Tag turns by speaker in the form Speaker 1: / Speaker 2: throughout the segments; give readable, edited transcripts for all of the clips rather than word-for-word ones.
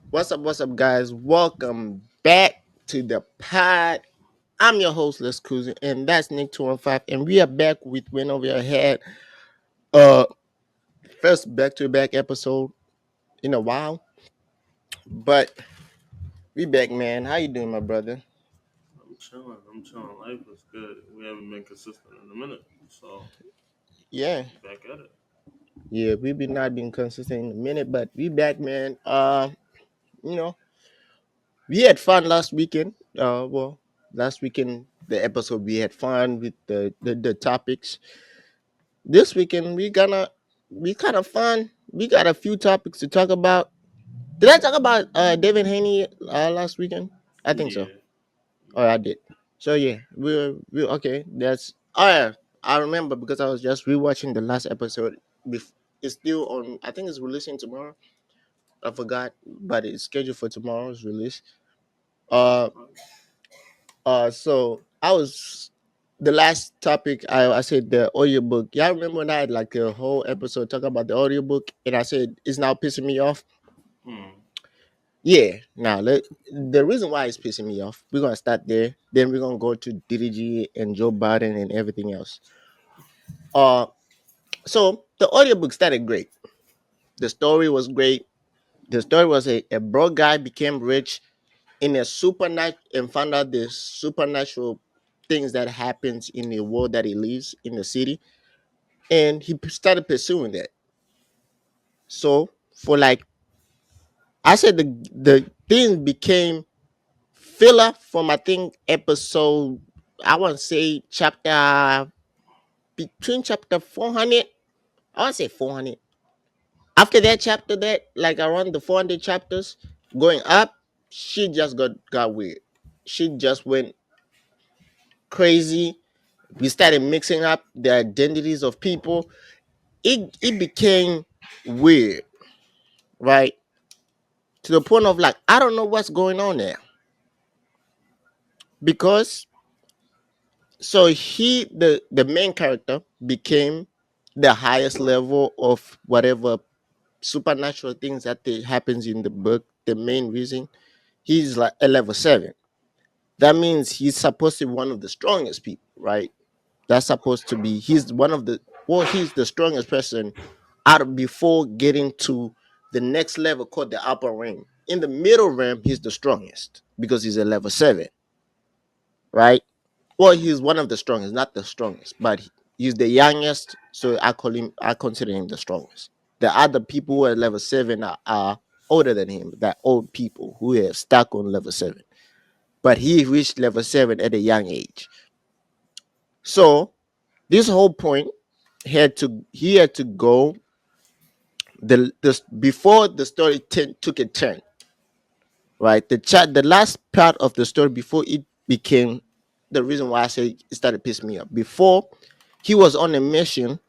Speaker 1: What's up, guys? Welcome back to the pod. I'm your host, Les Cruiser, and that's Nick 215, and we are back with Win Over Your Head. Uh, First back to back episode in a while, but we back, man. How you doing, my brother?
Speaker 2: I'm chilling. I'm chilling. Life is good. We haven't been consistent in a minute, so
Speaker 1: Yeah,
Speaker 2: back at it.
Speaker 1: yeah, we've been not being consistent in a minute, but we back, man. You know, we had fun last weekend. Last weekend the episode we had fun with the topics. This weekend we gonna be kind of fun. We got a few topics to talk about. Did I talk about David Haney last weekend? I think so.
Speaker 2: Yeah,
Speaker 1: Oh, I did. So yeah, we okay. That's oh yeah. I remember because I was just rewatching the last episode. It's still on. I think it's releasing tomorrow. I forgot, but it's scheduled for tomorrow's release. Uh, so I was the last topic I said the audiobook. Yeah, I remember when I had like a whole episode talking about the audiobook and I said it's now pissing me off.
Speaker 2: hmm.
Speaker 1: Yeah, now the reason why it's pissing me off, we're gonna start there, then we're gonna go to DDG and Joe Biden and everything else. Uh so the audiobook started great. The story was great. The story was a broke guy became rich in a supernatural and found out the supernatural things that happens in the world that he lives in the city, and he started pursuing that. So for like I said, the thing became filler from I think episode, I want to say chapter, between chapter 400, I want to say 400. After that chapter, that like around the 400 chapters going up, she just got weird. She just went crazy. We started mixing up the identities of people. It became weird, right? To the point of like I don't know what's going on there. Because so the main character became the highest level of whatever supernatural things that happens in the book. The main reason he's like a level 7. That means he's supposed to be one of the strongest people, right? That's supposed to be he's one of the well, he's the strongest person out of before getting to the next level called the upper ring. In the middle realm, he's the strongest because he's a level 7, right? Well, he's one of the strongest, not the strongest, but he's the youngest, so I consider him the strongest. The other people who are level 7 are older than him, that old people who are stuck on level 7. But he reached level 7 at a young age. So this whole point he had to go the before the story took a turn, right? The last part of the story before it became the reason why I say it started pissing me off. Before he was on a mission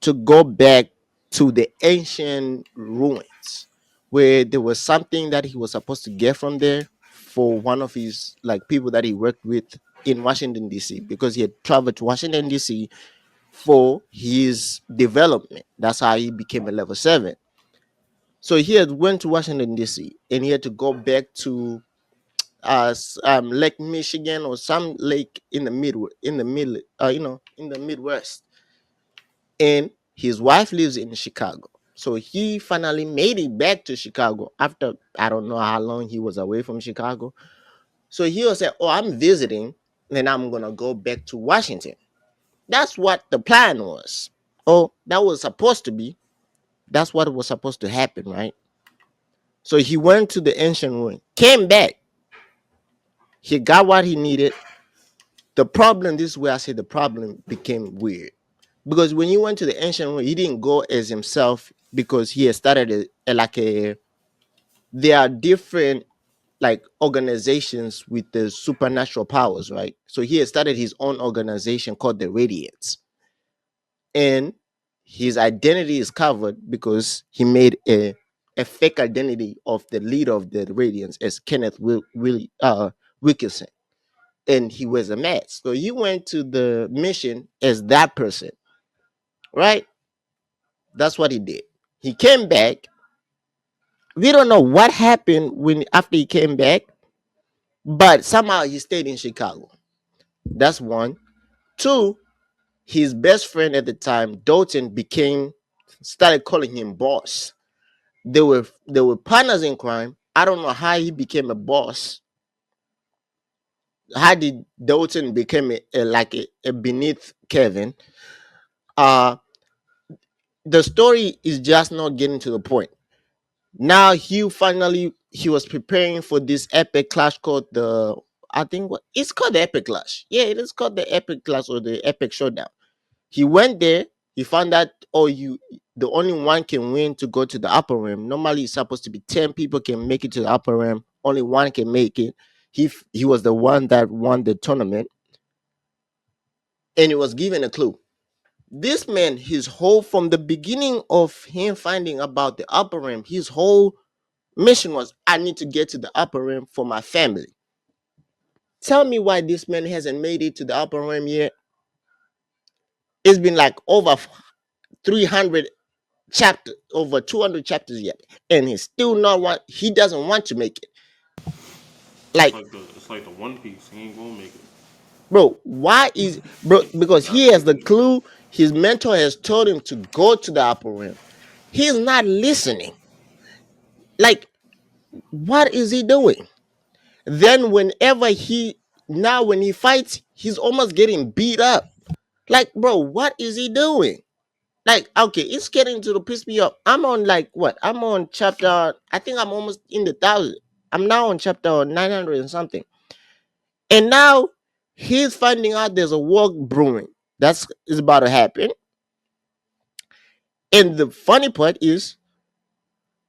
Speaker 1: to go back to the ancient ruins where there was something that he was supposed to get from there for one of his like people that he worked with in Washington DC, because he had traveled to Washington DC for his development. That's how he became a level 7. So he had went to Washington DC and he had to go back to Lake Michigan or some lake in the middle, in the Midwest. And his wife lives in Chicago. So he finally made it back to Chicago after I don't know how long he was away from Chicago. So he was like, "Oh, I'm visiting, then I'm gonna go back to Washington." That's what the plan was. Oh, that was supposed to be. That's what was supposed to happen, right? So he went to the ancient ruin, came back, he got what he needed. The problem, this is where I say the problem became weird. Because when he went to the ancient ruin, he didn't go as himself because he had started like a there are different like organizations with the supernatural powers, right? So he had started his own organization called the Radiance. And his identity is covered because he made a fake identity of the leader of the Radiance as Kenneth Wilkinson, and he wears a mask. So he went to the mission as that person, right? That's what he did. He came back We don't know what happened when after he came back, but somehow he stayed in Chicago. That's one. Two, his best friend at the time, Dalton, became started calling him boss. They were partners in crime. I don't know how he became a boss. How did Dalton become a beneath Kevin? Uh the story is just not getting to the point. Now he was preparing for this epic clash called the I think what it's called the epic clash. Yeah, it is called the epic clash or the epic showdown. He went there. He found out, oh, you the only one can win to go to the upper rim. Normally, it's supposed to be 10 people can make it to the upper rim. Only one can make it. He was the one that won the tournament, and he was given a clue. This man, his whole from the beginning of him finding about the upper rim, his whole mission was, I need to get to the upper rim for my family. Tell me why this man hasn't made it to the upper rim yet. It's been like over 300 chapter over 200 chapters yet, and he's still not want he doesn't want to make it. Like,
Speaker 2: It's like the One Piece. He ain't gonna make it.
Speaker 1: bro, why is bro? Because
Speaker 2: Not
Speaker 1: he has the
Speaker 2: making it.
Speaker 1: clue. His mentor has told him to go to the upper rim. He's not listening. Like, what is he doing? Then whenever he now when he fights, he's almost getting beat up. Like, bro, what is he doing? Like, okay, it's getting to the piss me up. I'm on like what? I'm on chapter. I think I'm almost in the thousand. I'm now on chapter 900 and something. And now he's finding out there's a war brewing. That's is about to happen. And the funny part is,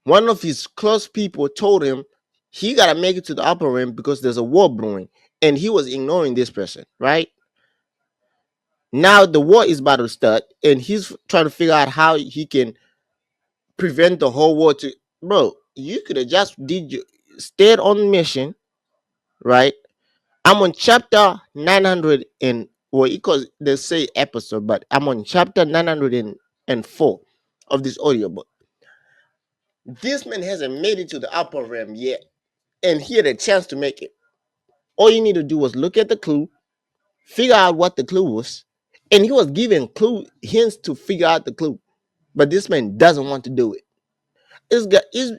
Speaker 1: one of his close people told him he gotta make it to the upper rim because there's a war brewing, and he was ignoring this person. Right now, the war is about to start, and he's trying to figure out how he can prevent the whole war. To bro, you could have just did you stayed on mission, right? I'm on chapter 900 and well, because they say episode, but I'm on chapter 904 of this audiobook. This man hasn't made it to the upper realm yet, and he had a chance to make it. All you need to do was look at the clue, figure out what the clue was, and he was given clue hints to figure out the clue. But this man doesn't want to do it. It's got is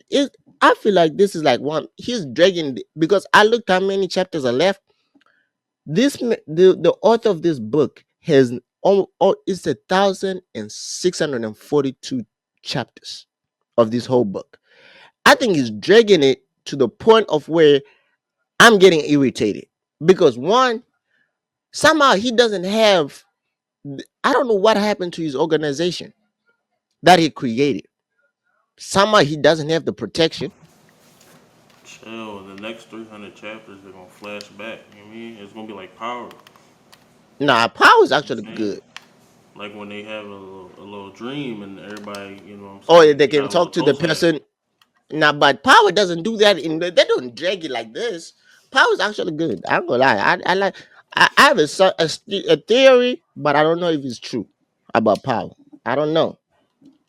Speaker 1: I feel like this is like one he's dragging because I looked how many chapters are left. The author of this book has it's 1,642 chapters of this whole book. I think he's dragging it to the point of where I'm getting irritated because one, somehow he doesn't have. I don't know what happened to his organization that he created. Somehow he doesn't have the protection.
Speaker 2: Chill. The next 300 chapters, they're gonna flash back. You know what I mean? It's gonna be like Power.
Speaker 1: Nah, Power is
Speaker 2: You know
Speaker 1: actually
Speaker 2: what I'm saying?
Speaker 1: good.
Speaker 2: Like when they have a little dream and everybody, you know what I'm
Speaker 1: Or
Speaker 2: saying?
Speaker 1: they
Speaker 2: They got
Speaker 1: can
Speaker 2: a little
Speaker 1: talk to the
Speaker 2: ghost hat.
Speaker 1: person. Now, but Power doesn't do that. They don't drag it like this. Power is actually good. I'm gonna lie. I like. I have a theory, but I don't know if it's true about Power. I don't know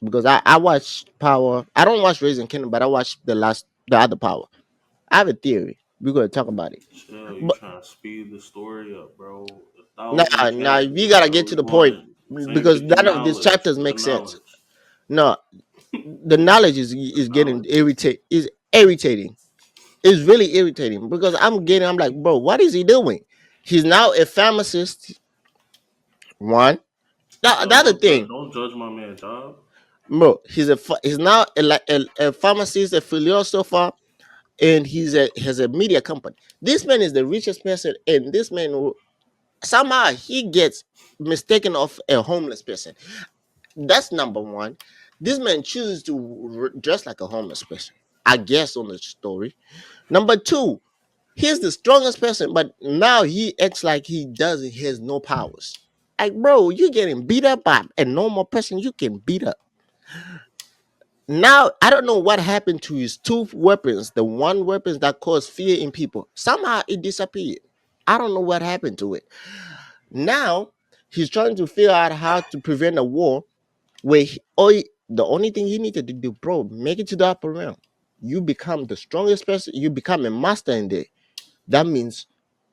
Speaker 1: because I watch Power. I don't watch Raising Kingdom, but I watch the other Power. I have a theory. We're gonna talk about it.
Speaker 2: Chill. You
Speaker 1: But
Speaker 2: trying to speed the story up, bro? A
Speaker 1: nah,
Speaker 2: thousand
Speaker 1: nah,
Speaker 2: chapters,
Speaker 1: we gotta get
Speaker 2: bro.
Speaker 1: to
Speaker 2: We
Speaker 1: the point
Speaker 2: going. Saying
Speaker 1: because
Speaker 2: get the
Speaker 1: none of these
Speaker 2: knowledge.
Speaker 1: chapters
Speaker 2: Get the
Speaker 1: make sense.
Speaker 2: knowledge.
Speaker 1: No, the knowledge
Speaker 2: The
Speaker 1: is getting
Speaker 2: knowledge.
Speaker 1: irritating. It's really irritating because I'm like, bro, what is he doing? He's now a pharmacist. One, the
Speaker 2: Yo,
Speaker 1: other thing,
Speaker 2: don't judge my man job.
Speaker 1: bro, he's now a pharmacist, a philosopher, and has a media company. This man is the richest person, and this man somehow he gets mistaken of a homeless person. That's number one. This man chooses to dress like a homeless person. I guess on the story. Number two, he's the strongest person, but now he acts like he has no powers. Like, bro, you're getting beat up by a normal person. You can beat up. Now, I don't know what happened to his two weapons, the one weapons that cause fear in people. Somehow it disappeared. I don't know what happened to it. Now, he's trying to figure out how to prevent a war where the only thing he needed to do, bro, make it to the upper realm. you become the strongest person, you become a master in there. That means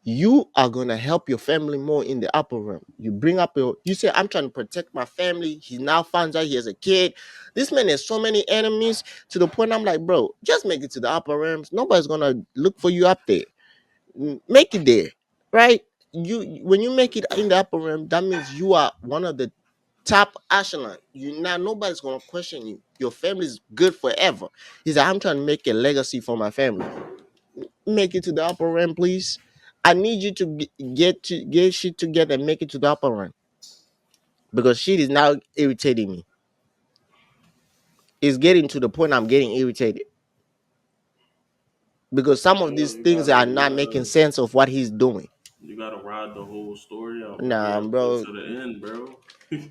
Speaker 1: you are gonna help your family more in the upper realm. You bring up your, you say, I'm trying to protect my family. He now finds out he has a kid. This man has so many enemies to the point I'm like, bro, just make it to the upper realms. Nobody's gonna look for you up there. Make it there, right? You when you make it in the upper realm, that means you are one of the top echelon. You now nobody's gonna question you. Your family's good forever. He's like, I'm trying to make a legacy for my family. Make it to the upper end, please. I need you to get shit together and make it to the upper end because shit is now irritating me. It's getting to the point I'm getting irritated because some of
Speaker 2: Well,
Speaker 1: these things are not making sense of what he's doing.
Speaker 2: you gotta ride the whole story out, bro. You
Speaker 1: Nah,
Speaker 2: gotta go
Speaker 1: bro.
Speaker 2: to the end, bro.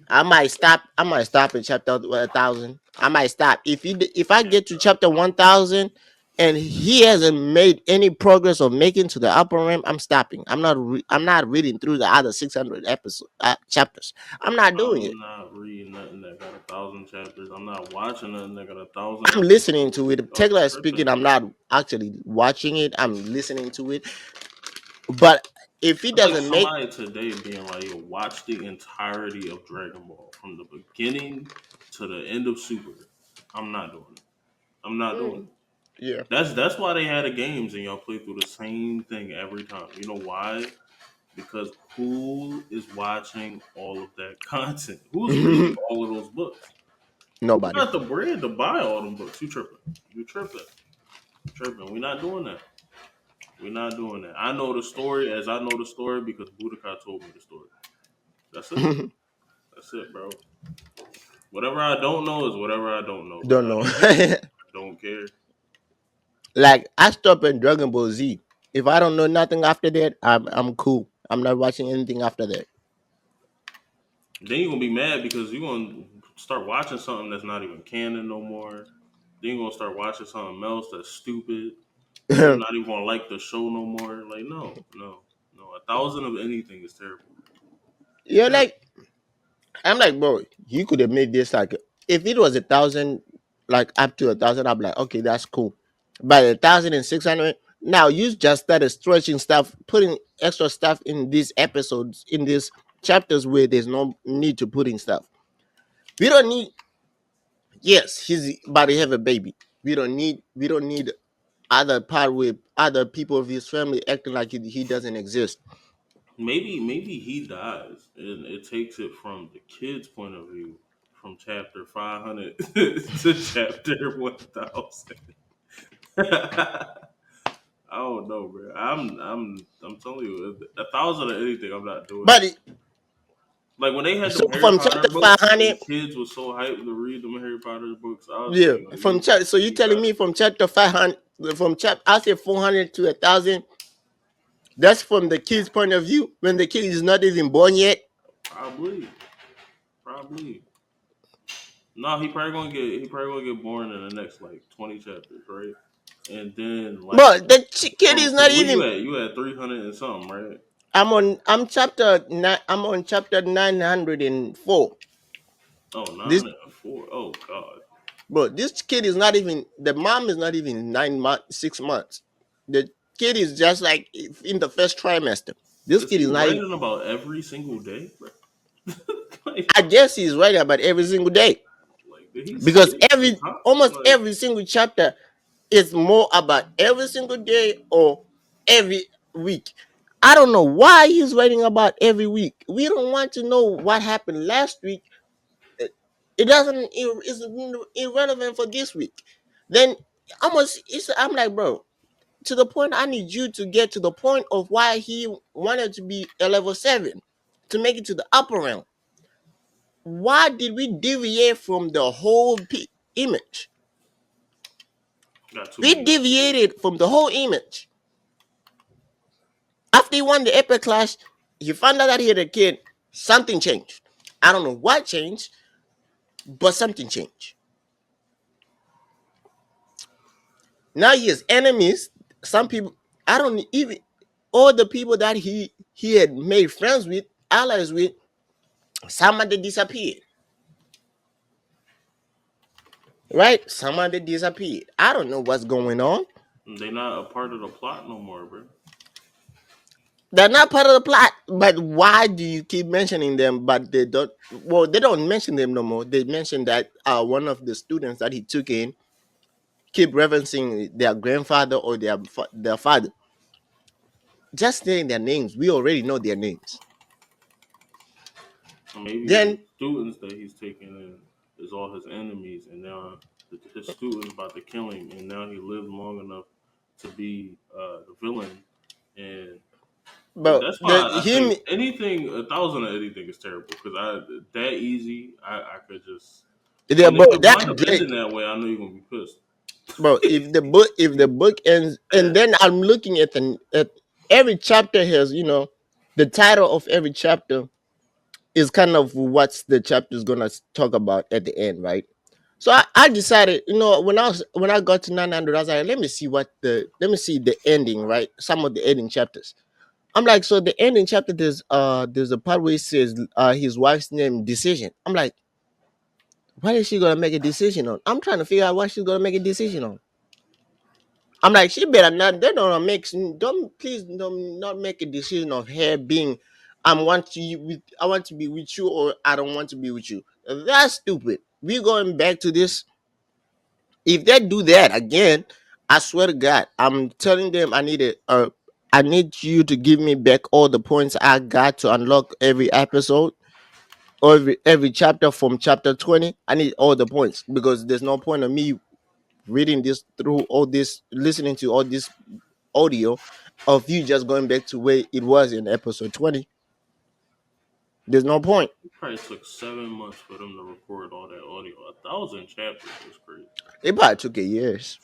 Speaker 1: I might stop. I might stop at chapter 1,000. I might stop if I get to chapter 1,000 and he hasn't made any progress of making to the upper rim. I'm stopping. I'm not reading through the other 600 episode chapters. I'm not doing it.
Speaker 2: I'm not reading nothing that got 1,000 chapters. I'm not watching nothing that got 1,000
Speaker 1: I'm listening
Speaker 2: episodes.
Speaker 1: to it.
Speaker 2: Y'all
Speaker 1: Technically speaking,
Speaker 2: tripping.
Speaker 1: I'm not actually watching it. I'm listening to it. But if he
Speaker 2: That's like
Speaker 1: doesn't make,
Speaker 2: somebody today being like, yo, watch the entirety of Dragon Ball from the beginning to the end of Super. I'm not doing it. I'm not doing it.
Speaker 1: yeah,
Speaker 2: That's why they had the games and y'all play through the same thing every time. You know why? Because who is watching all of that content? Who's reading all of those books? Who
Speaker 1: nobody.
Speaker 2: got the bread to buy all them books? You tripping. You tripping. You tripping. We're not doing that. We're not doing that. I know the story as I know the story because Budokai told me the story. That's it. That's it, bro. Whatever I don't know is whatever I don't know,
Speaker 1: Don't
Speaker 2: brother. I
Speaker 1: know.
Speaker 2: don't care. I don't care.
Speaker 1: Like I stop at Dragon Ball Z. If I don't know nothing after that, I'm cool. I'm not watching anything after
Speaker 2: Then you're gonna be mad because you're gonna start watching something that's not even canon no more. Then you're gonna start watching something else that's stupid. Then you're
Speaker 1: that.
Speaker 2: not even gonna like the show no more. Like no. 1,000 of anything is terrible.
Speaker 1: You're
Speaker 2: Terrible.
Speaker 1: like, I'm like, bro, you could have made this like, if it was 1,000, like up to 1,000, I'm like, okay, that's cool. But 1,600, now you just started stretching stuff, putting extra stuff in these episodes, in these chapters where there's no need to put in stuff. We don't need. Yes, he's about to have a baby. We don't need other part with other people of his family acting like he doesn't exist.
Speaker 2: Maybe he dies and it takes it from the kid's point of view from chapter 500 to chapter 1,000. I don't know, bro. I'm telling you, 1,000 or anything, I'm not doing
Speaker 1: But
Speaker 2: it. Like when they had
Speaker 1: so
Speaker 2: them Harry
Speaker 1: from
Speaker 2: Potter
Speaker 1: chapter
Speaker 2: books
Speaker 1: 500,
Speaker 2: and kids was so hyped to read them Harry Potter books, I was
Speaker 1: yeah,
Speaker 2: like, yo, you
Speaker 1: so you
Speaker 2: you
Speaker 1: telling
Speaker 2: got
Speaker 1: me from chapter 500, from chapter, I say 400 to 1,000, that's from the kid's point of view when the kid is not even born yet.
Speaker 2: probably. No, he probably gonna get born in the next like 20 chapters, right? And then like
Speaker 1: But the kid
Speaker 2: from
Speaker 1: is not
Speaker 2: where you
Speaker 1: even.
Speaker 2: at? You at 300 and something, right?
Speaker 1: I'm on chapter 904.
Speaker 2: Oh,
Speaker 1: This
Speaker 2: 904. Oh God.
Speaker 1: Bro, this kid is not even, the mom is not even 9 months, 6 months. The kid is just like in the first trimester. This
Speaker 2: Is
Speaker 1: kid
Speaker 2: he
Speaker 1: is not even,
Speaker 2: writing about every single day, bro? like,
Speaker 1: I guess he's right about every single day.
Speaker 2: did he
Speaker 1: Because
Speaker 2: skip the
Speaker 1: every
Speaker 2: top?
Speaker 1: almost
Speaker 2: Like,
Speaker 1: every single chapter is more about every single day or every week. I don't know why he's writing about every week. We don't want to know what happened last week. It doesn't it's irrelevant for this week. Then I'm like, bro, to the point I need you to get to the point of why he wanted to be a level 7 to make it to the upper realm. Why did we deviate from the whole image?
Speaker 2: got too
Speaker 1: We
Speaker 2: many ideas.
Speaker 1: deviated from the whole image. After he won the epic clash, he found out that he had a kid. Something changed. I don't know what changed, but something changed. Now he has enemies. Some people, I don't even, all the people that he had made friends with, allies with, some of them disappeared. right? Somebody disappeared. I don't know what's going on.
Speaker 2: They not a part of the plot no more, bro.
Speaker 1: They're not part of the plot, but why do you keep mentioning them? But they don't. Well, they don't mention them no more. They mention that one of the students that he took in keep referencing their grandfather or their father. Just saying their names, we already know their names.
Speaker 2: Maybe the
Speaker 1: Then,
Speaker 2: students that he's taking in is all his enemies, and now his students about to kill him, and now he lived long enough to be the villain. And
Speaker 1: but
Speaker 2: that's
Speaker 1: the
Speaker 2: why I
Speaker 1: him
Speaker 2: think anything, a thousand of anything is terrible because I that easy. I could just
Speaker 1: the
Speaker 2: when they
Speaker 1: book
Speaker 2: wind
Speaker 1: that's
Speaker 2: up
Speaker 1: great.
Speaker 2: ending that way, I know you're gonna be pissed.
Speaker 1: Bro, if the book ends, and then I'm looking at every chapter has, the title of every chapter is kind of what the chapter is gonna talk about at the end, right? So I decided, when I got to 900, I was like, let me see the ending, right? Some of the ending chapters. I'm like, so the ending chapter, there's a part where it says his wife's name decision. I'm like, what is she gonna make a decision on? I'm trying to figure out what she's gonna make a decision on. I'm like, she better not. They don't make. Don't please don't not make a decision of her being. I want to be with you, or I don't want to be with you. That's stupid. We going back to this. If they do that again, I swear to God, I'm telling them I need you to give me back all the points I got to unlock every episode or every chapter from chapter 20. I need all the points because there's no point of me reading this through all this, listening to all this audio of you just going back to where it was in episode 20. There's no point.
Speaker 2: It probably took 7 months for them to record all that audio. 1,000 chapters is crazy.
Speaker 1: It probably took a years.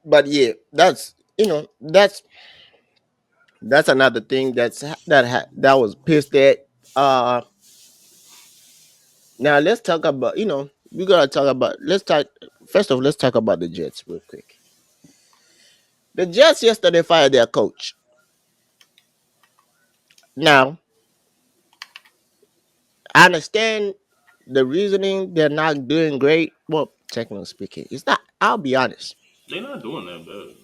Speaker 1: But yeah, that's another thing that was pissed at. Uh Now let's talk about, we gotta talk about let's talk first of all, let's talk about the Jets real quick. The Jets yesterday fired their coach. Now, I understand the reasoning they're not doing great. Well, technically speaking, it's not. I'll be honest.
Speaker 2: They not doing that bad.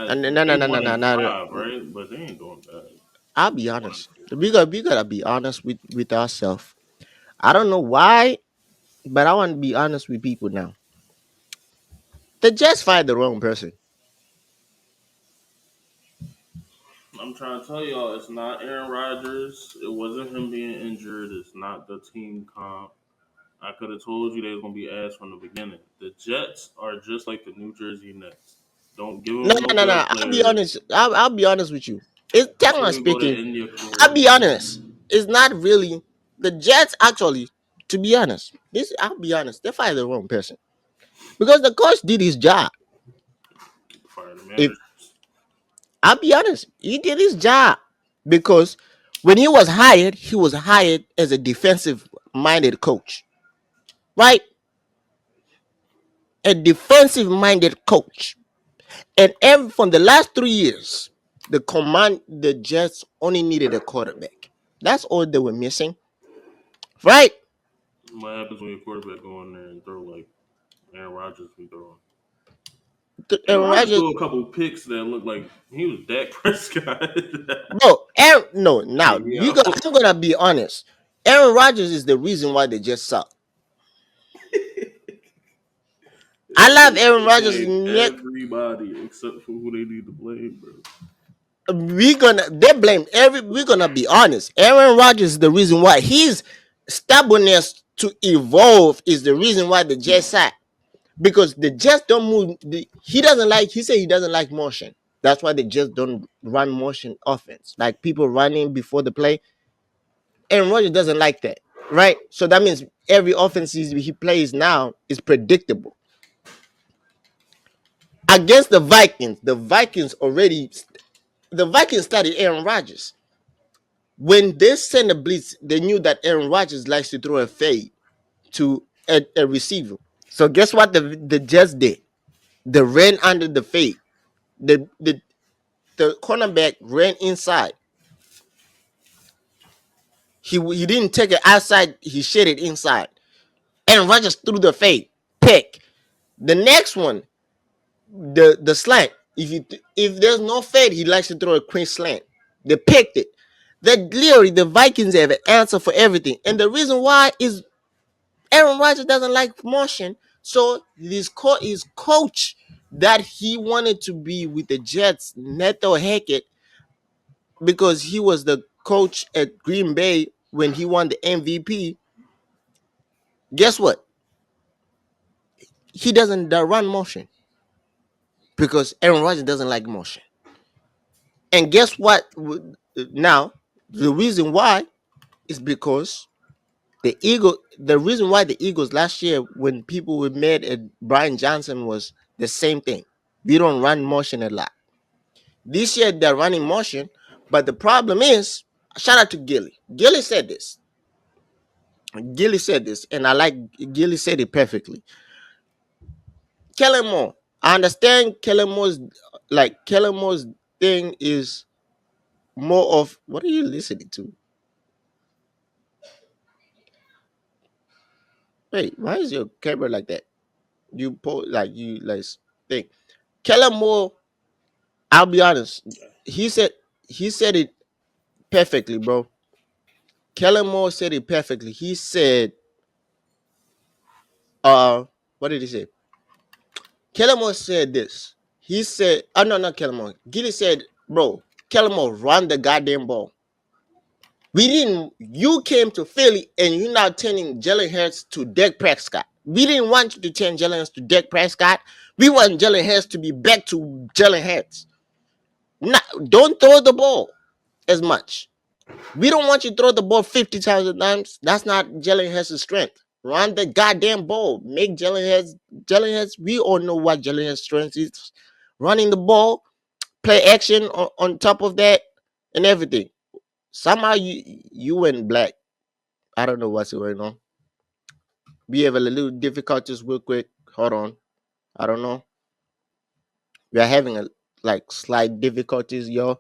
Speaker 1: And no,
Speaker 2: They
Speaker 1: no, no, no,
Speaker 2: one
Speaker 1: no,
Speaker 2: and
Speaker 1: no.
Speaker 2: five, right? But they ain't doing bad.
Speaker 1: I'll be
Speaker 2: They one and
Speaker 1: honest.
Speaker 2: four.
Speaker 1: We gotta be honest with ourselves. I don't know why, but I want to be honest with people now. They just fired the wrong person.
Speaker 2: I'm trying to tell y'all, it's not Aaron Rodgers. It wasn't him being injured. It's not the team comp. I could have told you they was gonna be ass from the beginning. The Jets are just like the New Jersey Nets. Don't give
Speaker 1: No,
Speaker 2: them no
Speaker 1: no, no, no.
Speaker 2: good
Speaker 1: I'll be
Speaker 2: players.
Speaker 1: honest. I'll be honest with you. It's
Speaker 2: That's
Speaker 1: technically
Speaker 2: why you go to
Speaker 1: speaking.
Speaker 2: India
Speaker 1: I'll
Speaker 2: for.
Speaker 1: be honest. It's not really the Jets. Actually, to be honest, this I'll be honest. They fired the wrong person because the coach did his job.
Speaker 2: Fire the
Speaker 1: If
Speaker 2: manager.
Speaker 1: I'll be honest, he did his job because when he was hired as a defensive minded coach, right? A defensive minded coach, and from the last 3 years, the Jets only needed a quarterback. That's all they were missing, right?
Speaker 2: What happens when your quarterback go in there and throw like Aaron Rodgers be throwing? Aaron
Speaker 1: Aaron
Speaker 2: Rodgers
Speaker 1: Rodgers,
Speaker 2: threw a couple picks that looked like he was Dak Prescott.
Speaker 1: bro. Aaron, no, now
Speaker 2: Freak me out.
Speaker 1: I'm gonna be honest. Aaron Rodgers is the reason why they just suck. I
Speaker 2: They
Speaker 1: love Aaron Rodgers.
Speaker 2: blame everybody except for who they need to blame, bro.
Speaker 1: We're gonna be honest. Aaron Rodgers is the reason why his stubbornness to evolve is the reason why the Jets suck. Because the Jets don't move. He said he doesn't like motion. That's why they just don't run motion offense. Like people running before the play. Aaron Rodgers doesn't like that, right? So that means every offense he plays now is predictable. Against the Vikings started Aaron Rodgers. When they sent a blitz, they knew that Aaron Rodgers likes to throw a fade to a receiver. So guess what the Jets did? They ran under the fade. The cornerback ran inside. He didn't take it outside. He shaded inside. Aaron Rodgers threw the fade pick. The next one, the slant. If there's no fade, he likes to throw a quick slant. They picked it. That literally the Vikings have an answer for everything, and the reason why is Aaron Rodgers doesn't like motion. So his coach that he wanted to be with the Jets, Neto Hackett, because he was the coach at Green Bay when he won the MVP. Guess what? He doesn't run motion because Aaron Rodgers doesn't like motion. And guess what? Now the reason why is because the reason why the Eagles last year when people were mad at Brian Johnson was the same thing. We don't run motion a lot. This year they're running motion, but the problem is, shout out to Gilly. Gilly said this. Gilly said this, and I like Gilly said it perfectly. Kellen Moore. I understand Kellen Moore's thing is more of what are you listening to? Wait, why is your camera like that? You like you like think. Kellen Moore, I'll be honest. He said he said it perfectly, bro. Kellen Moore said it perfectly. He said, what did he say? Kellen Moore said this. He said, oh no, not Kellen Moore. Gilly said, bro, Kellen Moore run the goddamn ball. We didn't. You came to Philly and you're now turning Jalen Hurts to Dak Prescott. We didn't want you to turn Jalen Hurts to Dak Prescott. We want Jalen Hurts to be back to Jalen Hurts. Not, don't throw the ball as much. We don't want you to throw the ball 50,000 times. That's not Jalen Hurts' strength. Run the goddamn ball. Make Jalen Hurts. We all know what Jalen Hurts' strength is. Running the ball, play action on top of that, and everything. Somehow you went black. I don't know what's going on. We have a little difficulties real quick. Hold on. I don't know. We are having a like slight difficulties, yo.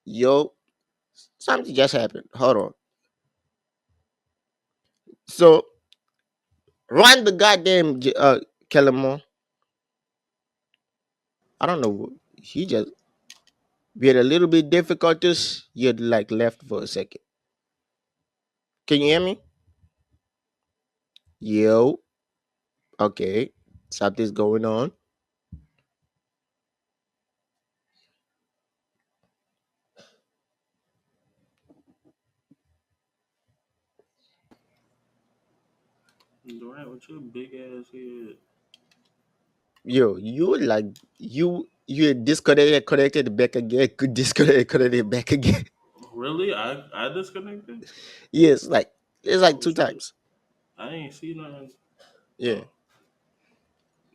Speaker 1: Yo, something just happened. Hold on. So run the goddamn Kellen Moore. I don't know. He just we had a little bit difficulties. You had like left for a second. Can you hear me? Yo. Okay. Something's going on.
Speaker 2: Durant, with your big ass head.
Speaker 1: Yo, you had disconnected, connected back again, could disconnect, connected back again.
Speaker 2: Really? I disconnected?
Speaker 1: Yes, like it's like
Speaker 2: Oh
Speaker 1: two
Speaker 2: shit.
Speaker 1: times.
Speaker 2: I ain't see nothing.
Speaker 1: Yeah,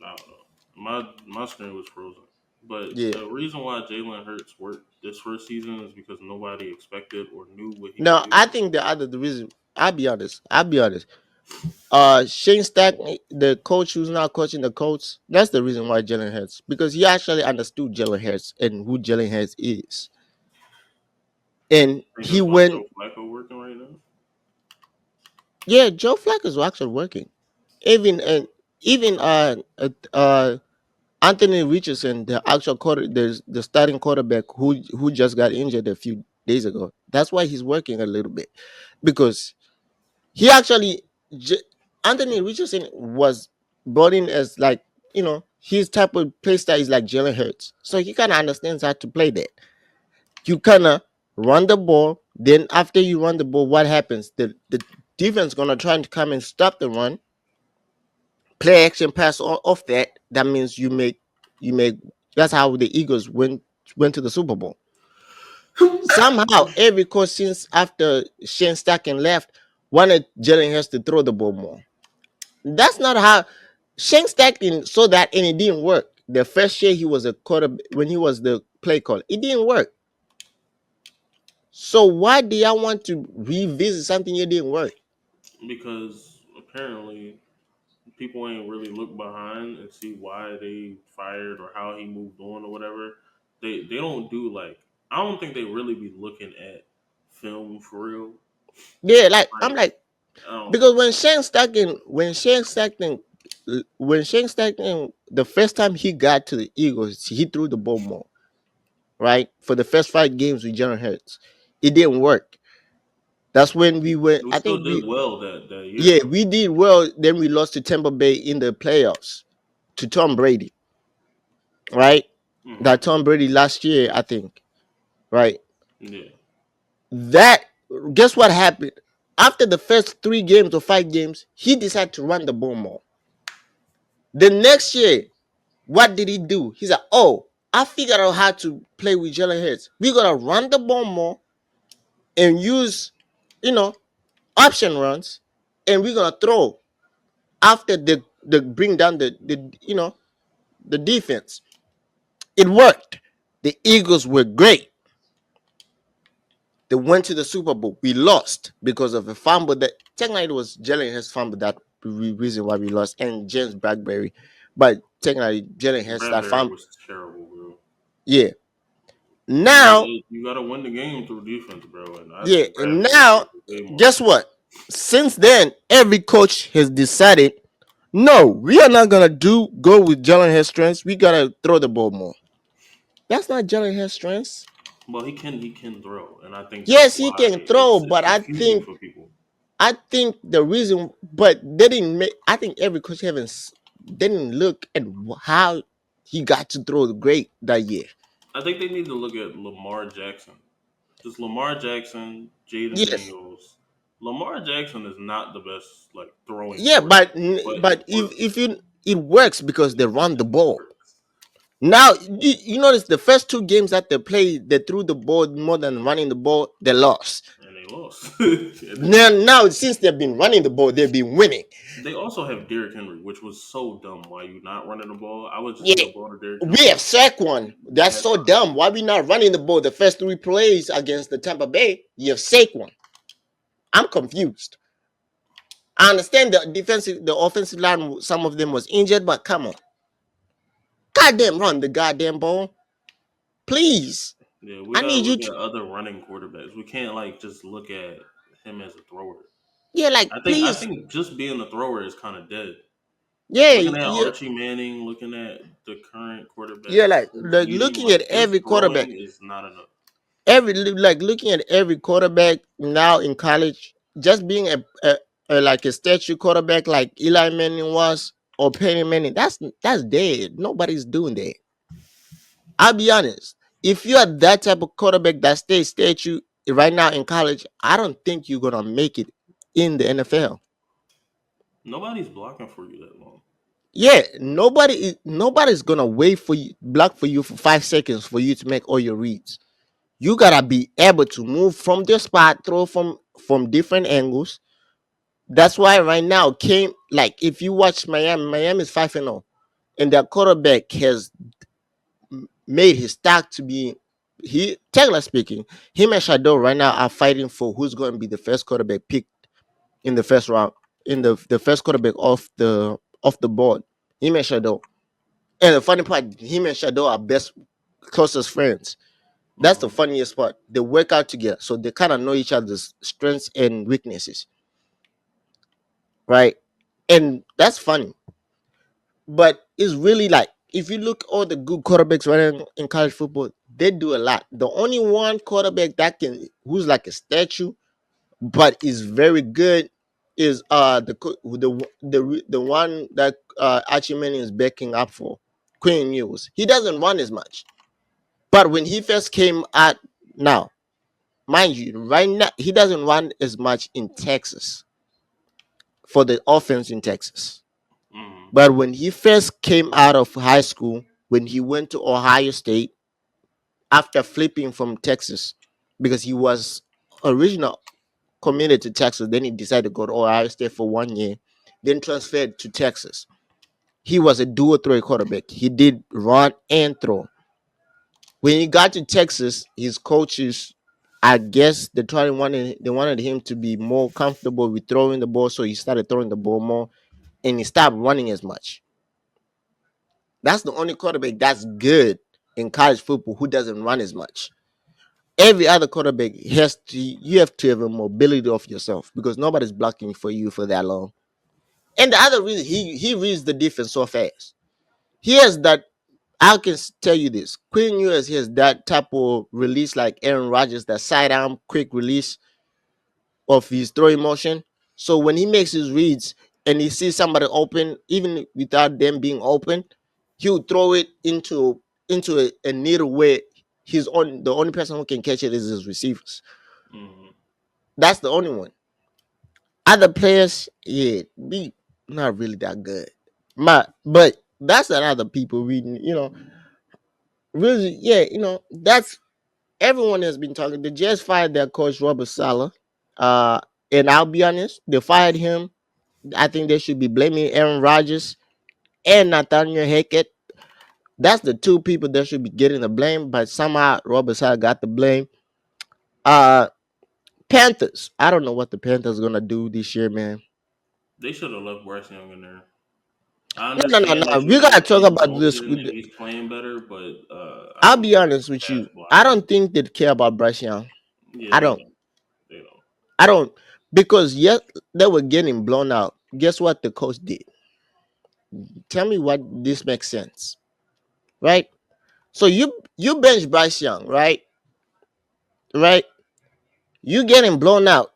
Speaker 2: Oh, I don't know. My screen was frozen. But
Speaker 1: yeah.
Speaker 2: the reason why Jalen Hurts worked this first season is because nobody expected or knew what he could
Speaker 1: No,
Speaker 2: do.
Speaker 1: I think the reason I'll be honest. I'll be honest. Shane Stack, the coach who's now coaching the Colts, that's the reason why Jalen Hurts because he actually understood Jalen Hurts and who Jalen Hurts is, and
Speaker 2: I think
Speaker 1: he
Speaker 2: that's why
Speaker 1: went.
Speaker 2: Joe Flacco working right now.
Speaker 1: Yeah, Joe Flacco is actually working. Even and even Anthony Richardson, the actual the starting quarterback who just got injured a few days ago. That's why he's working a little bit because he actually J- Anthony Richardson was brought in as like his type of play style is like Jalen Hurts, so he kind of understands how to play that. You kind of run the ball, then after you run the ball, what happens? The defense gonna try to come and stop the run, play action pass off that. That means you make. That's how the Eagles went to the Super Bowl. Somehow, every coach since after Shane Steichen left wanted Jalen Hurts to throw the ball more. That's not how Shane Steichen saw that, and it didn't work. The first year he was a quarter when he was the play call, it didn't work. So why do y'all want to revisit something that didn't work?
Speaker 2: Because apparently people ain't really look behind and see why they fired or how he moved on or whatever. They don't do like I don't think they really be looking at film for real.
Speaker 1: Yeah, like I'm
Speaker 2: Like
Speaker 1: like,
Speaker 2: I don't
Speaker 1: Because
Speaker 2: know.
Speaker 1: when Shane Stacking, the first time he got to the Eagles, he threw the ball more, right? For the first 5 games with Jalen Hurts, it didn't work. That's when we went.
Speaker 2: We
Speaker 1: I
Speaker 2: still
Speaker 1: think
Speaker 2: did well that year
Speaker 1: yeah,
Speaker 2: though.
Speaker 1: we did well. Then we lost to Tampa Bay in the playoffs to Tom Brady, right?
Speaker 2: Hmm.
Speaker 1: That Tom Brady last year, I think, right?
Speaker 2: Yeah.
Speaker 1: That guess what happened after the first 3 games or 5 games, he decided to run the ball more. The next year, what did he do? He said, "Oh, I figured out how to play with Jalen Hurts. We're gonna run the ball more and use, you know, option runs, and we're gonna throw after the bring down the defense." It worked. The Eagles were great. They went to the Super Bowl. We lost because of a fumble that technically it was Jalen Hurts fumble that reason why we lost, and James Bradbury. But technically Jalen Hurts that
Speaker 2: Bradbury
Speaker 1: fumble.
Speaker 2: was terrible, bro.
Speaker 1: Yeah.
Speaker 2: You
Speaker 1: Now,
Speaker 2: you gotta win the game through defense, bro. And I
Speaker 1: yeah,
Speaker 2: think
Speaker 1: and
Speaker 2: Bradbury
Speaker 1: now,
Speaker 2: did way more
Speaker 1: guess
Speaker 2: than that.
Speaker 1: what? Since then, every coach has decided, no, we are not gonna go with Jalen Hurts strengths. We gotta throw the ball more. That's not Jalen Hurts strengths.
Speaker 2: Well, he can throw, and I think that's
Speaker 1: Yes, he
Speaker 2: why
Speaker 1: can throw,
Speaker 2: it's
Speaker 1: but
Speaker 2: confusing for people.
Speaker 1: I think the reason, but they didn't make. I think every coach haven't didn't look at how he got to throw the great that year.
Speaker 2: I think they need to look at Lamar Jackson. Just Lamar Jackson, Jaden
Speaker 1: Yes,
Speaker 2: Daniels. Lamar Jackson is not the best like throwing
Speaker 1: yeah,
Speaker 2: quarterback, but it
Speaker 1: but if
Speaker 2: works.
Speaker 1: you it works because they run the
Speaker 2: It
Speaker 1: ball.
Speaker 2: works,
Speaker 1: Now you notice the first 2 games that they played, they threw the ball more than running the ball. They lost.
Speaker 2: and they lost. And
Speaker 1: Now since they've been running the ball, they've been winning.
Speaker 2: they also have Derrick Henry, which was so dumb. Why you not running the ball? I would just get
Speaker 1: Yeah,
Speaker 2: the ball to Derrick
Speaker 1: we
Speaker 2: Henry.
Speaker 1: have sack one. That's
Speaker 2: That's
Speaker 1: so dumb. Why we not running the ball the first 3 plays against the Tampa Bay? You have sack one. I'm confused. I understand the offensive line, some of them was injured, but come on, goddamn, run the goddamn ball, please.
Speaker 2: yeah. We
Speaker 1: I
Speaker 2: gotta
Speaker 1: need you
Speaker 2: look
Speaker 1: to,
Speaker 2: at other running quarterbacks. We can't like just look at him as a thrower.
Speaker 1: yeah, like
Speaker 2: I
Speaker 1: please,
Speaker 2: think just being a thrower is kind of dead.
Speaker 1: yeah,
Speaker 2: Looking at
Speaker 1: yeah,
Speaker 2: Archie Manning, looking at the current
Speaker 1: yeah,
Speaker 2: quarterbacks, his
Speaker 1: like
Speaker 2: leading
Speaker 1: looking at
Speaker 2: like his
Speaker 1: every quarterback,
Speaker 2: throwing is not enough.
Speaker 1: like looking at every quarterback now in college, just being a like a statue quarterback like Eli Manning was or Peyton Manning, that's dead. Nobody's doing that. I'll be honest. If you are that type of quarterback that stays statue right now in college, I don't think you're gonna make it in the NFL.
Speaker 2: Nobody's blocking for you that long.
Speaker 1: Yeah, nobody's gonna wait for you, block for you for 5 seconds for you to make all your reads. You gotta be able to move from the spot, throw from different angles. That's why right now came like if you watch Miami is 5-0, and their quarterback has made his stock to be he technically speaking, him and Shadow right now are fighting for who's going to be the first quarterback picked in the first round, in the first quarterback off the board. Him and Shadow. And the funny part, him and Shadow are best closest friends. That's the
Speaker 2: Hmm.
Speaker 1: funniest part. They work out together, so they kind of know each other's strengths and weaknesses, right? And that's funny. But it's really like if you look all the good quarterbacks right in college football, they do a lot. The only one quarterback that can who's like a statue but is very good is the one that Archie Manning is backing up for, Quinn News. He doesn't run as much, but when he first came out, now mind you, right now he doesn't run as much in Texas for the offense in Texas.
Speaker 2: Hmm.
Speaker 1: But when he first came out of high school, when he went to Ohio State after flipping from Texas, because he was original committed to Texas, then he decided to go to Ohio State for 1 year, then transferred to Texas. He was a dual threat quarterback. He did run and throw. When he got to Texas, his coaches, I guess they wanted him to be more comfortable with throwing the ball, so he started throwing the ball more, and he stopped running as much. That's the only quarterback that's good in college football who doesn't run as much. Every other quarterback has to, you have to have a mobility of yourself because nobody's blocking for you for that long. And the other reason he reads the defense so fast. He has that. I can tell you this. Quinn Ewers has that type of release like Aaron Rodgers, that sidearm quick release of his throwing motion. So when he makes his reads and he sees somebody open, even without them being open, he'll throw it into a needle where he's on the only person who can catch it is his receivers.
Speaker 2: Hmm.
Speaker 1: That's the only one. Other players, yeah, be not really that good. But that's another people reading, really, yeah, that's everyone has been talking. They just fired their coach Robert Sala. Uh and I'll be honest, they fired him. I think they should be blaming Aaron Rodgers and Nathaniel Hackett. That's the two people that should be getting the blame, but somehow Robert Sala got the blame. Uh Panthers. I don't know what the Panthers gonna do this year, man.
Speaker 2: They should have left Bryce Young in there. I
Speaker 1: No, no, no,
Speaker 2: understand
Speaker 1: no.
Speaker 2: that you
Speaker 1: We gotta
Speaker 2: know
Speaker 1: talk
Speaker 2: he's
Speaker 1: about this.
Speaker 2: broken and he's playing better, but I
Speaker 1: I'll
Speaker 2: don't
Speaker 1: be
Speaker 2: think
Speaker 1: honest with
Speaker 2: that's
Speaker 1: you. I
Speaker 2: blocking.
Speaker 1: don't think they care about Bryce Young.
Speaker 2: Yeah,
Speaker 1: I
Speaker 2: they
Speaker 1: don't.
Speaker 2: don't. They don't.
Speaker 1: I don't because yes, they were getting blown out. Guess what the coach did? Tell me what this makes sense, right? So you bench Bryce Young, right? Right? You getting blown out,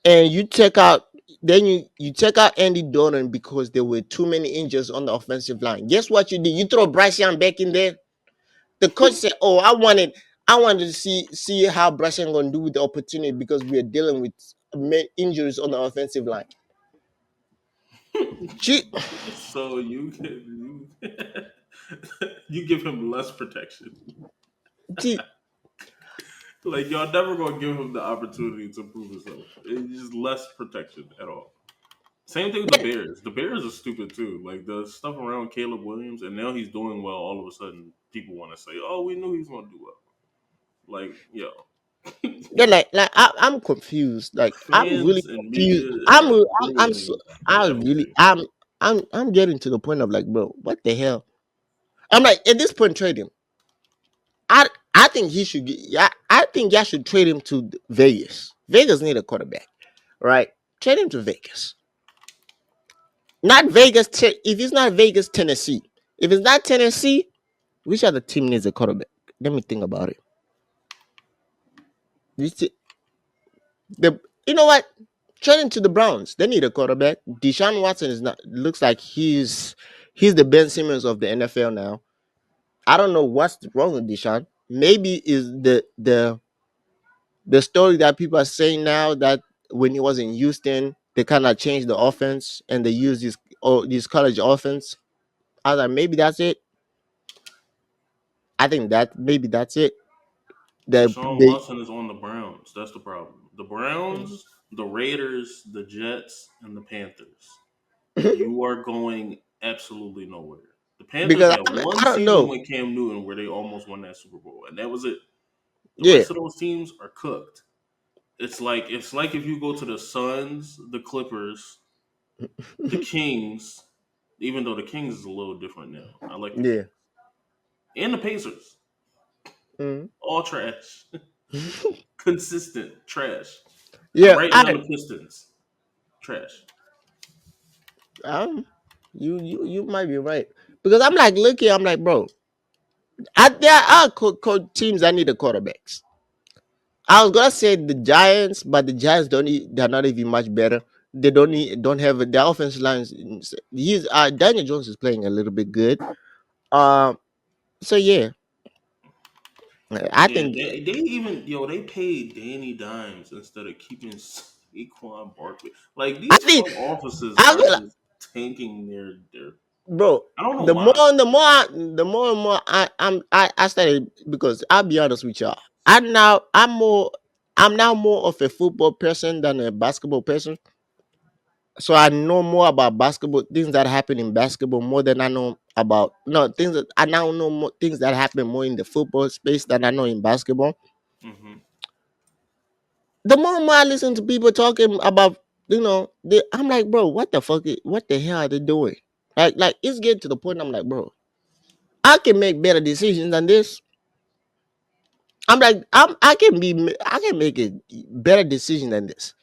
Speaker 1: and you take out. Then you take out Andy Dalton because there were too many injuries on the offensive line. Guess what you did? You throw Bryce Young back in there. The coach said, "Oh, I wanted to see how Bryce Young gonna do with the opportunity because we are dealing with injuries on the offensive line." She,
Speaker 2: So you you give him less protection.
Speaker 1: she
Speaker 2: Like y'all never gonna give him the opportunity to prove himself. It's just less protection at all. Same thing with the Bears. The Bears are stupid too. Like the stuff around Caleb Williams, and now he's doing well. All of a sudden, people want to say, "Oh, we knew he was gonna do well." Like, yo,
Speaker 1: they're like I'm confused. Like I'm really
Speaker 2: fans and
Speaker 1: confused.
Speaker 2: media
Speaker 1: I'm
Speaker 2: are
Speaker 1: I'm so,
Speaker 2: ruining
Speaker 1: I really
Speaker 2: everything.
Speaker 1: I'm getting to the point of like, bro, what the hell? I'm like at this point, trade him. I think he should get. Yeah, I think y'all should trade him to Vegas. Vegas need a quarterback, right? Trade him to Vegas. Not Vegas. If it's not Vegas, Tennessee. If it's not Tennessee, which other team needs a quarterback? Let me think about it. You see, the you know what? Trade him to the Browns. They need a quarterback. Deshaun Watson is not. Looks like he's the Ben Simmons of the NFL now. I don't know what's wrong with Deshaun. Maybe is the story that people are saying now that when he was in Houston, they kind of changed the offense and they used this college offense. I was like, maybe that's it. I think that maybe that's it. The
Speaker 2: Deshaun
Speaker 1: they
Speaker 2: Watson is on the Browns. That's the problem. The Browns, the Raiders, the Jets, and the Panthers. You are going absolutely nowhere. The Panthers
Speaker 1: because
Speaker 2: had one
Speaker 1: I don't
Speaker 2: season
Speaker 1: know.
Speaker 2: with Cam Newton where they almost won that Super Bowl, and that was it. The
Speaker 1: Yeah,
Speaker 2: rest of those teams are cooked. It's like if you go to the Suns, the Clippers, the Kings, even though the Kings is a little different now. I like the
Speaker 1: yeah,
Speaker 2: Kings. And the Pacers.
Speaker 1: mhm.
Speaker 2: All trash. Consistent trash. I'm
Speaker 1: Yeah.
Speaker 2: writing down the Pistons. Trash.
Speaker 1: Um, you might be right because I'm like looking. I'm like, bro, there are teams that need the quarterbacks. I was gonna say the Giants, but the Giants don't. They're not even much better. They don't have their offensive lines. He's Daniel Jones is playing a little bit good. Um, so yeah, I
Speaker 2: Yeah,
Speaker 1: think
Speaker 2: they even they paid Danny Dimes instead of keeping Saquon Barkley. Like
Speaker 1: I
Speaker 2: these
Speaker 1: think
Speaker 2: front offices
Speaker 1: I
Speaker 2: are
Speaker 1: was
Speaker 2: just tanking their.
Speaker 1: bro.
Speaker 2: I don't know
Speaker 1: The
Speaker 2: why.
Speaker 1: more, the more and more I started because I'll be honest with y'all. I'm now more of a football person than a basketball person. So I know more about basketball things that happen in basketball more than I know about no things that I now know more things that happen more in the football space than I know in basketball.
Speaker 2: Hmm.
Speaker 1: The more and more I listen to people talking about, I'm like, bro, what the fuck? What the hell are they doing? Like it's getting to the point. I'm like, bro, I can make better decisions than this. I'm like, I can make a better decision than this.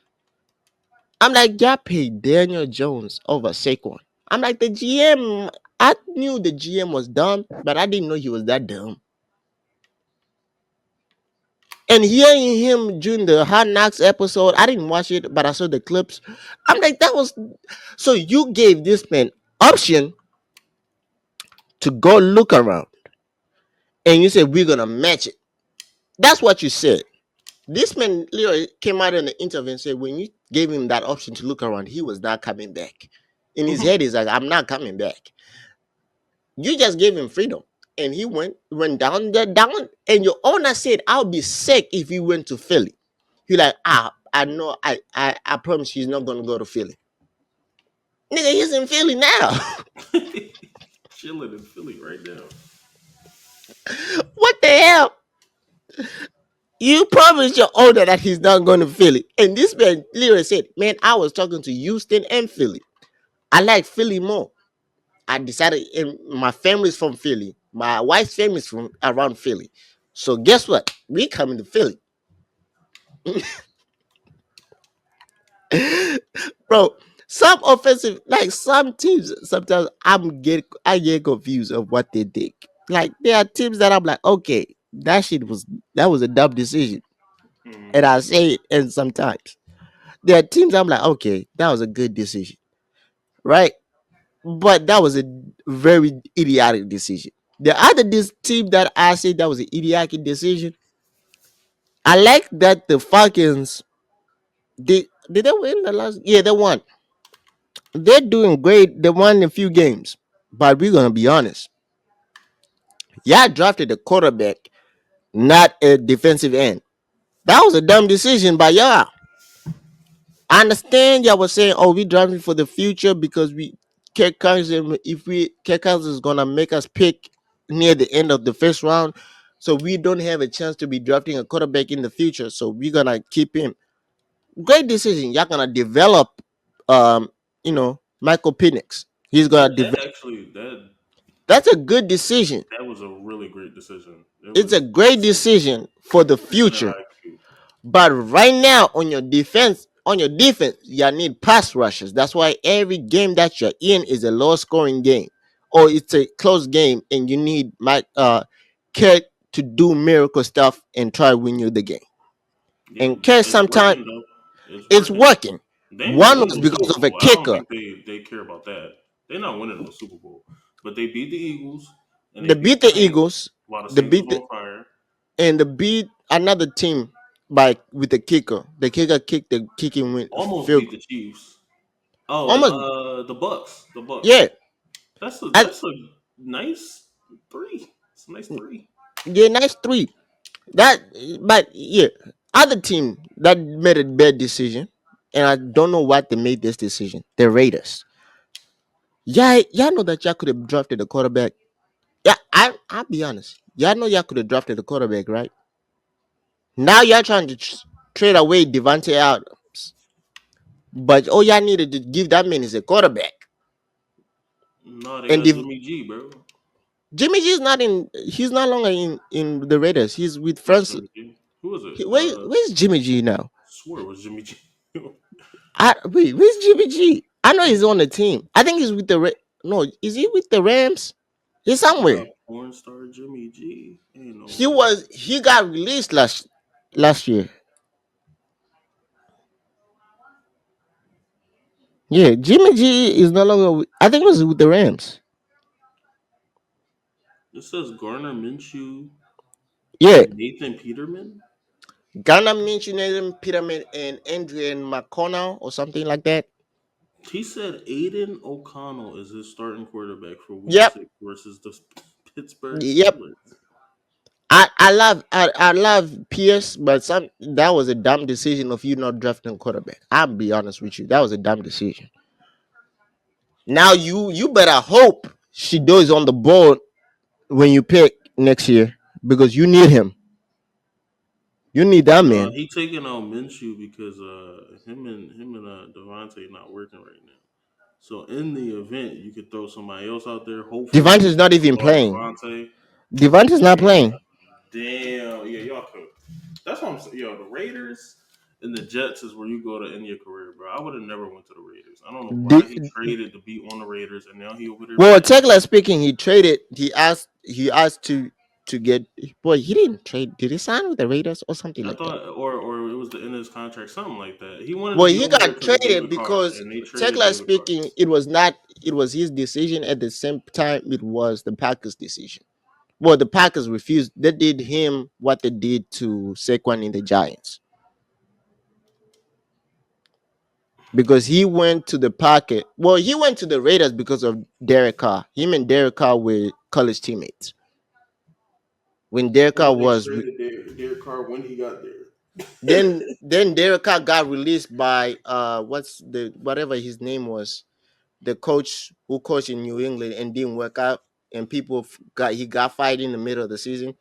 Speaker 1: I'm like, y'all paid Daniel Jones over Saquon. I'm like, the GM. I knew the GM was dumb, but I didn't know he was that dumb. And hearing him during the Hard Knocks episode, I didn't watch it, but I saw the clips. I'm like, that was so you gave this man option to go look around, and you said we're gonna match it. That's what you said. This man literally came out in the interview and said when you gave him that option to look around, he was not coming back. In his head, he's like, I'm not coming back. You just gave him freedom. And he went down there, down, and your owner said, I'll be sick if he went to Philly. He like, I know, I promise he's not gonna go to Philly. Nigga, he's in Philly now.
Speaker 2: Chilling in Philly right now.
Speaker 1: What the hell? You promised your owner that he's not going to Philly. And this man literally said, man, I was talking to Houston and Philly. I like Philly more. I decided, and my family's from Philly. My wife's family's from around Philly. So guess what? We coming to Philly. Bro, some offensive, like some teams, sometimes I get confused of what they think. Like there are teams that I'm like, okay, that was a dumb decision. And
Speaker 2: Mm-hmm.
Speaker 1: I say it, and sometimes there are teams I'm like, okay, that was a good decision, right? But that was a very idiotic decision. The other team that I say that was an idiotic decision, I like that the Falcons did they win the last? Yeah, they won. They're doing great. They won a few games, but we're gonna be honest. Y'all drafted a quarterback, not a defensive end. That was a dumb decision by y'all. I understand y'all was saying, "Oh, we drafting for the future because we Kirk Cousins. If we Kirk Cousins is gonna make us pick near the end of the first round, so we don't have a chance to be drafting a quarterback in the future. So we're gonna keep him." Great decision. Y'all gonna develop, um, Michael Penix. He's
Speaker 2: Yeah,
Speaker 1: gonna develop.
Speaker 2: that actually
Speaker 1: That's a good decision.
Speaker 2: that was a really great decision. It
Speaker 1: It's a
Speaker 2: was
Speaker 1: great decision for the
Speaker 2: infinite
Speaker 1: future.
Speaker 2: IQ.
Speaker 1: But right now on your defense, you need pass rushes. That's why every game that you're in is a low scoring game, or it's a close game, and you need Mike Kirk to do miracle stuff and try to win you the game.
Speaker 2: Yeah,
Speaker 1: And Kirk
Speaker 2: it's
Speaker 1: sometimes
Speaker 2: working though. It's
Speaker 1: it's
Speaker 2: working.
Speaker 1: working.
Speaker 2: They ain't gonna
Speaker 1: One
Speaker 2: win
Speaker 1: was
Speaker 2: no
Speaker 1: because
Speaker 2: Super
Speaker 1: of a
Speaker 2: Bowl. I don't
Speaker 1: kicker.
Speaker 2: think they care about that. They're not winning no Super Bowl. But they beat the Eagles and they
Speaker 1: They
Speaker 2: beat
Speaker 1: beat
Speaker 2: the
Speaker 1: the
Speaker 2: Saints
Speaker 1: Eagles.
Speaker 2: while the
Speaker 1: They
Speaker 2: Saints was
Speaker 1: beat
Speaker 2: on fire.
Speaker 1: they beat another team by with the kicker. The kicker kicked the kicking win
Speaker 2: Almost
Speaker 1: field
Speaker 2: beat the Chiefs. Oh,
Speaker 1: almost.
Speaker 2: the Bucks. The Bucks.
Speaker 1: Yeah, I,
Speaker 2: That's a nice three. It's a nice three.
Speaker 1: yeah, nice three. That, but yeah, other team that made a bad decision, and I don't know what they made this decision. The Raiders. Yeah, y'all know that y'all could have drafted a quarterback. Yeah, I'll be honest. Y'all know y'all could have drafted a quarterback, right? Now y'all trying to trade away Devontae Adams, but all y'all needed to give that man is a quarterback.
Speaker 2: No, they
Speaker 1: And
Speaker 2: got Jimmy G, bro.
Speaker 1: Jimmy G is not in. He's no longer in the Raiders. He's with
Speaker 2: Who's
Speaker 1: France.
Speaker 2: Jimmy G? Who is it?
Speaker 1: Where's Jimmy G now?
Speaker 2: Swear it was Jimmy G.
Speaker 1: Wait, where's Jimmy G? I know he's on the team. I think he's with the no. Is he with the Rams? He's somewhere.
Speaker 2: Porn star Jimmy G. Ain't no
Speaker 1: He
Speaker 2: way.
Speaker 1: was. He got released last year. Yeah, Jimmy G is no longer. I think it was with the Rams.
Speaker 2: It says Garner Minshew
Speaker 1: Yeah,
Speaker 2: and Nathan Peterman.
Speaker 1: Ghana mentioned Pyramid and Adrian McConnell or something like that.
Speaker 2: He said Aiden O'Connell is his starting quarterback for Week
Speaker 1: Yep,
Speaker 2: 6 versus the Pittsburgh
Speaker 1: yep.
Speaker 2: Steelers.
Speaker 1: I love Pierce, but some that was a dumb decision of you not drafting quarterback. I'll be honest with you, that was a dumb decision. Now you better hope she does on the board when you pick next year because you need him. You need that man.
Speaker 2: He taking out Minshew because him and Devontae not working right now. So in the event, you could throw somebody else out there. Hopefully,
Speaker 1: Devontae's not
Speaker 2: you
Speaker 1: even
Speaker 2: start
Speaker 1: playing.
Speaker 2: Devontae.
Speaker 1: Devontae's not playing.
Speaker 2: Damn, yeah, y'all could. That's what I'm saying. Yo, the Raiders and the Jets is where you go to end your career, bro. I would have never went to the Raiders. I don't know why he
Speaker 1: The,
Speaker 2: traded to be on the Raiders, and now he over there
Speaker 1: well,
Speaker 2: being.
Speaker 1: technically speaking, he traded. He asked to get. Boy, he didn't trade. Did he sign with the Raiders or something
Speaker 2: I
Speaker 1: like that?
Speaker 2: thought, or it was the end of his contract, something like that. He wanted to
Speaker 1: Well,
Speaker 2: be
Speaker 1: he
Speaker 2: over there
Speaker 1: got
Speaker 2: because of
Speaker 1: traded
Speaker 2: David Carr,
Speaker 1: because
Speaker 2: and they traded
Speaker 1: technically
Speaker 2: David Carr.
Speaker 1: speaking, it was not. It was his decision. At the same time, it was the Packers' decision. Well, the Packers refused. They did him what they did to Saquon in the Giants because he went to the pocket. Well, he went to the Raiders because of Derek Carr. Him and Derek Carr were college teammates. When Derek
Speaker 2: And
Speaker 1: Carr
Speaker 2: then they
Speaker 1: was
Speaker 2: traded Derek Carr when he got there.
Speaker 1: then Derek Carr got released by what's the whatever his name was, the coach who coached in New England and didn't work out, and he got fired in the middle of the season.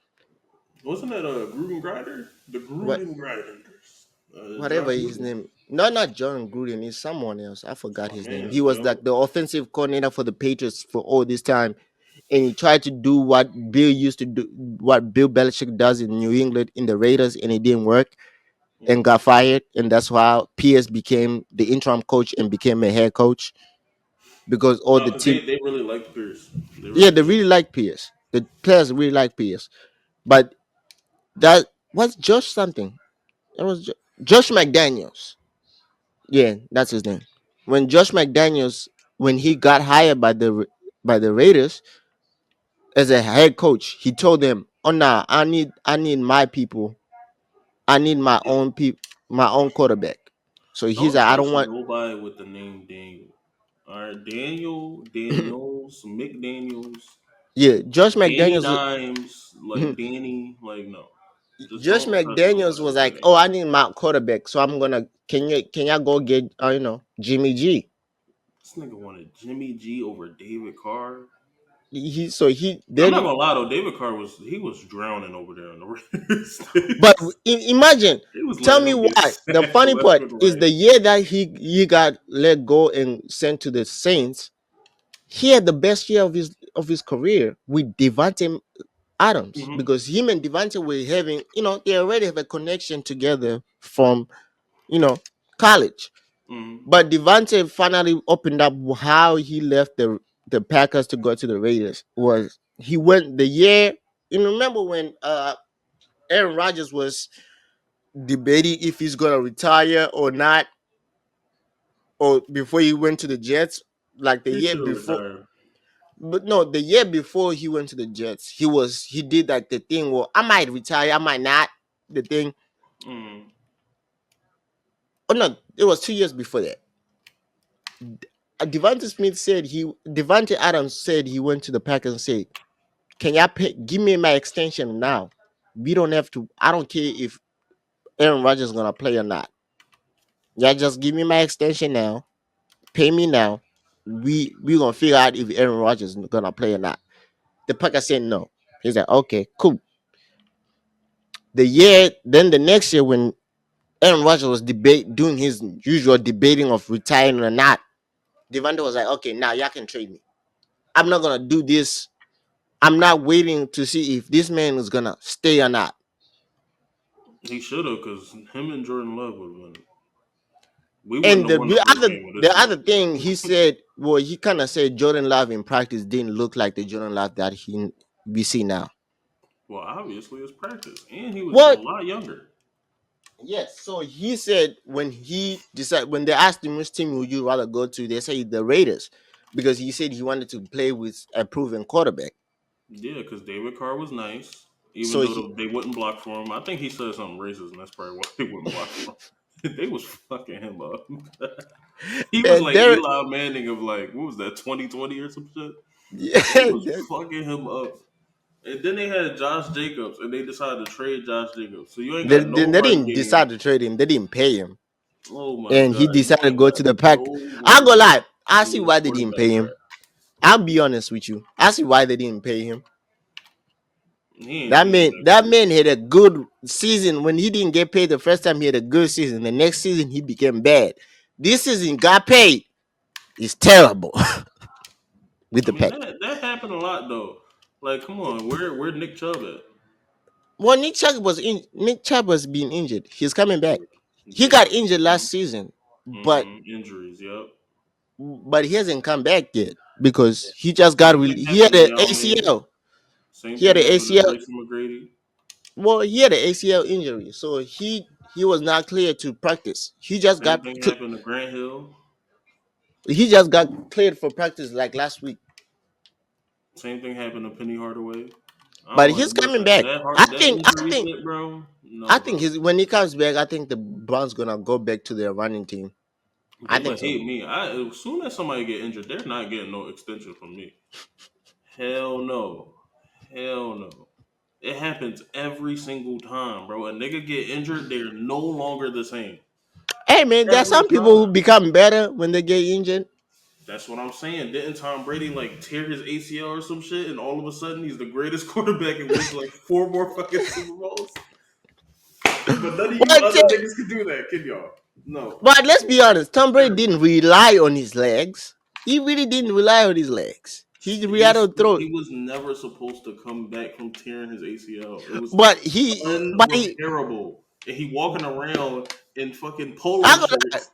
Speaker 2: Wasn't that a Gruden Grinder? The
Speaker 1: What
Speaker 2: Gruden Grinders.
Speaker 1: whatever
Speaker 2: John
Speaker 1: his
Speaker 2: Gruden.
Speaker 1: name. No, not John Gruden. It's someone else. I
Speaker 2: It's
Speaker 1: forgot
Speaker 2: my
Speaker 1: his name. He
Speaker 2: man's,
Speaker 1: was
Speaker 2: yo.
Speaker 1: like the offensive coordinator for the Patriots for all this time, and he tried to do what Bill used to do, what Bill Belichick does in New England in the Raiders, and it didn't work and
Speaker 2: Mm.
Speaker 1: got fired. And that's why Pierce became the interim coach and became a head coach because all
Speaker 2: No,
Speaker 1: the
Speaker 2: because
Speaker 1: team,
Speaker 2: they really liked Pierce. They
Speaker 1: yeah,
Speaker 2: really
Speaker 1: they
Speaker 2: did.
Speaker 1: really like Pierce. The players really like Pierce, but that was Josh something. It was Josh McDaniels. Yeah, that's his name. When Josh McDaniels, when he got hired by the Raiders as a head coach, he told them, "Oh nah, I need my people. I need my own quarterback." So he's
Speaker 2: Don't
Speaker 1: like, "I don't
Speaker 2: trust
Speaker 1: want."
Speaker 2: nobody with the name Daniel. All right, Daniels, McDaniels,
Speaker 1: Yeah, Josh
Speaker 2: Danny
Speaker 1: McDaniels.
Speaker 2: Dimes, like Danny, like no. Just
Speaker 1: Josh
Speaker 2: don't trust
Speaker 1: McDaniels
Speaker 2: nobody
Speaker 1: was
Speaker 2: with that
Speaker 1: like,
Speaker 2: name.
Speaker 1: "Oh, I need my quarterback, so I'm gonna. Can you go get Jimmy G?"
Speaker 2: This nigga wanted Jimmy G over David Carr.
Speaker 1: He
Speaker 2: I'm not
Speaker 1: then.
Speaker 2: gonna lie though, David Carr was drowning over there in the Raiders.
Speaker 1: But imagine,
Speaker 2: They was
Speaker 1: tell
Speaker 2: letting
Speaker 1: me
Speaker 2: him get
Speaker 1: why. The
Speaker 2: sacked
Speaker 1: funny
Speaker 2: left
Speaker 1: part
Speaker 2: and
Speaker 1: is
Speaker 2: right.
Speaker 1: the year that he got let go and sent to the Saints. He had the best year of his career with Devante Adams
Speaker 2: Mm-hmm.
Speaker 1: because him and Devante were having, they already have a connection together from college.
Speaker 2: Mm-hmm.
Speaker 1: But Devante finally opened up how he left the Packers to go to the Raiders. Was he went the year? You remember when Aaron Rodgers was debating if he's gonna retire or not, or before he went to the Jets, like the
Speaker 2: He
Speaker 1: year
Speaker 2: should have
Speaker 1: before.
Speaker 2: retired.
Speaker 1: But no, the year before he went to the Jets, he did like the thing. Well, I might retire, I might not. The thing.
Speaker 2: Mm-hmm.
Speaker 1: Oh no, it was 2 years before that. Devante Adams said he went to the Packers and said, "Can y'all give me my extension now? We don't have to. I don't care if Aaron Rodgers is gonna play or not. Y'all just give me my extension now. Pay me now. We gonna figure out if Aaron Rodgers is gonna play or not." The Packers said no. He's like, "Okay, cool." Then the next year when Aaron Rodgers was doing his usual debating of retiring or not, Devante was like, "Okay, now y'all can trade me. I'm not gonna do this. I'm not waiting to see if this man is gonna stay or not."
Speaker 2: He should have, because him and Jordan Love would have been. We wouldn't
Speaker 1: And
Speaker 2: have won the first game of
Speaker 1: the
Speaker 2: this
Speaker 1: other
Speaker 2: month.
Speaker 1: thing he said, well, he kind of said Jordan Love in practice didn't look like the Jordan Love that we see now.
Speaker 2: Well, obviously it's practice, and he was a
Speaker 1: What?
Speaker 2: lot younger.
Speaker 1: Yes. So he said when they asked him which team would you rather go to, they say the Raiders because he said he wanted to play with a proven quarterback.
Speaker 2: Yeah, because David Carr was nice, even
Speaker 1: So
Speaker 2: though
Speaker 1: he
Speaker 2: they wouldn't block for him. I think he said something racist, and that's probably why they wouldn't block for him. They was fucking him up. He was
Speaker 1: and
Speaker 2: like
Speaker 1: there,
Speaker 2: Eli Manning of like what was that 2020 or some shit.
Speaker 1: yeah,
Speaker 2: They was fucking him up. And then they had Josh Jacobs, and they decided to trade Josh Jacobs. So you ain't got no
Speaker 1: they
Speaker 2: run
Speaker 1: didn't decide
Speaker 2: game.
Speaker 1: to trade him. They didn't pay him,
Speaker 2: Oh my
Speaker 1: and he
Speaker 2: god, and you
Speaker 1: decided to
Speaker 2: ain't
Speaker 1: go
Speaker 2: got
Speaker 1: to the pack.
Speaker 2: no
Speaker 1: I'm
Speaker 2: run
Speaker 1: gonna
Speaker 2: game.
Speaker 1: lie. I see
Speaker 2: You need
Speaker 1: why
Speaker 2: a
Speaker 1: they didn't
Speaker 2: quarterback
Speaker 1: pay
Speaker 2: track.
Speaker 1: him. I'll be honest with you. I see why they didn't pay him.
Speaker 2: He ain't
Speaker 1: That
Speaker 2: doing
Speaker 1: man,
Speaker 2: that
Speaker 1: that
Speaker 2: crazy
Speaker 1: man
Speaker 2: shit.
Speaker 1: had a good season. When he didn't get paid the first time, he had a good season. The next season, he became bad. This season, got paid. It's terrible with
Speaker 2: I
Speaker 1: the
Speaker 2: mean
Speaker 1: pack.
Speaker 2: that happened a lot though. Like, come on, where Nick Chubb at?
Speaker 1: Well, Nick Chubb was being injured. He's coming back. He
Speaker 2: Yeah.
Speaker 1: got injured last season, but
Speaker 2: Injuries. Yep.
Speaker 1: he hasn't come back yet because he just got
Speaker 2: Same thing
Speaker 1: he had
Speaker 2: happened to
Speaker 1: an
Speaker 2: y'all man.
Speaker 1: ACL.
Speaker 2: Same
Speaker 1: He had
Speaker 2: thing
Speaker 1: an
Speaker 2: happened to
Speaker 1: ACL.
Speaker 2: Tracy McGrady.
Speaker 1: Well, he had an ACL injury, so he was not cleared to practice.
Speaker 2: Same thing happened to Grant Hill.
Speaker 1: He just got cleared for practice like last week.
Speaker 2: Same thing happened to Penny Hardaway. I
Speaker 1: But
Speaker 2: don't like
Speaker 1: he's coming
Speaker 2: listen
Speaker 1: back.
Speaker 2: that
Speaker 1: I
Speaker 2: heart that
Speaker 1: think. I
Speaker 2: injury
Speaker 1: think.
Speaker 2: shit, bro.
Speaker 1: I
Speaker 2: No,
Speaker 1: think
Speaker 2: bro.
Speaker 1: when he comes back, I think the Browns gonna go back to their running team. I
Speaker 2: They
Speaker 1: think
Speaker 2: would
Speaker 1: so.
Speaker 2: hate me. As soon as somebody get injured, they're not getting no extension from me. Hell no. Hell no. It happens every single time, bro. A nigga get injured, they're no longer the same.
Speaker 1: Hey man, there are
Speaker 2: Every
Speaker 1: some people who
Speaker 2: time.
Speaker 1: become better when they get injured.
Speaker 2: That's what I'm saying. Didn't Tom Brady like tear his ACL or some shit, and all of a sudden he's the greatest quarterback and wins like four more fucking Super Bowls? But none of you
Speaker 1: But
Speaker 2: other niggas can do that, can y'all? No.
Speaker 1: but let's be honest, Tom Brady
Speaker 2: Terrible.
Speaker 1: didn't rely on his legs. He really didn't rely on his legs. He relied on throw.
Speaker 2: He was never supposed to come back from tearing his ACL. It was
Speaker 1: But he
Speaker 2: unrepairable. And he walking around in fucking polo
Speaker 1: I gonna lie,
Speaker 2: shirts.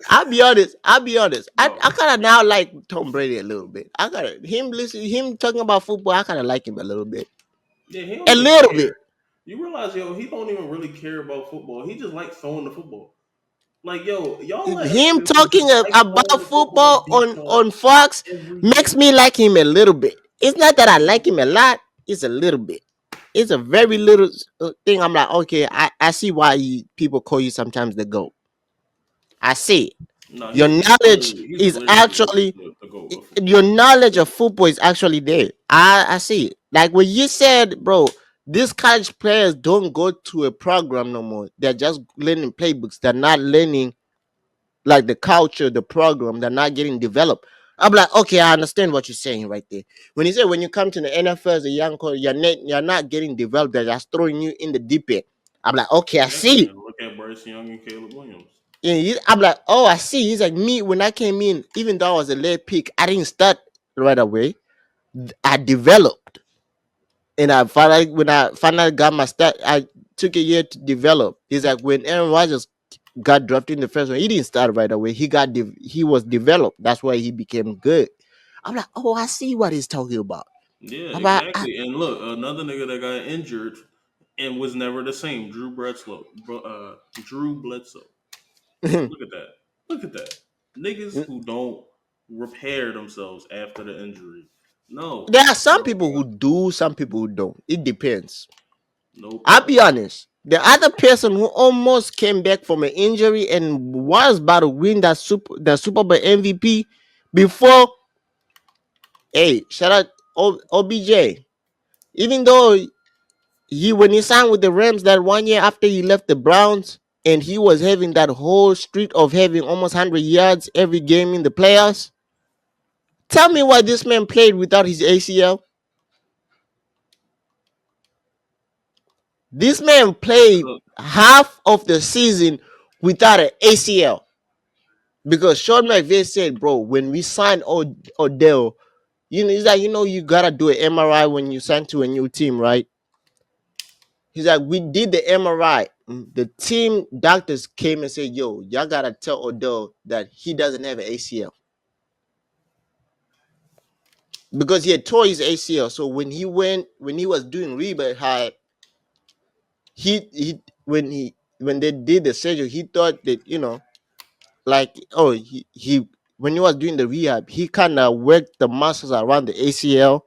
Speaker 1: I'll be honest. I'll be honest. I
Speaker 2: No.
Speaker 1: kind of now like Tom Brady a little bit. I kind of him talking about football. I kind of like him a little bit.
Speaker 2: Yeah, he don't
Speaker 1: A
Speaker 2: even
Speaker 1: little bit.
Speaker 2: care. You realize, yo, he don't even really care about football. He just like throwing the football. Like, yo, y'all let a
Speaker 1: Him
Speaker 2: nigga who
Speaker 1: talking
Speaker 2: just like throwing
Speaker 1: about
Speaker 2: the football
Speaker 1: football
Speaker 2: beat
Speaker 1: on
Speaker 2: y'all
Speaker 1: Fox
Speaker 2: every
Speaker 1: makes
Speaker 2: year.
Speaker 1: me like him a little bit. It's not that I like him a lot. It's a little bit. It's a very little thing. I'm like, okay, I see why people call you sometimes the GOAT. I see it.
Speaker 2: No,
Speaker 1: Your knowledge
Speaker 2: he's
Speaker 1: is
Speaker 2: clearly
Speaker 1: actually
Speaker 2: the goat of
Speaker 1: your
Speaker 2: football.
Speaker 1: knowledge of football is actually there. I see it. Like when you said, bro, these college players don't go to a program no more. They're just learning playbooks. They're not learning like the culture, the program. They're not getting developed. I'm like, okay, I understand what you're saying right there. When you say when you come to the NFL as a young coach, you're not getting developed. They're just throwing you in the deep end. I'm like, okay, I see
Speaker 2: Exactly.
Speaker 1: it.
Speaker 2: And look at Bryce Young and Caleb Williams.
Speaker 1: I'm like, oh, I see. He's like me when I came in, even though I was a late pick, I didn't start right away. I developed, and when I finally got my start, I took a year to develop. He's like when Aaron Rodgers got drafted in the first one, he didn't start right away. He was developed. That's why he became good. I'm like, oh, I see what he's talking about.
Speaker 2: Yeah,
Speaker 1: About
Speaker 2: exactly. And look, another nigga that got injured and was never the same, Drew Bledsoe. Look at that. Look at that. Niggas who don't repair themselves after the injury. No,
Speaker 1: there are some
Speaker 2: no,
Speaker 1: people
Speaker 2: bro.
Speaker 1: who do, some people who don't. It depends.
Speaker 2: Nope,
Speaker 1: I'll
Speaker 2: bro.
Speaker 1: be honest. The other person who almost came back from an injury and was about to win the Super Bowl MVP before, hey, shout out OBJ. Even though when he signed with the Rams that 1 year after he left the Browns, and he was having that whole streak of having almost 100 yards every game in the playoffs. Tell me why this man played without his ACL. This man played
Speaker 2: Look,
Speaker 1: half of the season without an ACL. Because Sean McVay said, bro, when we signed Odell, he's like, you gotta do an MRI when you sign to a new team, right? He's like, we did the MRI. The team doctors came and said, yo, y'all gotta tell Odell that he doesn't have an ACL because he had tore his ACL. So when he was doing rehab, when they did the surgery, he thought that like he when he was doing the rehab, he kind of worked the muscles around the ACL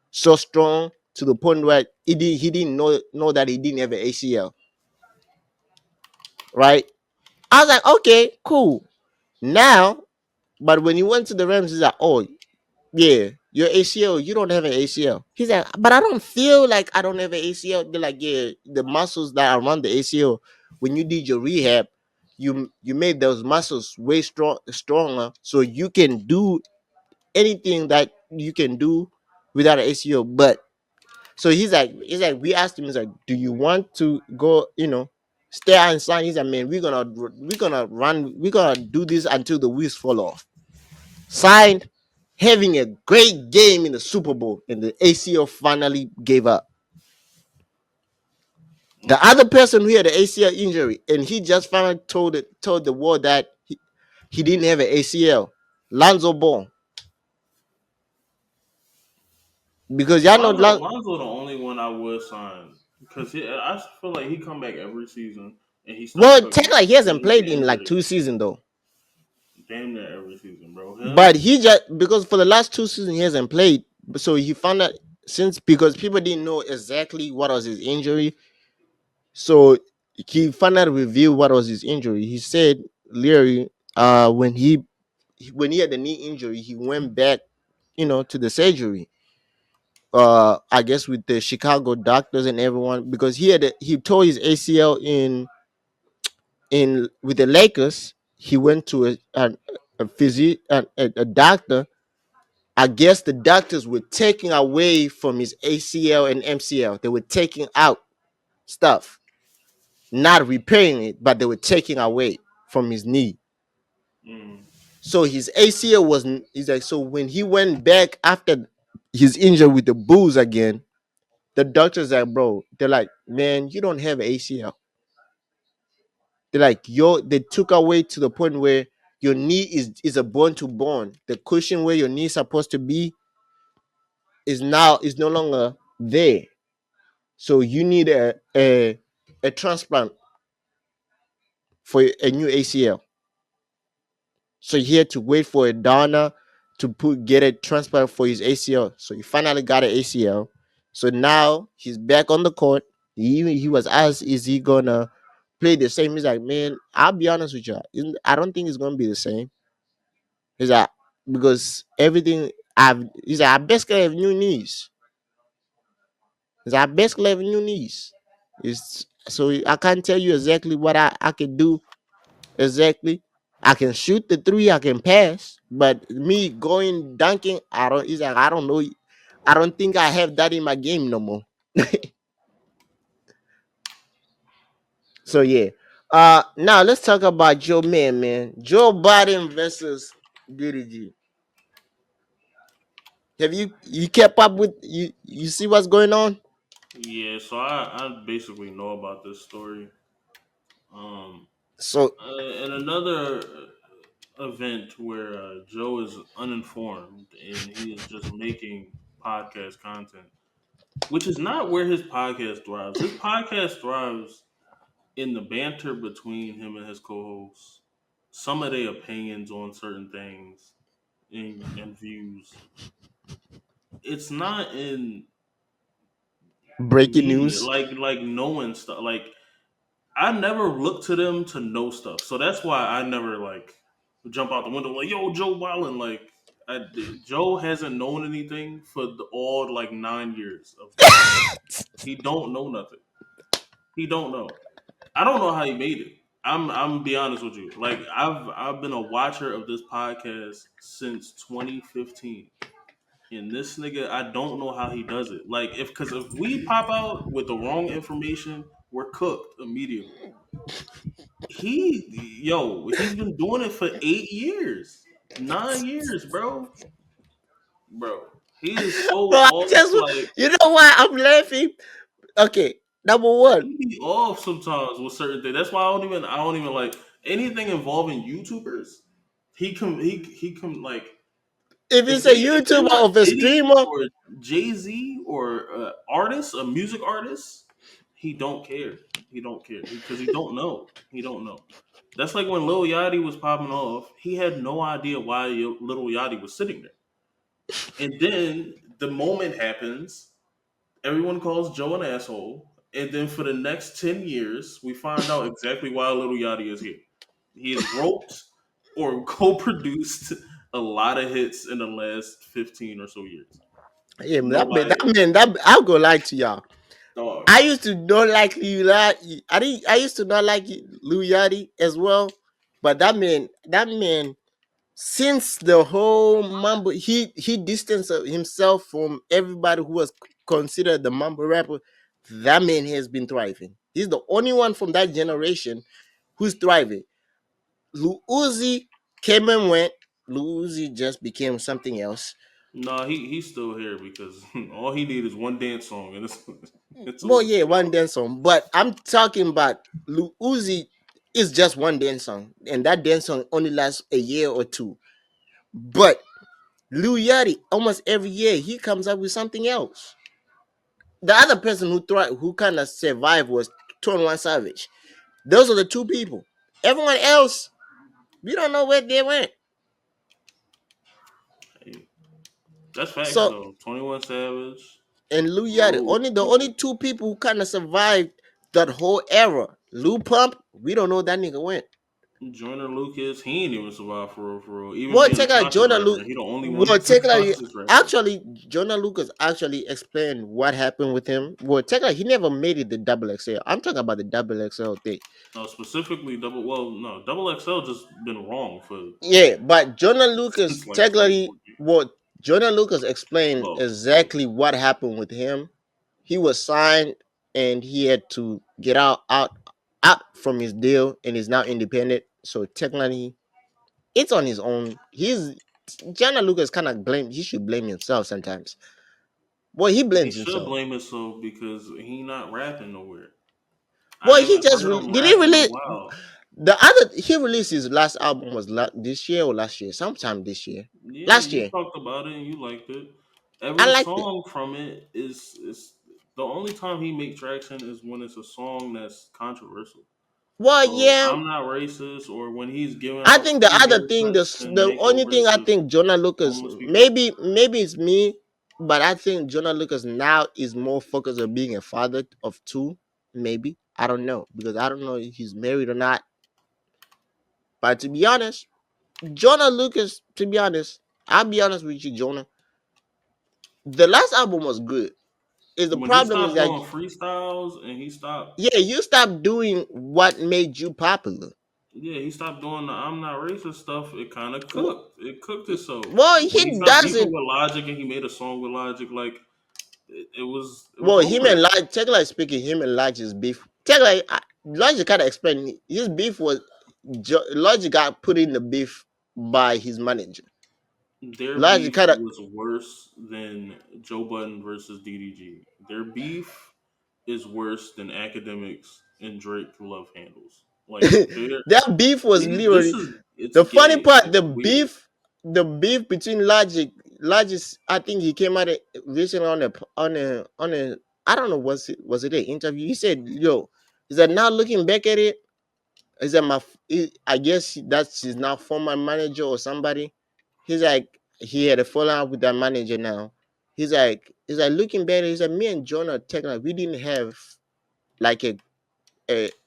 Speaker 1: so strong to the point where he didn't know that he didn't have an ACL, right? I was like, okay, cool. Now, but when he went to the Rams, he's like, oh yeah, your ACL, you don't have an ACL. He's like, but I don't feel like I don't have an ACL. They're like, yeah, the muscles that are around the ACL, when you did your rehab, you made those muscles way stronger, so you can do anything that you can do without an ACL. But so he's like, we asked him, he's like, do you want to go, stay and sign? He's like, man, we're gonna do this until the wheels fall off. Signed, having a great game in the Super Bowl, and the ACL finally gave up. The other person who had an ACL injury, and he just finally told the world that he didn't have an ACL. Lonzo Ball, because y'all know
Speaker 2: Lonzo the only one I would sign because I feel like he come back every season and he start
Speaker 1: well,
Speaker 2: cooking,
Speaker 1: technically he
Speaker 2: and
Speaker 1: hasn't
Speaker 2: he
Speaker 1: played
Speaker 2: get
Speaker 1: in like
Speaker 2: injured
Speaker 1: 2 seasons though.
Speaker 2: damn near every season, bro.
Speaker 1: But
Speaker 2: Him,
Speaker 1: he just because for the last 2 seasons he hasn't played, so he found out since because people didn't know exactly what was his injury, so he found out review what was his injury. He said Leary, when he had the knee injury, he went back, to the surgery. I guess with the Chicago doctors and everyone because he tore his ACL in with the Lakers. He went to a doctor. I guess the doctors were taking away from his ACL and MCL. They were taking out stuff, not repairing it, but they were taking away from his knee.
Speaker 2: mm,
Speaker 1: So his ACL wasn't. He's like, so when he went back after his injury with the Bulls again, the doctors like, bro, they're like, man, you don't have ACL. They're like, they took away to the point where your knee is a bone to bone. The cushion where your knee is supposed to be is no longer there. So you need a transplant for a new ACL. So he had to wait for a donor to get a transplant for his ACL. So he finally got an ACL. So now he's back on the court. He was asked, is he gonna play the same? He's like, man, I'll be honest with you. I don't think it's gonna be the same. He's like, because everything he's like, I basically have new knees. He's like, I basically have new knees. It's so I can't tell you exactly what I can do exactly. I can shoot the three, I can pass, but me going dunking, I don't. He's like, I don't know. I don't think I have that in my game no more. So yeah. Now let's talk about Joe man. Joe Biden versus DDG. Have you kept up with you see what's going on?
Speaker 2: yeah. So I basically know about this story. Um,
Speaker 1: So
Speaker 2: in another event where Joe is uninformed and he is just making podcast content, which is not where his podcast thrives. His podcast thrives in the banter between him and his co-hosts, some of their opinions on certain things and views. It's not in
Speaker 1: breaking
Speaker 2: media,
Speaker 1: news.
Speaker 2: like knowing stuff. Like I never look to them to know stuff, so that's why I never like jump out the window like, "Yo, Joe Wallen." Like Joe hasn't known anything for all like 9 years of podcasting. He don't know nothing. He don't know. I don't know how he made it. I'm be honest with you. Like I've been a watcher of this podcast since 2015. And this nigga, I don't know how he does it. Like if we pop out with the wrong information, we're cooked immediately. He's been doing it for 8 years. 9 years, bro. Bro. He is so
Speaker 1: Bro,
Speaker 2: off, like
Speaker 1: you know why I'm laughing? Okay, number one,
Speaker 2: he be off sometimes with certain things. That's why I don't even like anything involving YouTubers. He can like
Speaker 1: if
Speaker 2: if
Speaker 1: it's a
Speaker 2: they
Speaker 1: YouTuber
Speaker 2: want
Speaker 1: or a
Speaker 2: Diddy
Speaker 1: streamer,
Speaker 2: or Jay Z or artist, a music artist, he don't care. He don't care because he don't know. He don't know. That's like when Lil Yachty was popping off. He had no idea why Lil Yachty was sitting there. And then the moment happens. Everyone calls Joe an asshole. And then for the next 10 years, we find out exactly why Little Yachty is here. He has wrote or co produced a lot of hits in the last 15 or so years.
Speaker 1: yeah,
Speaker 2: Nobody,
Speaker 1: that I'll go lie to y'all.
Speaker 2: dog.
Speaker 1: I used to not like Lil Yachty. I used to not like Lil Yachty as well, but that man, since the whole mumble, he distanced himself from everybody who was considered the mumble rapper. That man has been thriving. He's the only one from that generation who's thriving. Lil Uzi came and went. Lil Uzi just became something else.
Speaker 2: Nah, he's still here because all he need is one dance song and it's it's
Speaker 1: Well,
Speaker 2: over
Speaker 1: yeah,
Speaker 2: for
Speaker 1: one
Speaker 2: y'all.
Speaker 1: dance song. But I'm talking about Lil Uzi is just one dance song, and that dance song only lasts a year or two. But Lil Yachty, almost every year he comes up with something else. The other person who kind of survived was 21 Savage. Those are the two people. Everyone else, we don't know where they went.
Speaker 2: Hey, that's facts
Speaker 1: So
Speaker 2: though. 21 Savage,
Speaker 1: and Lil Yachty,
Speaker 2: Lil,
Speaker 1: the only two people who kind of survived that whole era. Lil Pump, we don't know where that nigga went.
Speaker 2: Joyner Lucas, he ain't even survive for real, for real. Even
Speaker 1: Well,
Speaker 2: being a
Speaker 1: take like
Speaker 2: conscious
Speaker 1: Jonah
Speaker 2: rapper,
Speaker 1: Luke.
Speaker 2: he the only one
Speaker 1: Well,
Speaker 2: that's a
Speaker 1: take like
Speaker 2: conscious rapper.
Speaker 1: actually Jonah Lucas actually explained what happened with him. Well, take like he never made it the double XL. I'm talking about the double XL thing.
Speaker 2: Specifically, Double XL just been wrong for
Speaker 1: Yeah, but Jonah Lucas
Speaker 2: since like
Speaker 1: technically,
Speaker 2: 2014.
Speaker 1: well, Jonah Lucas explained
Speaker 2: Well, well,
Speaker 1: exactly what happened with him. He was signed and he had to get out from his deal and is now independent. So technically, it's on his own. He's Jonah Lucas kind of blame. He should blame himself sometimes. Well, he
Speaker 2: he
Speaker 1: blames
Speaker 2: should
Speaker 1: himself.
Speaker 2: blame himself because he not rapping nowhere. I
Speaker 1: Well, he
Speaker 2: haven't
Speaker 1: just
Speaker 2: heard him
Speaker 1: did he
Speaker 2: rap in a
Speaker 1: release
Speaker 2: while.
Speaker 1: the other he released his last album was this year or last year, sometime this year,
Speaker 2: Yeah,
Speaker 1: last
Speaker 2: you
Speaker 1: year.
Speaker 2: talked about it and you liked it.
Speaker 1: I
Speaker 2: Every
Speaker 1: liked it.
Speaker 2: song from it is the only time he make traction is when it's a song that's controversial.
Speaker 1: Well,
Speaker 2: So
Speaker 1: yeah,
Speaker 2: I'm not racist, or when he's giving
Speaker 1: I
Speaker 2: out
Speaker 1: think the
Speaker 2: free
Speaker 1: other thing,
Speaker 2: haircuts and
Speaker 1: the only thing
Speaker 2: makeovers
Speaker 1: I
Speaker 2: to
Speaker 1: think Jonah Lucas,
Speaker 2: homeless people.
Speaker 1: maybe it's me, but I think Jonah Lucas now is more focused on being a father of two. Maybe I don't know because I don't know if he's married or not. But to be honest, Jonah Lucas, to be honest, I'll be honest with you, Jonah. The last album was good. Is the
Speaker 2: When he
Speaker 1: problem is
Speaker 2: stopped
Speaker 1: that
Speaker 2: doing freestyles and he stopped,
Speaker 1: yeah, you stop doing what made you popular.
Speaker 2: yeah, he stopped doing the I'm not racist stuff. It kind of cooked. It cooked itself.
Speaker 1: Well,
Speaker 2: When he
Speaker 1: he
Speaker 2: stopped beefing
Speaker 1: doesn't.
Speaker 2: with Logic and he made a song with Logic, like it was
Speaker 1: Well, him
Speaker 2: over.
Speaker 1: and Lodge, technically speaking, him and Lodge's beef. Technically, Lodge kind of explained his beef was Lodge got put in the beef by his manager.
Speaker 2: Their
Speaker 1: Lodge
Speaker 2: beef
Speaker 1: kind of
Speaker 2: was worse than Joe Budden versus DDG. Their beef is worse than academics and Drake love handles. Like
Speaker 1: that beef was
Speaker 2: this
Speaker 1: literally
Speaker 2: is it's
Speaker 1: the funny
Speaker 2: gay.
Speaker 1: part.
Speaker 2: It's weird.
Speaker 1: The beef between Logic is. I think he came out recently on a. I don't know was it an interview? He said, "Yo," he said, now looking back at it, he said I guess that's his now former manager or somebody. He's like he had a fallout with that manager now. He's like looking back. He said me and Jonah technically we didn't have like a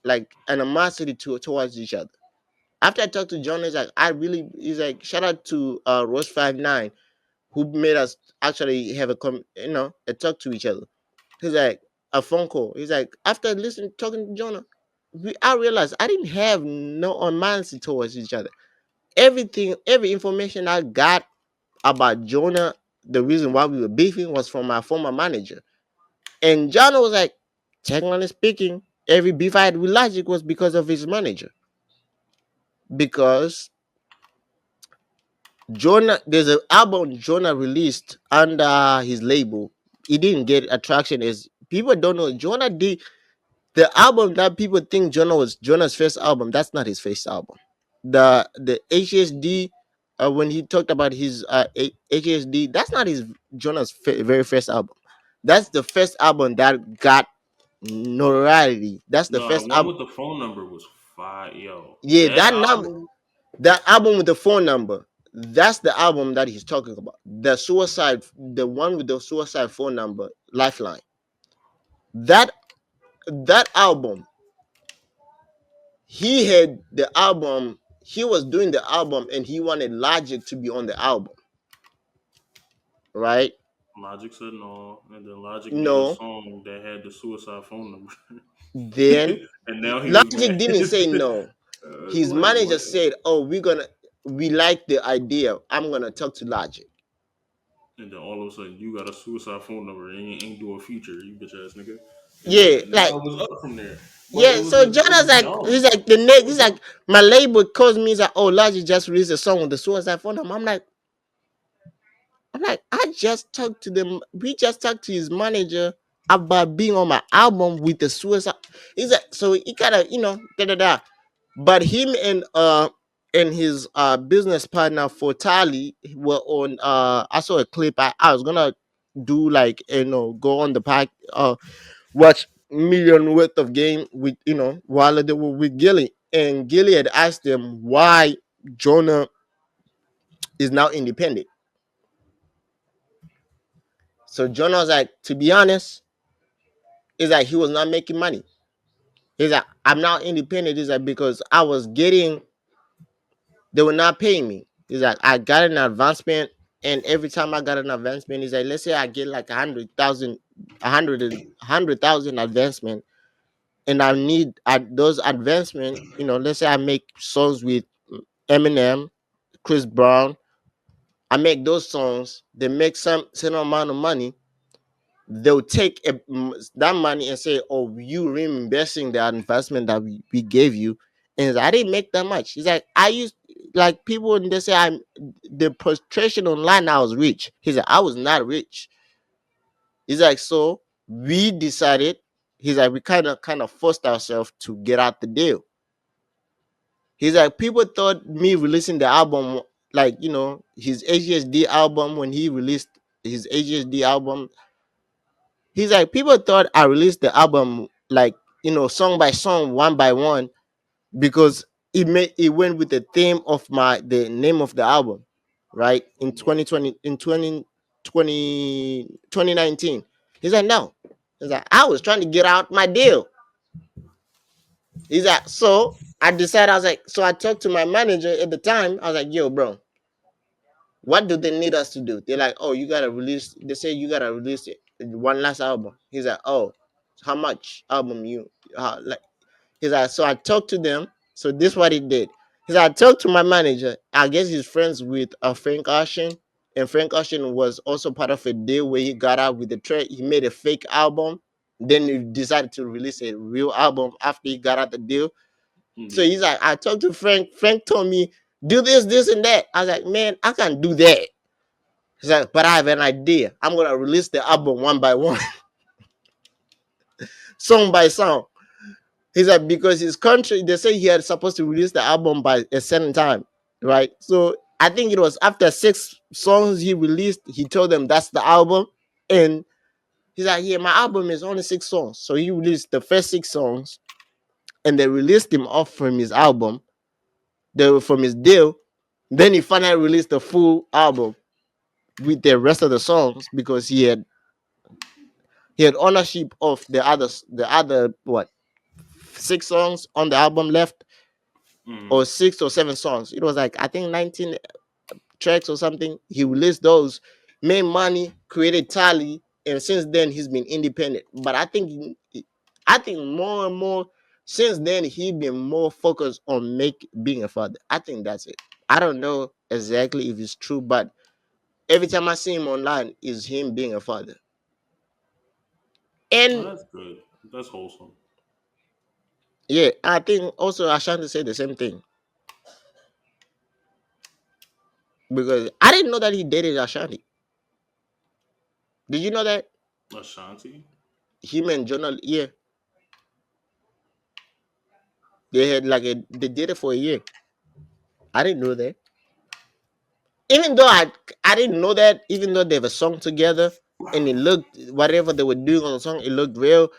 Speaker 1: like animosity towards each other. After I talked to John, he's like, shout out to Rose 59 who made us actually have a talk to each other. He's like, a phone call. He's like, after listening, talking to Jonah, I realized I didn't have no animosity towards each other. Every information I got about Jonah, the reason why we were beefing was from my former manager. And Jonah was like, technically speaking, every beef I had with Logic was because of his manager. Because Jonah, there's an album Jonah released under his label. He didn't get attraction as people don't know. Jonah did the album that people think Jonah was Jonah's first album. That's not his first album. The HSD, when he talked about his HSD, that's not his Jonah's very first album. That's the first album that got notoriety. That's the
Speaker 2: No, the
Speaker 1: first
Speaker 2: one
Speaker 1: album.
Speaker 2: with the phone number was fire. Yo,
Speaker 1: Yeah,
Speaker 2: that
Speaker 1: that number.
Speaker 2: album.
Speaker 1: That album with the phone number, that's the album that he's talking about. The one with the suicide phone number, Lifeline. That that album, he had the album, he was doing the album and he wanted Logic to be on the album, right?
Speaker 2: Logic said no, and then Logic made a
Speaker 1: No,
Speaker 2: song that had the suicide phone number,
Speaker 1: then
Speaker 2: and now he was
Speaker 1: Logic
Speaker 2: mad.
Speaker 1: didn't say no. His
Speaker 2: Like
Speaker 1: manager
Speaker 2: what?
Speaker 1: said, "Oh, we like the idea. I'm gonna talk to Logic."
Speaker 2: And then all of a sudden, you got a suicide phone number and you ain't do a feature, you bitch ass nigga. And
Speaker 1: Yeah,
Speaker 2: then now
Speaker 1: like
Speaker 2: it was up from there. But
Speaker 1: yeah, so
Speaker 2: it
Speaker 1: Jonah's
Speaker 2: was
Speaker 1: like,
Speaker 2: dumb.
Speaker 1: he's like the next,
Speaker 2: It was
Speaker 1: he's
Speaker 2: dumb.
Speaker 1: like, my label calls me, he's like, oh, Logic just released a song with the suicide phone number. I'm like, I'm like, I just talked to them. We just talked to his manager about being on my album with the suicide. He's like, so he kind of, da da da. But him and his business partner for Tali were on. I saw a clip. I was gonna do like, go on the pack, watch million worth of game with, while they were with Gilly, and Gilly had asked them why Jonah is now independent. So Jonah was like, to be honest, is that he was not making money. He's like, I'm now independent. He's like, because I was getting, they were not paying me. He's like, I got an advancement, and every time I got an advancement, he's like, let's say I get like 100,000, 100,000 advancement, and I need those advancement. Let's say I make songs with Eminem, Chris Brown. I make those songs. They make some certain amount of money. They'll take that money and say, "Oh, you reinvesting the investment that we gave you." And he's like, I didn't make that much. He's like, I used, like, people when they say I'm the frustration online. I was rich. He's like, I was not rich. He's like, so we decided. He's like, we kind of forced ourselves to get out the deal. He's like, people thought me releasing the album, like, his AGSD album, when he released his AGSD album. He's like, people thought I released the album like, song by song, one by one, because it went with the theme of the name of the album, right? In
Speaker 2: Yeah.
Speaker 1: 2020, in 2019. He's like, no. He's like, I was trying to get out my deal. He's like, so I decided, I was like, so I talked to my manager at the time. I was like, yo, bro, what do they need us to do? They're like, oh, you gotta release. They say you gotta release it, one last album. He's like, oh, how much album you? Like, he's like, so I talked to them. So this is what he did. He's like, I talked to my manager. I guess he's friends with Frank Ocean, and Frank Ocean was also part of a deal where he got out with the trade. He made a fake album. Then he decided to release a real album after he got out the deal. So
Speaker 2: Yeah.
Speaker 1: he's like, I talked to Frank. Frank told me, do this, this, and that. I was like, man, I can't do that. He's like, but I have an idea. I'm gonna release the album one by one, song by song. He's like, because his country, they say he had supposed to release the album by a certain time, right? So I think it was after 6 songs he released, he told them that's the album. And he's like, yeah, my album is only 6 songs. So he released the first 6 songs, and they released him off from his album. They were from his deal. Then he finally released the full album with the rest of the songs, because he had ownership of the other what, 6 songs on the album left,
Speaker 2: Mm-hmm.
Speaker 1: or 6 or 7 songs. It was like, I think 19 tracks or something. He released those, made money, created Tally, and since then he's been independent. But I think more and more since then he's been more focused on being a father. I think that's it. I don't know exactly if it's true, but every time I see him online, is him being a father.
Speaker 2: Oh,
Speaker 1: And
Speaker 2: that's good. That's wholesome.
Speaker 1: yeah, I think also Ashanti said the same thing, because I didn't know that he dated Ashanti. Did you know that?
Speaker 2: Ashanti.
Speaker 1: Him and Jonah, yeah, they had like they dated for a year. I didn't know that. Even though I didn't know that, even though they have a song together, and it looked, whatever they were doing on the song, it looked real.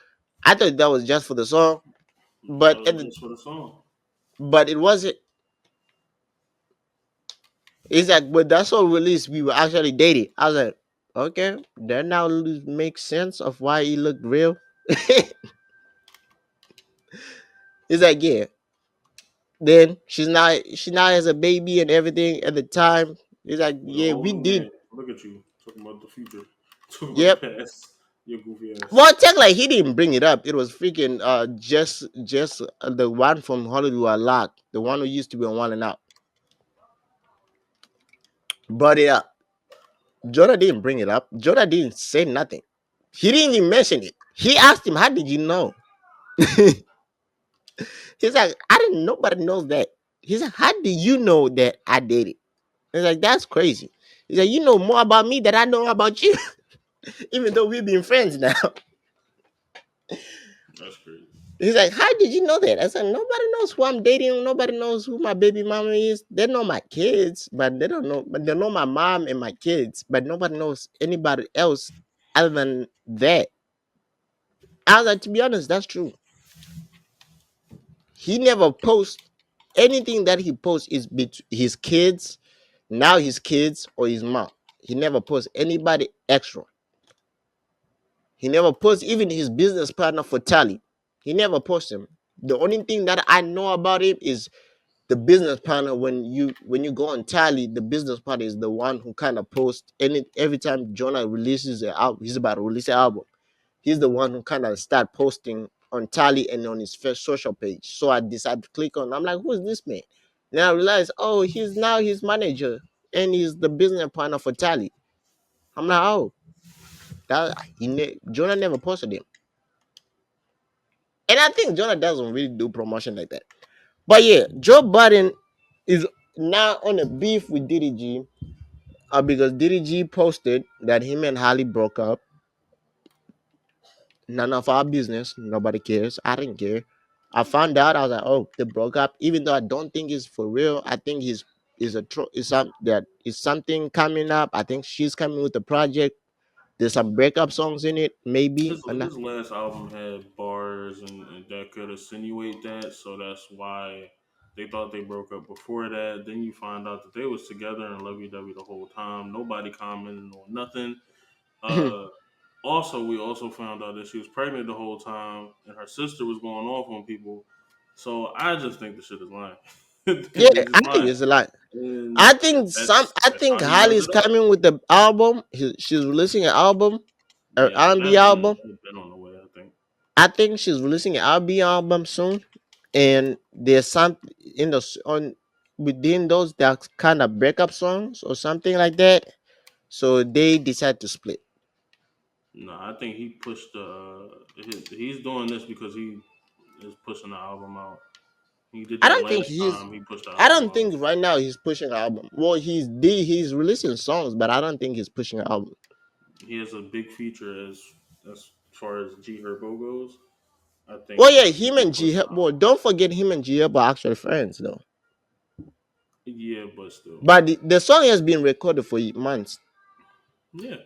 Speaker 1: I thought that was just for the song,
Speaker 2: That
Speaker 1: but
Speaker 2: was just for the song.
Speaker 1: it wasn't. It's like, but that song released, we were actually dating. I was like, okay, that now makes sense of why he looked real. It's like, yeah. Then she now has a baby and everything at the time. It's like,
Speaker 2: With a
Speaker 1: yeah,
Speaker 2: whole
Speaker 1: we
Speaker 2: new
Speaker 1: did.
Speaker 2: man. Look at you talking about the future, talking about
Speaker 1: Yep.
Speaker 2: the past. Your goofy ass.
Speaker 1: Well, technically, he didn't bring it up. It was freaking just the one from Hollywood a lot, the one who used to be on One and Out. Brought it up. Jonah didn't bring it up. Jonah didn't say nothing. He didn't even mention it. He asked him, "How did you know?" He's like, "I didn't. Nobody knows that." He's like, "How do you know that I did it?" He's like, "That's crazy." He's like, you know more about me than I know about you, even though we've been friends now.
Speaker 2: That's crazy.
Speaker 1: He's like, how did you know that? I said, nobody knows who I'm dating. Nobody knows who my baby mama is. They know my kids, but they don't know. But they know my mom and my kids, but nobody knows anybody else other than that. I was like, to be honest, that's true. He never posts anything that he posts is his kids, now his kids or his mom. He never posts anybody extra. He never posts even his business partner for Tally. He never posts him. The only thing that I know about him is the business partner. When you go on Tally, the business partner is the one who kind of posts every time Jonah releases an album. He's about to release an album. He's the one who kind of start posting on Tally and on his first social page. So I decided to click on. I'm like, who is this man? Then I realized, oh, he's now his manager and he's the business partner for Tally. I'm like, oh, Jonah never posted him, and I think Jonah doesn't really do promotion like that. But yeah, Joe Biden is now on a beef with DDG because DDG posted that him and Holly broke up. None of our business. Nobody cares. I didn't care. I found out. I was like, oh, they broke up. Even though I don't think it's for real. I think he's is a is some that is something coming up. I think she's coming with the project. There's some breakup songs in it, maybe.
Speaker 2: His
Speaker 1: Or not.
Speaker 2: his last album had bars and that could insinuate that, so that's why they thought they broke up before that. Then you find out that they was together and lovey dovey the whole time. Nobody commented on nothing. Uh, Also, we also found out that she was pregnant the whole time, and her sister was going off on people. So I just think the shit is lying.
Speaker 1: Yeah,
Speaker 2: They just
Speaker 1: I think
Speaker 2: lying,
Speaker 1: it's a lot.
Speaker 2: and
Speaker 1: I think some. I
Speaker 2: that's
Speaker 1: think
Speaker 2: how he runs
Speaker 1: Holly's
Speaker 2: it up.
Speaker 1: coming with the album. She's releasing an album, an
Speaker 2: Yeah, but
Speaker 1: R&B album.
Speaker 2: that's been on the way. I think.
Speaker 1: I think she's releasing an R&B album soon, and there's some in the on within those that kind of breakup songs or something like that. So they decide to split.
Speaker 2: No, I think he pushed the. He's doing this because he is pushing the album out. He did
Speaker 1: I
Speaker 2: that
Speaker 1: don't think
Speaker 2: last
Speaker 1: he's.
Speaker 2: time. He pushed the
Speaker 1: I
Speaker 2: album
Speaker 1: don't
Speaker 2: out.
Speaker 1: think right now he's pushing an album. Well, he's releasing songs, but I don't think he's pushing an album.
Speaker 2: He has a big feature as far as G Herbo goes. I
Speaker 1: Well,
Speaker 2: think
Speaker 1: yeah,
Speaker 2: he
Speaker 1: him
Speaker 2: can
Speaker 1: and
Speaker 2: push
Speaker 1: G.
Speaker 2: the
Speaker 1: Well,
Speaker 2: album.
Speaker 1: don't forget him and G are actually friends though.
Speaker 2: Yeah, but still.
Speaker 1: But the song has been recorded for months.
Speaker 2: Yeah.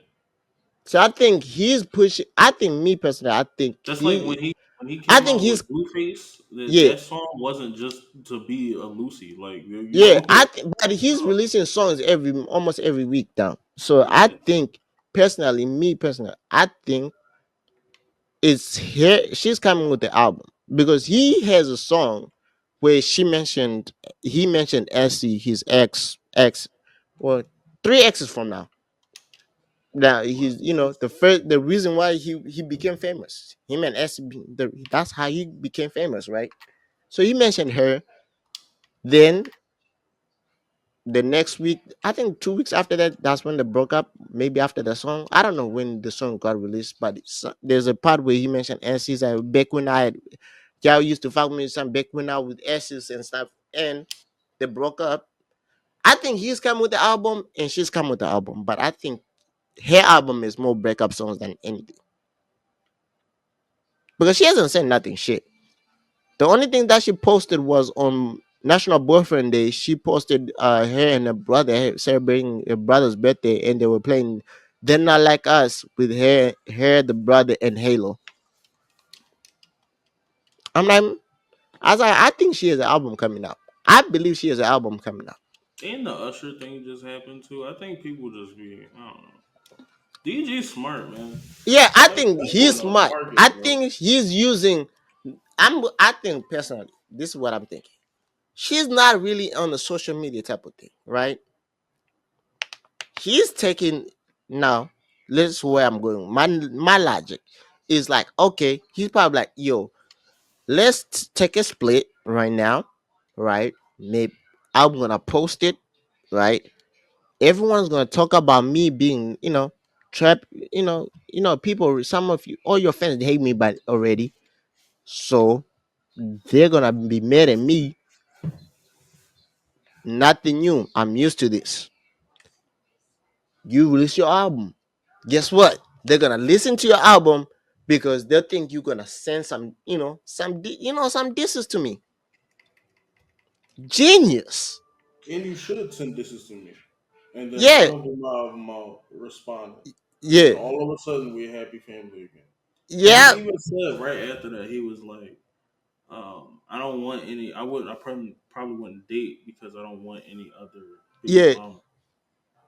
Speaker 1: So I think he's pushing. I think me personally, I think
Speaker 2: Just like
Speaker 1: he.
Speaker 2: when he
Speaker 1: I
Speaker 2: came
Speaker 1: think
Speaker 2: out
Speaker 1: he's
Speaker 2: with Blueface,
Speaker 1: yeah.
Speaker 2: that song wasn't just to be a Lucy. Like you
Speaker 1: Yeah,
Speaker 2: know,
Speaker 1: but he's
Speaker 2: no,
Speaker 1: releasing songs almost every week now. So I
Speaker 2: yeah.
Speaker 1: think personally, me personally, I think it's here. She's coming with the album because he has a song where he mentioned Essie, his ex, well, three exes from now. Now
Speaker 2: What?
Speaker 1: he's the reason why he became famous. Him and Essie, that's how he became famous, right? So he mentioned her. Then the next week, I think 2 weeks after that, that's when they broke up. Maybe after the song, I don't know when the song got released, but there's a part where he mentioned S's. Back when y'all used to fuck me with some back when I with S's and stuff, and they broke up. I think he's come with the album and she's come with the album, but I think her album is more breakup songs than anything because she hasn't said nothing shit. The only thing that she posted was on National Boyfriend Day. She posted her and her brother celebrating her brother's birthday, and they were playing "They're Not Like Us" with her, the brother, and Halo. I'm like, I think she has an album coming out. I believe she has an album coming out.
Speaker 2: And the Usher thing just happened too. I think people just be I don't know. DG smart man.
Speaker 1: Yeah, I think
Speaker 2: That boy
Speaker 1: he's
Speaker 2: know the
Speaker 1: smart. I
Speaker 2: market, bro.
Speaker 1: think he's using. I think personally, this is what I'm thinking. She's not really on the social media type of thing, right? He's taking now. This is where I'm going. My logic is like, okay, he's probably like, yo, let's take a split right now, right? Maybe I'm gonna post it, right? Everyone's gonna talk about me being, trap, people. Some of you, all your friends hate me, but already, so they're gonna be mad at me. Nothing new. I'm used to this. You release your album. Guess what? They're gonna listen to your album because they think you're gonna send some, some disses to me. Genius.
Speaker 2: And you should send this to me. And then I
Speaker 1: Yeah,
Speaker 2: don't get my album out responding. And then
Speaker 1: yeah,
Speaker 2: all of a sudden we're a happy family again. And he
Speaker 1: yeah,
Speaker 2: even said right after that, he was like, I don't want any. I probably wouldn't date because I don't want any other baby
Speaker 1: yeah,
Speaker 2: mama.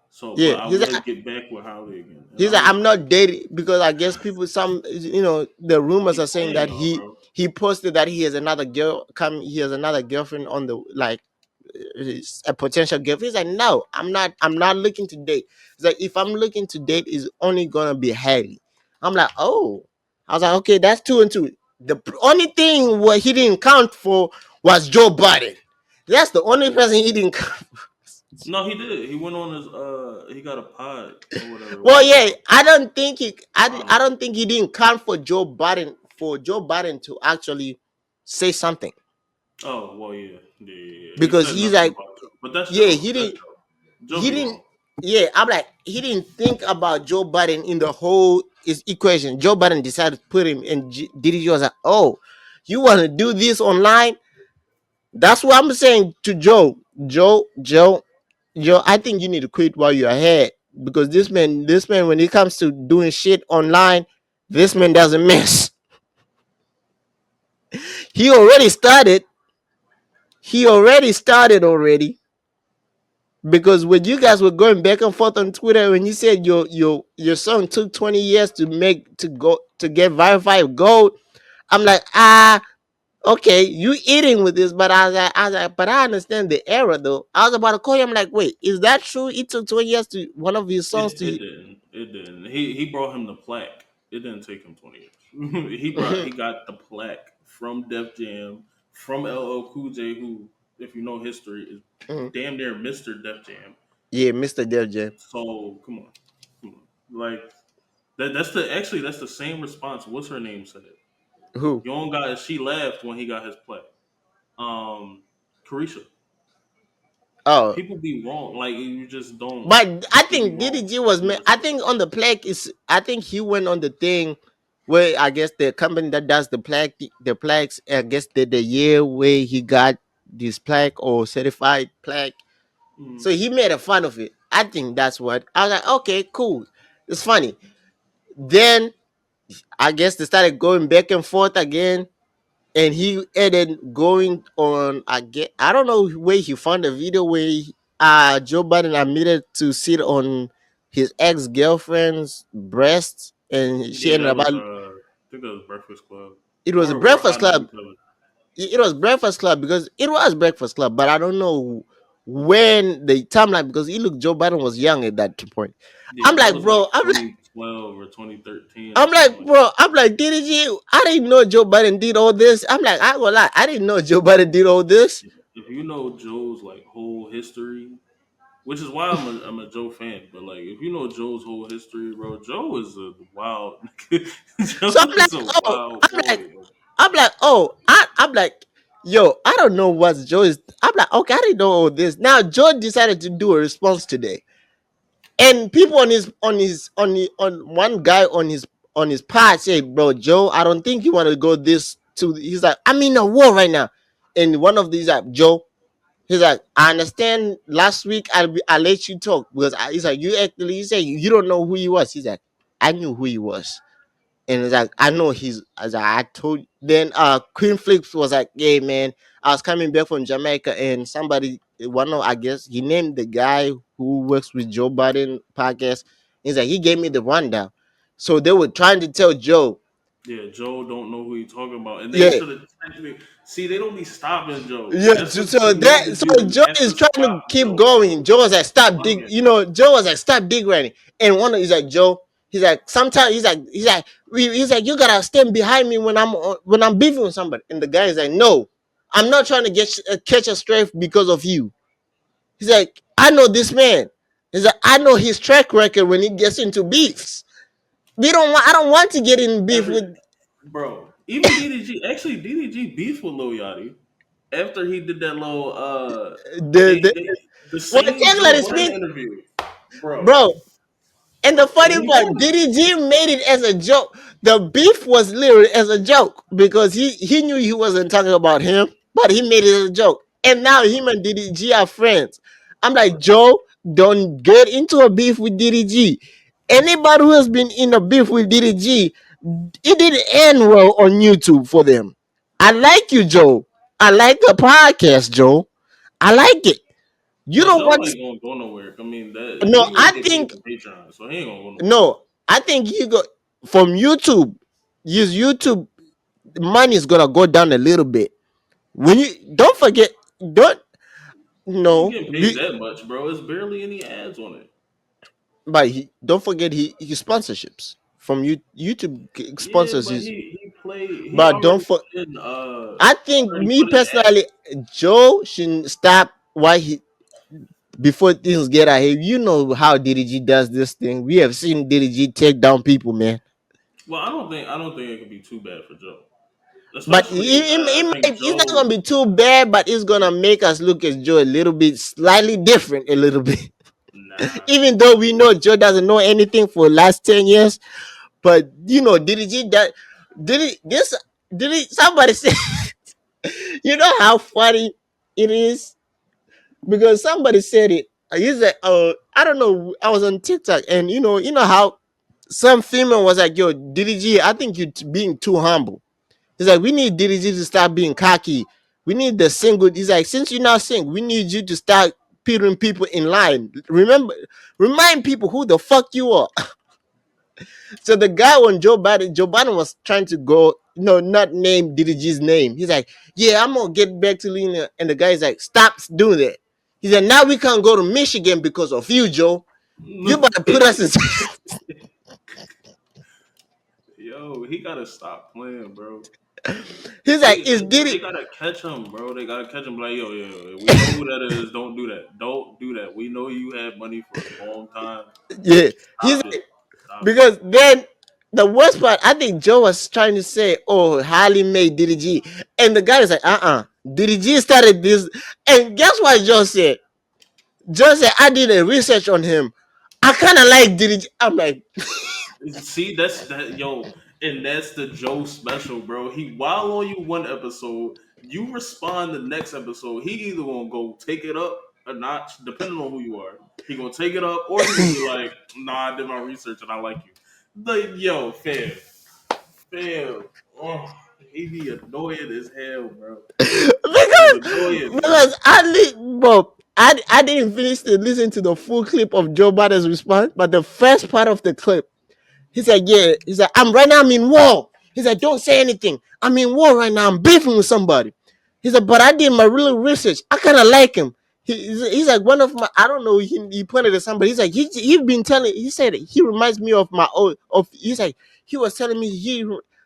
Speaker 2: So,
Speaker 1: yeah.
Speaker 2: but I
Speaker 1: He's
Speaker 2: will
Speaker 1: like,
Speaker 2: get back with Holly again, and
Speaker 1: he's
Speaker 2: I
Speaker 1: like,
Speaker 2: was
Speaker 1: I'm
Speaker 2: like,
Speaker 1: not dating because I guess people, the rumors
Speaker 2: he
Speaker 1: are saying
Speaker 2: playing
Speaker 1: that
Speaker 2: y'all,
Speaker 1: he
Speaker 2: bro.
Speaker 1: he posted that he has another girl come. He has another girlfriend on the like a potential girlfriend. He's like, no, I'm not looking to date. He's like, if I'm looking to date, is only gonna be Haley. I'm like, oh, I was like, okay, that's two and two. The only thing what he didn't count for was Joe Biden. That's the only person he didn't count.
Speaker 2: No, he did. He went on his he got a pod or whatever
Speaker 1: Well,
Speaker 2: with
Speaker 1: yeah, I don't think he.
Speaker 2: I don't
Speaker 1: I
Speaker 2: know.
Speaker 1: don't think he didn't count for Joe Biden to actually say something
Speaker 2: Oh well, yeah, yeah, yeah, yeah. He
Speaker 1: because
Speaker 2: said
Speaker 1: he's
Speaker 2: nothing
Speaker 1: like,
Speaker 2: about Joe, but that's
Speaker 1: yeah,
Speaker 2: Joe.
Speaker 1: he
Speaker 2: That's
Speaker 1: didn't.
Speaker 2: Joe. Joe
Speaker 1: He
Speaker 2: be
Speaker 1: didn't.
Speaker 2: wrong.
Speaker 1: Yeah, I'm like, he didn't think about Joe Biden in the whole is equation. Joe Biden decided to put him, and DDG was like, "Oh, you want to do this online?" That's what I'm saying to Joe. Joe. I think you need to quit while you're ahead because this man, when it comes to doing shit online, this man doesn't miss. He already started. He already started already because when you guys were going back and forth on Twitter, when you said your song took 20 years to make to get verified gold, I'm like, okay, you eating with this, but I was like, but I understand the error though. I was about to call you. I'm like, wait, is that true? It took 20 years to one of his songs
Speaker 2: It
Speaker 1: to.
Speaker 2: didn't. It didn't. He brought him the plaque. It didn't take him 20 years. He got the plaque from Def Jam from LL Cool J, who, if you know history, is
Speaker 1: Mhm.
Speaker 2: damn near Mister Def Jam.
Speaker 1: Yeah, Mr. Def Jam.
Speaker 2: So come on, like that's the same response. What's her name said?
Speaker 1: Who?
Speaker 2: Young guy, she laughed when he got his plaque. Carisha.
Speaker 1: Oh,
Speaker 2: People be wrong. Like you just don't.
Speaker 1: but I
Speaker 2: They be
Speaker 1: think
Speaker 2: wrong.
Speaker 1: DDG was.
Speaker 2: You just
Speaker 1: I think on the plaque is. I think he went on the thing where I guess the company that does the plaques. I guess the year where he got this plaque or certified plaque.
Speaker 2: mm,
Speaker 1: So he made a fun of it. I think that's what I was like. Okay, cool. It's funny. Then I guess they started going back and forth again, and he ended going on. I don't know where he found a video where Joe Biden admitted to sit on his ex girlfriend's breast, and she
Speaker 2: yeah,
Speaker 1: ended
Speaker 2: that
Speaker 1: up.
Speaker 2: was I think that was Breakfast Club
Speaker 1: It was a
Speaker 2: or
Speaker 1: Breakfast
Speaker 2: Hot
Speaker 1: Club.
Speaker 2: 97.
Speaker 1: It was Breakfast Club because it was Breakfast Club, but I don't know when the timeline because he looked Joe Biden was young at that point.
Speaker 2: Yeah, that was like
Speaker 1: I'm like,
Speaker 2: 2012 or 2013 or something like
Speaker 1: bro, I'm like, DDG, I didn't know Joe Biden did all this. I'm like, I ain't gonna lie, I didn't know Joe Biden did all this.
Speaker 2: that. If you know Joe's like whole history, which is why I'm a Joe fan, but like if you know Joe's whole history, bro, Joe is a wild.
Speaker 1: So
Speaker 2: Joe is a wild boy.
Speaker 1: I'm like, yo, I don't know what Joe is. I'm like, okay, I didn't know all this. Now Joe decided to do a response today, and people on one guy on his part say, bro, Joe, I don't think you want to go this to. He's like, I'm in a war right now, and one of these like, Joe. He's like, I understand. Last week I let you talk because he's like, you actually, he said you don't know who he was. He's like, I knew who he was. And it's like, I know he's as I told. Then Queen Flips was like, "Hey man, I was coming back from Jamaica, and somebody, one of I guess he named the guy who works with Joe Biden podcast. He's like, he gave me the rundown. So they were trying to tell Joe,
Speaker 2: Yeah, Joe don't know who you talking about, and they
Speaker 1: yeah,
Speaker 2: should have me. See, they don't be stopping Joe.
Speaker 1: yeah.
Speaker 2: That's
Speaker 1: So,
Speaker 2: what
Speaker 1: so
Speaker 2: they need to
Speaker 1: that so
Speaker 2: do.
Speaker 1: Joe
Speaker 2: Have
Speaker 1: is
Speaker 2: to
Speaker 1: trying to
Speaker 2: stop
Speaker 1: keep
Speaker 2: Joe,
Speaker 1: going. Joe was like, stop dig.
Speaker 2: bugging.
Speaker 1: Joe was like, stop dig running. And one of he's like, Joe. He's like, sometimes he's like, you gotta stand behind me when I'm beefing with somebody. And the guy is like, no, I'm not trying to catch a strafe because of you. He's like, I know this man. He's like, I know his track record when he gets into beefs. I don't want to get in beef
Speaker 2: Every
Speaker 1: with
Speaker 2: bro, even DDG. Actually, DDG beefed with Lil Yachty after he did that little
Speaker 1: the
Speaker 2: they the
Speaker 1: well,
Speaker 2: same
Speaker 1: can't let
Speaker 2: Joe
Speaker 1: it
Speaker 2: Budden
Speaker 1: speak,
Speaker 2: interview, bro.
Speaker 1: bro. And the funny
Speaker 2: And he
Speaker 1: part,
Speaker 2: won.
Speaker 1: DDG made it as a joke. The beef was literally as a joke because he knew he wasn't talking about him, but he made it as a joke. And now him and DDG are friends. I'm like, Joe, don't get into a beef with DDG. Anybody who has been in a beef with DDG, it didn't end well on YouTube for them. I like you, Joe. I like the podcast, Joe. I like it. You
Speaker 2: But
Speaker 1: know
Speaker 2: Joe
Speaker 1: what?
Speaker 2: ain't gonna go nowhere. I mean, that
Speaker 1: No,
Speaker 2: he gonna
Speaker 1: I
Speaker 2: get paid
Speaker 1: think
Speaker 2: for Patreon, so he ain't gonna go nowhere.
Speaker 1: no, I think you go from YouTube. Use YouTube money is gonna go down a little bit. When you don't forget, don't
Speaker 2: He ain't
Speaker 1: no,
Speaker 2: getting paid that much, bro. It's barely any ads on it.
Speaker 1: but don't forget he sponsorships from YouTube
Speaker 2: Yeah,
Speaker 1: sponsors
Speaker 2: but
Speaker 1: his.
Speaker 2: he played. He
Speaker 1: But
Speaker 2: already
Speaker 1: don't for
Speaker 2: put in.
Speaker 1: I think
Speaker 2: Already
Speaker 1: me
Speaker 2: put in
Speaker 1: personally,
Speaker 2: ads.
Speaker 1: Joe should stop why he before things get ahead. You know how DDG does this thing. We have seen DDG take down people, man.
Speaker 2: Well, I don't think it could be too bad for Joe.
Speaker 1: But
Speaker 2: Especially, I think
Speaker 1: it's not gonna
Speaker 2: Joe.
Speaker 1: be too bad, but it's gonna make us look at Joe a little bit slightly different, a little bit.
Speaker 2: Nah.
Speaker 1: Even though we know Joe doesn't know anything for the last 10 years, but you know, DDG that did it this did it somebody say you know how funny it is? Because somebody said it. He's like, I don't know, I was on TikTok and you know how some female was like, yo, DDG, I think you're being too humble. He's like, we need DDG to start being cocky. We need the single. He's like, since you're not sing, we need you to start putting people in line. Remind people who the fuck you are. So the guy when Joe Biden was trying to go, no, not name DDG's name. He's like, yeah, I'm gonna get back to Lena. And the guy's like, stop doing that. He said, now we can't go to Michigan because of you, Joe. You better put us in.
Speaker 2: Yo, he gotta stop playing, bro.
Speaker 1: He's like, is
Speaker 2: They
Speaker 1: Diddy?
Speaker 2: gotta catch him, bro. They gotta catch him. Like, yo, we know who that is. Don't do that. Don't do that. We know you had money for a long time.
Speaker 1: Yeah. He's
Speaker 2: Stop it.
Speaker 1: like,
Speaker 2: Stop it.
Speaker 1: because then the worst part, I think Joe was trying to say, oh, Harley made DDG. And the guy is like, DDG started this. And guess what Joe said? Joe said, I did a research on him. I kind of like DDG. I'm like,
Speaker 2: See, that's that, yo, and that's the Joe special, bro. He while on you one episode, you respond the next episode. He either gonna go take it up a notch, depending on who you are. He gonna take it up, or he gonna be like, "Nah, I did my research and I like you." Like, yo, fam, oh, he be annoying as hell, bro. He's
Speaker 1: because,
Speaker 2: annoying, man.
Speaker 1: because bro, I didn't finish to listen to the full clip of Joe Biden's response, but the first part of the clip, he said, yeah. He said, I'm in war. He said, don't say anything. I'm in war right now. I'm beefing with somebody. He said, but I did my real research. I kind of like him. He's like one of my, I don't know, he pointed at somebody. He's like, he's been telling, he said, he reminds me of my old, he's like, he was telling me,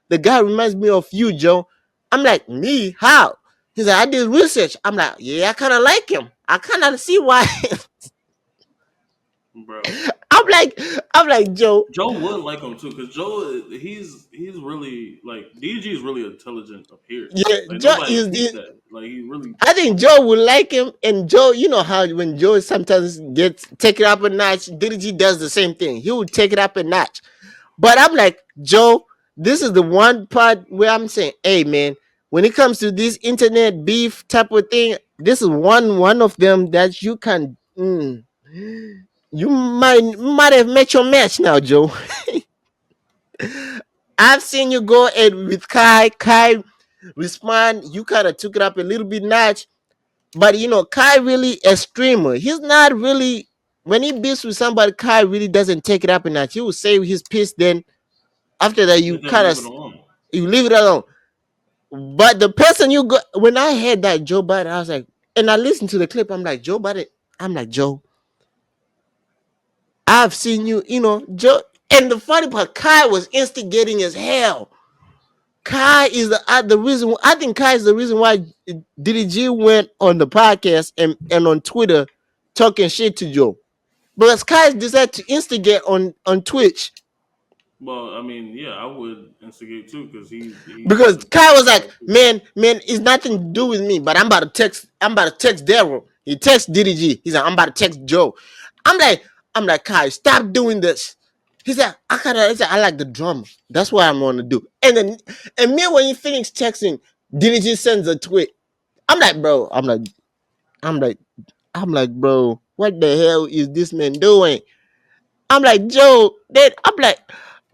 Speaker 1: the guy reminds me of you, Joe. I'm like, me? How? He's like, I did research. I'm like, yeah, I kind of like him. I kind of see why.
Speaker 2: Bro.
Speaker 1: I'm like, I'm like, Joe,
Speaker 2: Joe would like him too, because Joe he's really like DG is really intelligent up here.
Speaker 1: yeah,
Speaker 2: Like
Speaker 1: Joe
Speaker 2: nobody peeped
Speaker 1: is,
Speaker 2: that. Like he really
Speaker 1: I think Joe would like him, and Joe, you know how when Joe sometimes gets take it up a notch, DDG does the same thing. He would take it up a notch. But I'm like, Joe, this is the one part where I'm saying, hey man, when it comes to this internet beef type of thing, this is one of them that you can you might have met your match now, Joe. I've seen you go and with Kai respond, you kind of took it up a little bit notch. But you know, Kai really a streamer. He's not really when he beats with somebody. Kai really doesn't take it up a notch. He will say his piece. Then after that, you
Speaker 2: just then
Speaker 1: kind
Speaker 2: leave
Speaker 1: of
Speaker 2: it alone.
Speaker 1: you leave it alone. But the person you got when I heard that Joe Biden, I was like, and I listened to the clip. I'm like Joe Biden. I'm like Joe. I've seen you. You know Joe. And the funny part, Kai was instigating as hell. Kai is the reason. I think Kai is the reason why DDG went on the podcast and on Twitter talking shit to Joe. Because Kai decided to instigate on Twitch.
Speaker 2: Well, I mean, yeah, I would instigate too, because he
Speaker 1: Because
Speaker 2: does
Speaker 1: Kai was like,
Speaker 2: that too.
Speaker 1: man, it's nothing to do with me, but I'm about to text Daryl. He texts DDG. He's like, I'm about to text Joe. I'm like, I'm like, Kai, stop doing this. He said, I like the drama. That's what I'm gonna do. And me when he finished texting, DDG sends a tweet. I'm like, bro, I'm like, I'm like, bro, what the hell is this man doing? I'm like, Joe, then I'm like,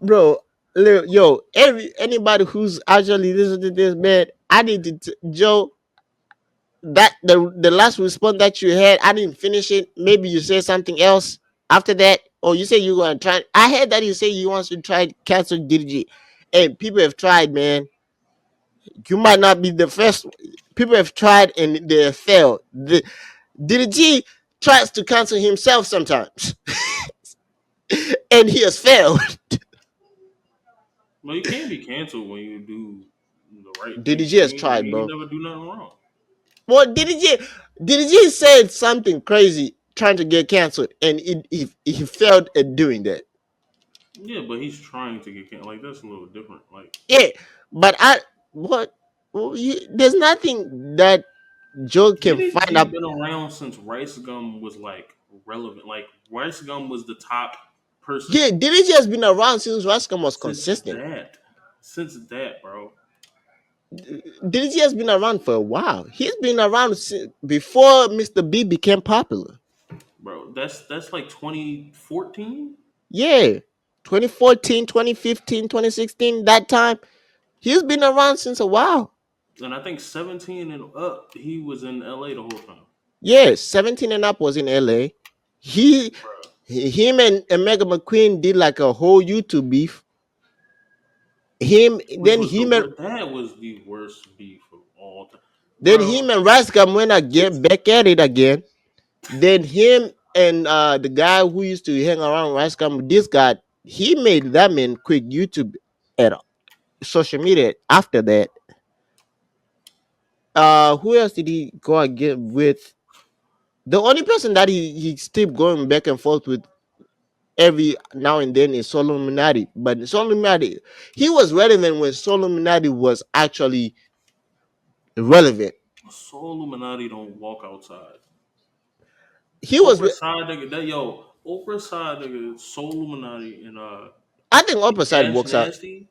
Speaker 1: bro, yo, anybody who's actually listening to this, man, I need to, Joe, that the last response that you had, I didn't finish it. Maybe you said something else after that, or you said you were gonna try. I heard that you say you want to try to cancel DDG, and people have tried, man. You might not be the first. People have tried and they have failed. The DDG tries to cancel himself sometimes, and he has failed.
Speaker 2: Well, you can't be canceled when you do the right thing.
Speaker 1: DDG has
Speaker 2: You
Speaker 1: tried,
Speaker 2: ain't
Speaker 1: bro.
Speaker 2: never do nothing wrong.
Speaker 1: Well, DDG said something crazy trying to get canceled, and he failed at doing that.
Speaker 2: Yeah, but he's trying to get canceled. Like that's a little different. Like
Speaker 1: Yeah, but I what? Well, there's nothing that Joe can find
Speaker 2: DDG
Speaker 1: up.
Speaker 2: been around since Rice Gum was like relevant. Like Rice Gum was the top person
Speaker 1: Yeah, DDG has been around since Rascom was
Speaker 2: since
Speaker 1: consistent.
Speaker 2: that. Since that, bro.
Speaker 1: DDG has been around for a while. He's been around before Mr. B became popular.
Speaker 2: Bro, that's like 2014.
Speaker 1: Yeah, 2014, 2015, 2016. That time he's been around since a while.
Speaker 2: And I think 17 and up, he was in LA the whole time.
Speaker 1: Yeah, 17 and up was in LA. He,
Speaker 2: Bro.
Speaker 1: him and Mega McQueen did like a whole YouTube beef. Him,
Speaker 2: Which
Speaker 1: then
Speaker 2: was the
Speaker 1: him and
Speaker 2: worst. That was the worst beef of all time,
Speaker 1: then
Speaker 2: bro.
Speaker 1: him and Rascam went
Speaker 2: It's
Speaker 1: again back at it again. Then him and the guy who used to hang around Rascam, this guy, he made that man quit YouTube at social media after that. Who else did he go again with? The only person that he still going back and forth with every now and then is Soluminati. But Soluminati, he was relevant when Soluminati was actually relevant.
Speaker 2: Soul Illuminati don't walk outside.
Speaker 1: He was.
Speaker 2: Oprah side nigga, that yo, Oprah side nigga, Soul Illuminati
Speaker 1: I think
Speaker 2: and
Speaker 1: opposite
Speaker 2: Cash
Speaker 1: works out.
Speaker 2: Nasty,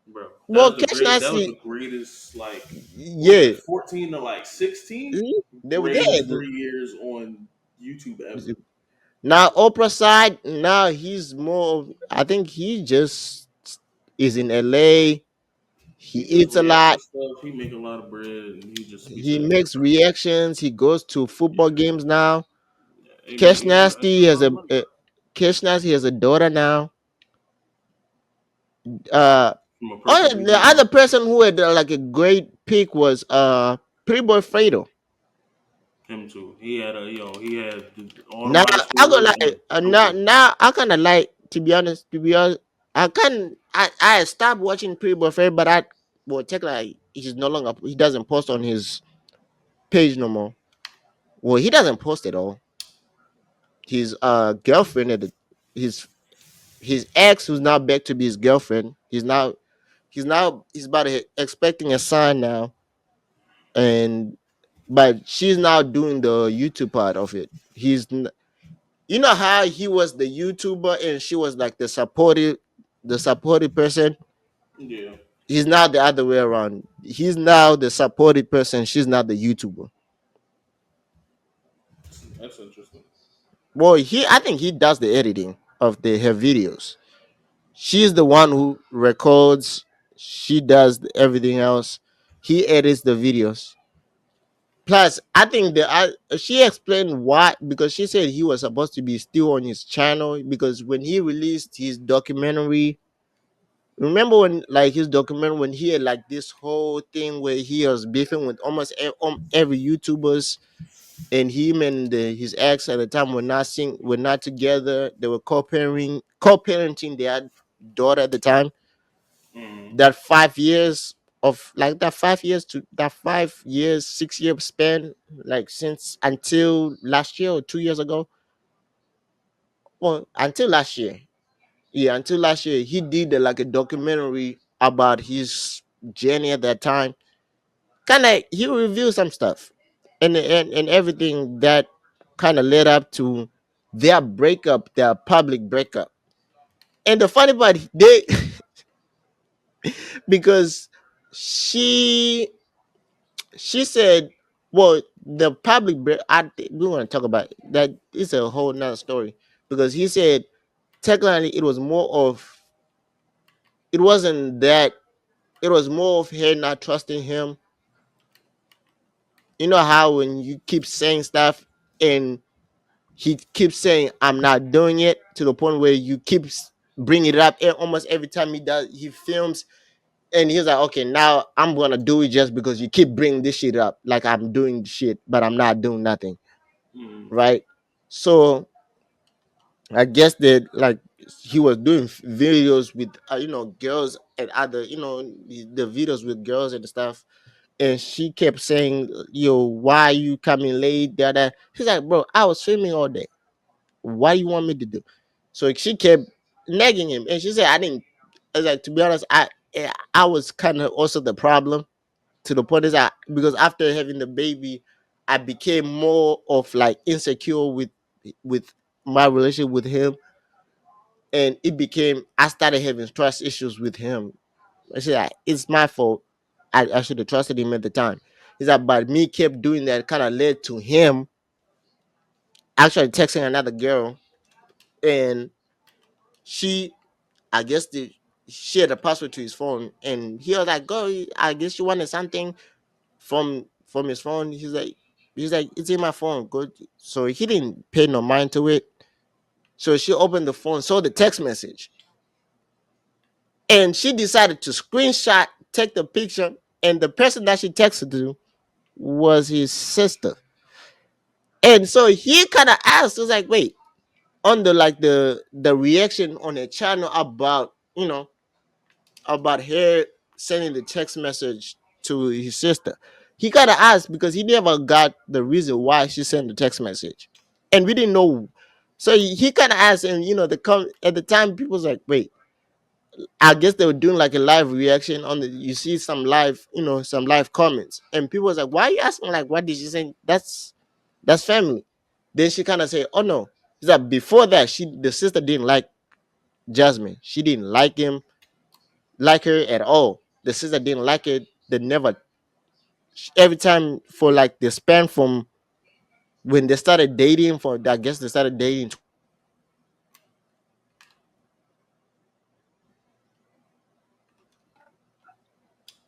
Speaker 2: bro. That
Speaker 1: Well,
Speaker 2: was the
Speaker 1: Cash
Speaker 2: great. That was the
Speaker 1: Nasty,
Speaker 2: greatest. Like, what was
Speaker 1: yeah,
Speaker 2: that? 14 to like 16.
Speaker 1: they were
Speaker 2: Greatest
Speaker 1: there.
Speaker 2: 3 years on YouTube ever.
Speaker 1: Now Oprah side, now he's more. I think he just is in LA. He
Speaker 2: He just
Speaker 1: eats a
Speaker 2: react to
Speaker 1: lot.
Speaker 2: stuff. He make a lot of bread, and he just be
Speaker 1: He
Speaker 2: saying what he
Speaker 1: makes
Speaker 2: talking about.
Speaker 1: reactions. He goes to football
Speaker 2: Yeah,
Speaker 1: games now.
Speaker 2: yeah. Hey man,
Speaker 1: Cash
Speaker 2: he got
Speaker 1: Nasty
Speaker 2: a
Speaker 1: has
Speaker 2: lot of money.
Speaker 1: Cash Nasty has a daughter now. Uh,
Speaker 2: From a
Speaker 1: oh,
Speaker 2: person we
Speaker 1: the
Speaker 2: don't
Speaker 1: other
Speaker 2: know.
Speaker 1: person who had like a great pick was Pretty Boy Fredo.
Speaker 2: Him too. He had he had all them
Speaker 1: Now
Speaker 2: high
Speaker 1: I go
Speaker 2: schoolers
Speaker 1: like
Speaker 2: and
Speaker 1: now
Speaker 2: Joker.
Speaker 1: now I kind of like, to be honest, I stopped watching Pretty Boy Fredo, but I well check like he's no longer, he doesn't post on his page no more. Well, he doesn't post at all. His girlfriend his his ex, who's now back to be his girlfriend, he's about to expecting a son now, and but she's now doing the YouTube part of it. You know how he was the YouTuber and she was like the supportive person.
Speaker 2: Yeah,
Speaker 1: He's now the other way around. He's now the supportive person. She's not the YouTuber.
Speaker 2: that's interesting.
Speaker 1: Well, I think he does the editing of her videos. She's the one who records. She does everything else. He edits the videos. Plus, I think she explained why, because she said he was supposed to be still on his channel because when he released his documentary, remember when like his documentary when he had like this whole thing where he was beefing with almost every YouTubers, and him and his ex at the time were not together. They were co-parenting their daughter at the time.
Speaker 2: Mm-hmm.
Speaker 1: That 5 years of like that 5 years 6 year span, like since until last year or 2 years ago, well until last year, yeah, until last year he did like a documentary about his journey at that time. Kind of he revealed some stuff, and everything that kind of led up to their public breakup. And the funny part, they because she she said, well, the we want to talk about it. That is a whole nother story because he said technically it was more of it wasn't that it was more of her not trusting him. You know how when you keep saying stuff and he keeps saying I'm not doing it to the point where you keep bringing it up and almost every time he films and he's like, okay, now I'm gonna do it just because you keep bringing this shit up like I'm doing shit but I'm not doing nothing,
Speaker 2: Mm.
Speaker 1: right? So I guess that like he was doing videos with girls and other the videos with girls and stuff, and she kept saying, yo, why you coming late, that. He's like, bro, I was filming all day, what you want me to do? So she kept nagging him, and she said, I was like, to be honest, I was kind of also the problem, to the point is that because after having the baby, I became more of like insecure with my relationship with him, and it became I started having trust issues with him. I said, like, it's my fault. I should have trusted him at the time. Is that but me kept doing that kind of led to him actually texting another girl, and she I guess she had a password to his phone, and he was like, "Go, I guess you wanted something from his phone." He's like, "It's in my phone." Go. So he didn't pay no mind to it. So she opened the phone, saw the text message, and she decided to screenshot, take the picture, and the person that she texted to was his sister. And so he kind of asked, was like, "Wait." On the reaction on the channel about her sending the text message to his sister. He kind of asked because he never got the reason why she sent the text message, and we didn't know. So he kind of asked, and at the time, people was like, "Wait." I guess they were doing like a live reaction on the. You see some live comments, and people was like, "Why are you asking? Like, what did she say? That's family." Then she kind of say, "Oh no." Is that before that the sister didn't like Jasmine. She didn't like her at all. The sister didn't like it. They never every time for like the span from when they started dating for I guess they started dating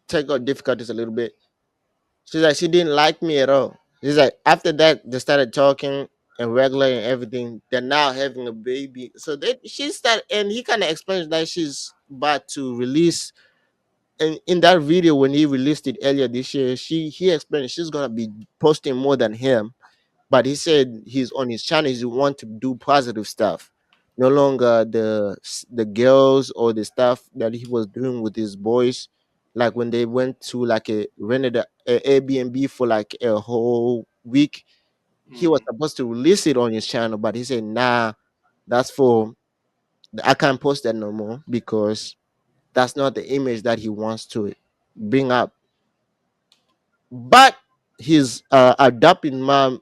Speaker 1: technical difficulties a little bit. She's like she didn't like me at all. She's like after that they started talking and regular and everything. They're now having a baby. So she started and he kind of explains that she's about to release. And in that video when he released it earlier this year, he explained she's gonna be posting more than him, but he said he's on his channel. He want to do positive stuff, no longer the girls or the stuff that he was doing with his boys. Like when they went to like a rented a Airbnb for like a whole week, he was
Speaker 2: Mm.
Speaker 1: supposed to release it on his channel, but he said, "Nah, that's for I can't post that no more because that's not the image that he wants to bring up." But his adoptive mom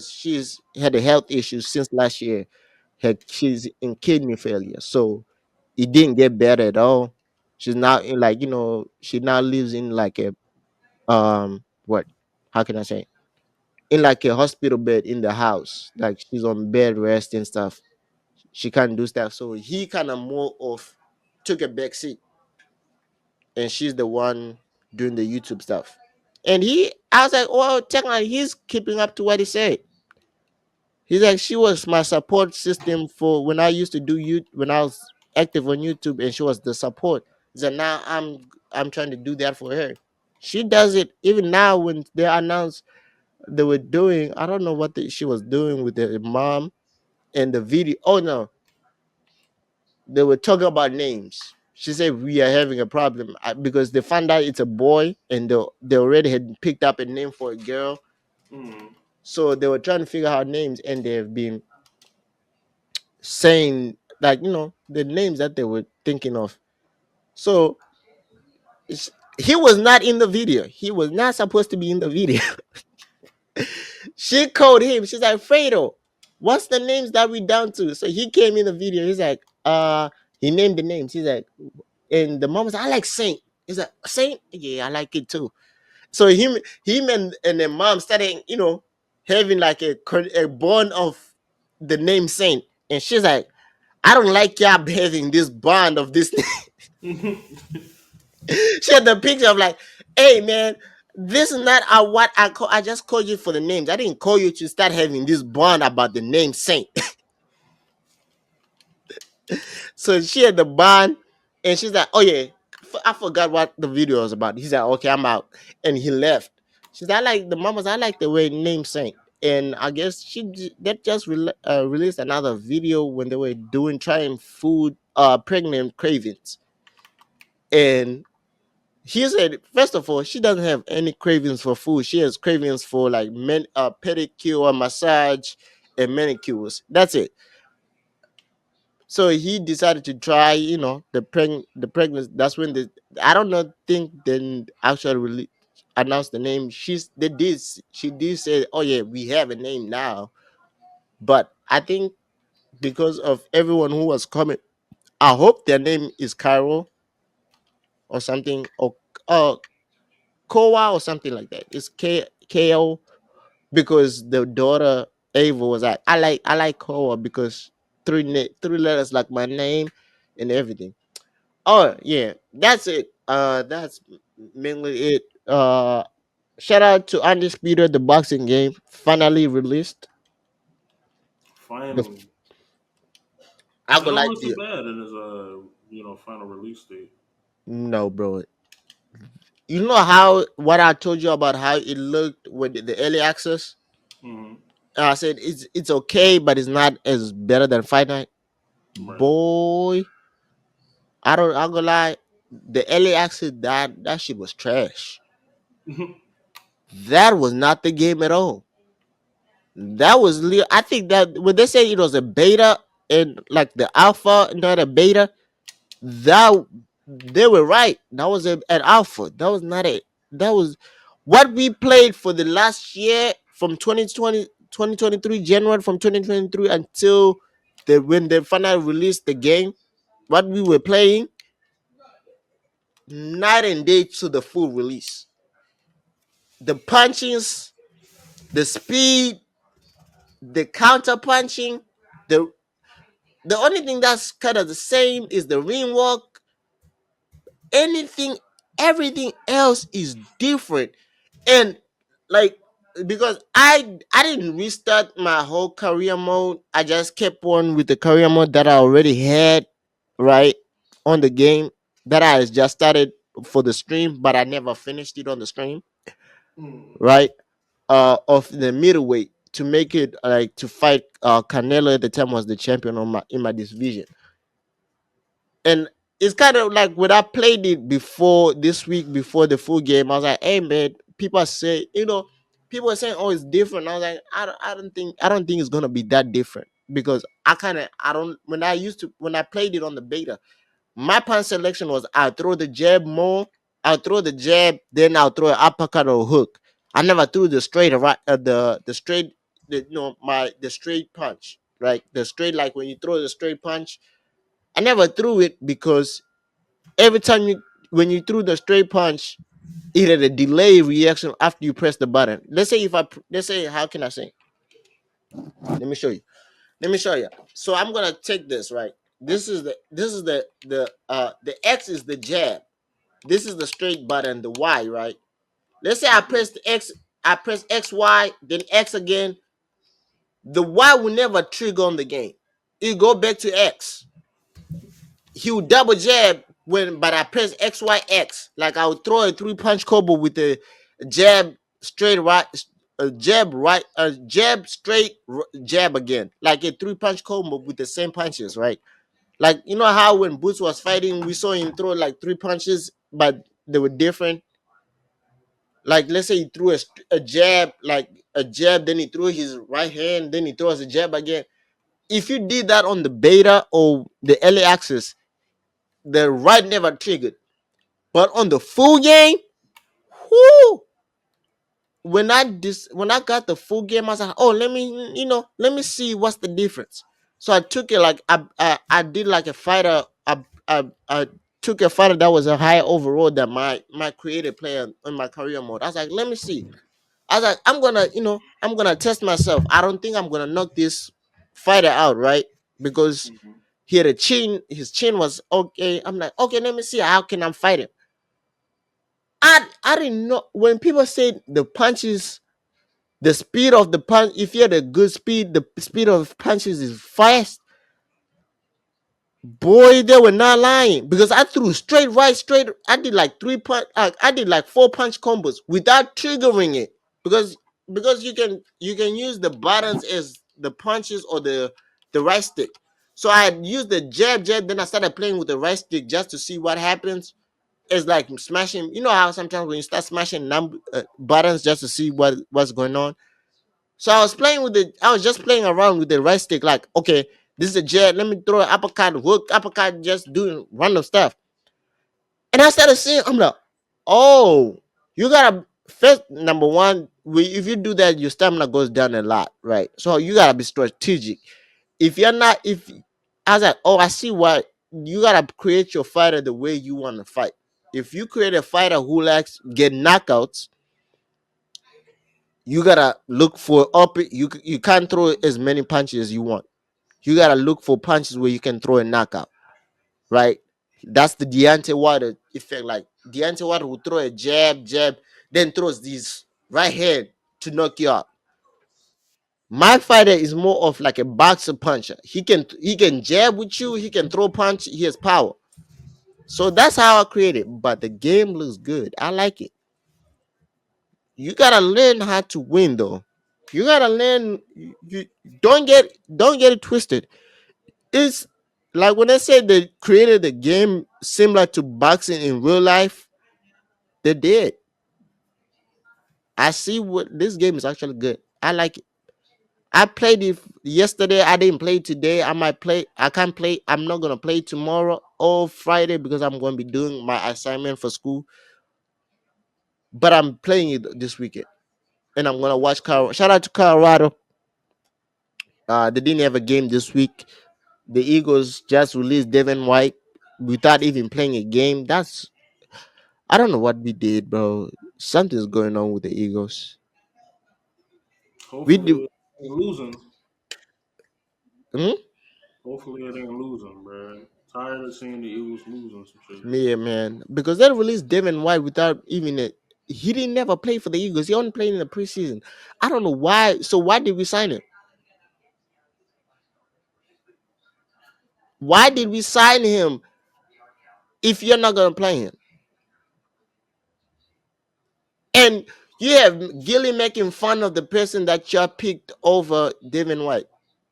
Speaker 1: she's had a health issue since last year. She's in kidney failure, so it didn't get better at all. She's now in like she now lives in like a what how can I say, in like a hospital bed in the house, like she's on bed rest and stuff. She can't do stuff, so he kind of more of took a back seat, and she's the one doing the YouTube stuff. And I was like, well, technically, he's keeping up to what he said. He's like, she was my support system for when I used to do you when I was active on YouTube, and she was the support. So now I'm trying to do that for her. She does it even now when they announced they were doing. I don't know what she was doing with the mom and the video. Oh no, they were talking about names. She said we are having a problem because they found out it's a boy, and they already had picked up a name for a girl.
Speaker 2: Mm.
Speaker 1: So they were trying to figure out names, and they have been saying like the names that they were thinking of. So it's- he was not in the video. He was not supposed to be in the video. She called him. She's like, Fredo, what's the names that we down to? So he came in the video. He's like, he named the names. He's like, and the mom was, I like Saint. He's like, Saint? Yeah, I like it too. So him and the mom started, having like a bond of the name Saint. And she's like, I don't like y'all having this bond of this. She had the picture of like, hey man, this is not what I call. I just called you for the names. I didn't call you to start having this bond about the name Saint. So she had the bond, and she's like, oh yeah, I forgot what the video was about. He's like, okay, I'm out, and he left. She's like, I like the mamas. I like the way name Saint. And I guess that just released another video when they were doing trying food, pregnant cravings, and he said, first of all, she doesn't have any cravings for food. She has cravings for like pedicure, massage, and manicures. That's it. So he decided to try, the pregnancy. That's when I don't know think then actually really announced the name. She did say, oh yeah, we have a name now. But I think because of everyone who was coming, I hope their name is Carol or something, or uh Koa or something like that. It's Ko, because the daughter Ava was like, I like Koa because three letters like my name and everything. Oh yeah, that's it. That's mainly it. Shout out to Undisputed, the boxing game finally released. The
Speaker 2: Finally,
Speaker 1: I
Speaker 2: it
Speaker 1: go
Speaker 2: don't
Speaker 1: like
Speaker 2: look too
Speaker 1: the
Speaker 2: bad in his final release date.
Speaker 1: no, bro. You know how what I told you about how it looked with the early access.
Speaker 2: Hmm.
Speaker 1: I said it's okay, but it's not as better than Fight Night.
Speaker 2: Right.
Speaker 1: Boy, I'm gonna lie. The early access, that shit was trash. That was not the game at all. That was I think that when they say it was a beta and like the alpha, not a beta, that they were right. That was an alpha. That was not a that was what we played for the last year from 2020 2023 January, from 2023 until when they finally released the game. What we were playing night and day to the full release. The punchings, the speed, the counter punching, the the only thing that's kind of the same is the ring walk. Anything, everything else is different. And like, because I didn't restart my whole career mode. I just kept on with the career mode that I already had, right, on the game, that I just started for the stream, but I never finished it on the stream, right? Of the middleweight to make it like to fight Canelo at the time was the champion on my in my division. And it's kind of like when I played it before this week, before the full game, I was like, hey man, people are saying, oh, it's different. I was like, I don't think it's gonna be that different, because I don't when I played it on the beta, my punch selection was I'll throw the jab more, I'll throw the jab, then I'll throw an uppercut or hook. I never threw the straight right the straight the straight punch. Right? The straight, like when you throw the straight punch, I never threw it because every time when you threw the straight punch, it had a delay reaction after you press the button. Let's say, how can I say? Let me show you. Let me show you. So I'm gonna take this, right. The X is the jab. This is the straight button, the Y, right. Let's say I press the X, I press X Y, then X again. The Y will never trigger on the game. It go back to X. He would double jab but I press XYX. Like I would throw a three punch combo with a jab straight right, a jab right, a jab straight jab again. Like a three punch combo with the same punches, right? Like you know how when Boots was fighting, we saw him throw like three punches, but they were different. Like let's say he threw a jab, like a jab, then he threw his right hand, then he throws a jab again. If you did that on the beta or the early access, the right never triggered. But on the full game, whoo, when I got the full game, I was like, oh, let me see what's the difference. So I took it like I did like a fighter. I took a fighter that was a higher overall than my creative player in my career mode. I was like, let me see. I was like, I'm gonna test myself. I don't think I'm gonna knock this fighter out, right? Because
Speaker 2: Mhm.
Speaker 1: he had a chin. His chin was okay. I'm like, okay, let me see how can I fight him. I didn't know when people say the punches, the speed of the punch. If you had a good speed, the speed of punches is fast. Boy, they were not lying because I threw straight right, straight. I did like three punch. I did like four punch combos without triggering it because you can use the buttons as the punches or the right stick. So I had used the jab, then I started playing with the right stick just to see what happens. It's like smashing. You know how sometimes when you start smashing buttons just to see what's going on. So I was just playing around with the right stick, like, okay, this is a jet. Let me throw an uppercut, hook, uppercut, just doing random stuff. And I started seeing, I'm like, oh, you gotta first number one, if you do that, your stamina goes down a lot, right? So you gotta be strategic. If you're not, if I was like, oh, I see what you gotta create your fighter the way you want to fight. If you create a fighter who likes get knockouts, you gotta look for up. You can't throw as many punches as you want. You gotta look for punches where you can throw a knockout, right? That's the Deontay Wilder effect. Like Deontay Wilder will throw a jab, then throws these right hand to knock you out. My fighter is more of like a boxer puncher. He can jab with you. He can throw punch. He has power. So that's how I create it. But the game looks good. I like it. You gotta learn how to win though. You gotta learn. You don't get it twisted. It's like when I said they created a game similar to boxing in real life, they did. I see what this game is actually good. I like it. I played it yesterday. I didn't play today. I might play. I can't play. I'm not gonna play tomorrow or Friday because I'm gonna be doing my assignment for school. But I'm playing it this weekend, and I'm gonna watch. Shout out to Colorado. They didn't have a game this week. The Eagles just released Devin White without even playing a game. I don't know what we did, bro. Something's going on with the Eagles. We
Speaker 2: Hopefully
Speaker 1: do.
Speaker 2: it ain't losing.
Speaker 1: Hmm?
Speaker 2: Hopefully it ain't losing, bro. Tired of seeing the Eagles losing some shit.
Speaker 1: Yeah, man. Because they released Devin White without even it. He didn't never play for the Eagles. He only played in the preseason. I don't know why. So why did we sign him? Why did we sign him if you're not gonna play him? And you have Gilly making fun of the person that you picked over Devin White.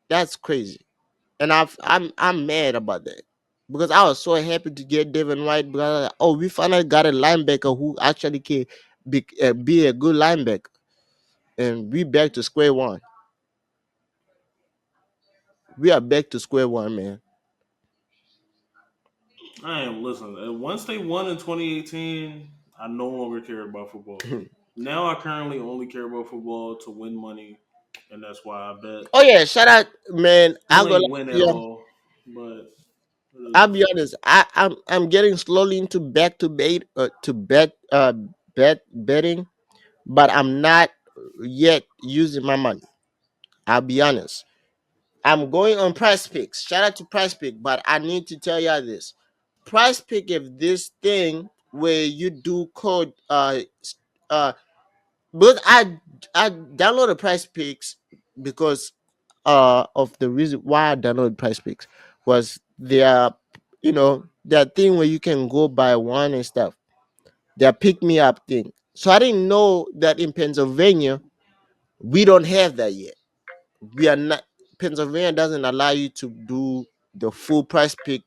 Speaker 1: That's crazy. And I'm mad about that because I was so happy to get Devin White because I was like, oh, we finally got a linebacker who actually can be a good linebacker, and we back to square one. We are back to square one, man.
Speaker 2: I am listen. Once they won in 2018, I no longer care about football. Now I currently only care about football to win money, and that's why I bet.
Speaker 1: Oh yeah, shout out, man.
Speaker 2: Still ain't win at
Speaker 1: Yeah,
Speaker 2: all, but it is
Speaker 1: I'll
Speaker 2: what
Speaker 1: be
Speaker 2: it is.
Speaker 1: honest. I'm getting slowly into back to betting, but I'm not yet using my money. I'll be honest. I'm going on Price Picks. Shout out to Price Pick, but I need to tell you this. Price Pick have this thing where you do code uh but I downloaded Price Picks because of the reason why I downloaded Price Picks was their thing where you can go buy one and stuff. Their pick me up thing. So I didn't know that in Pennsylvania we don't have that yet. We are not Pennsylvania doesn't allow you to do the full Price Pick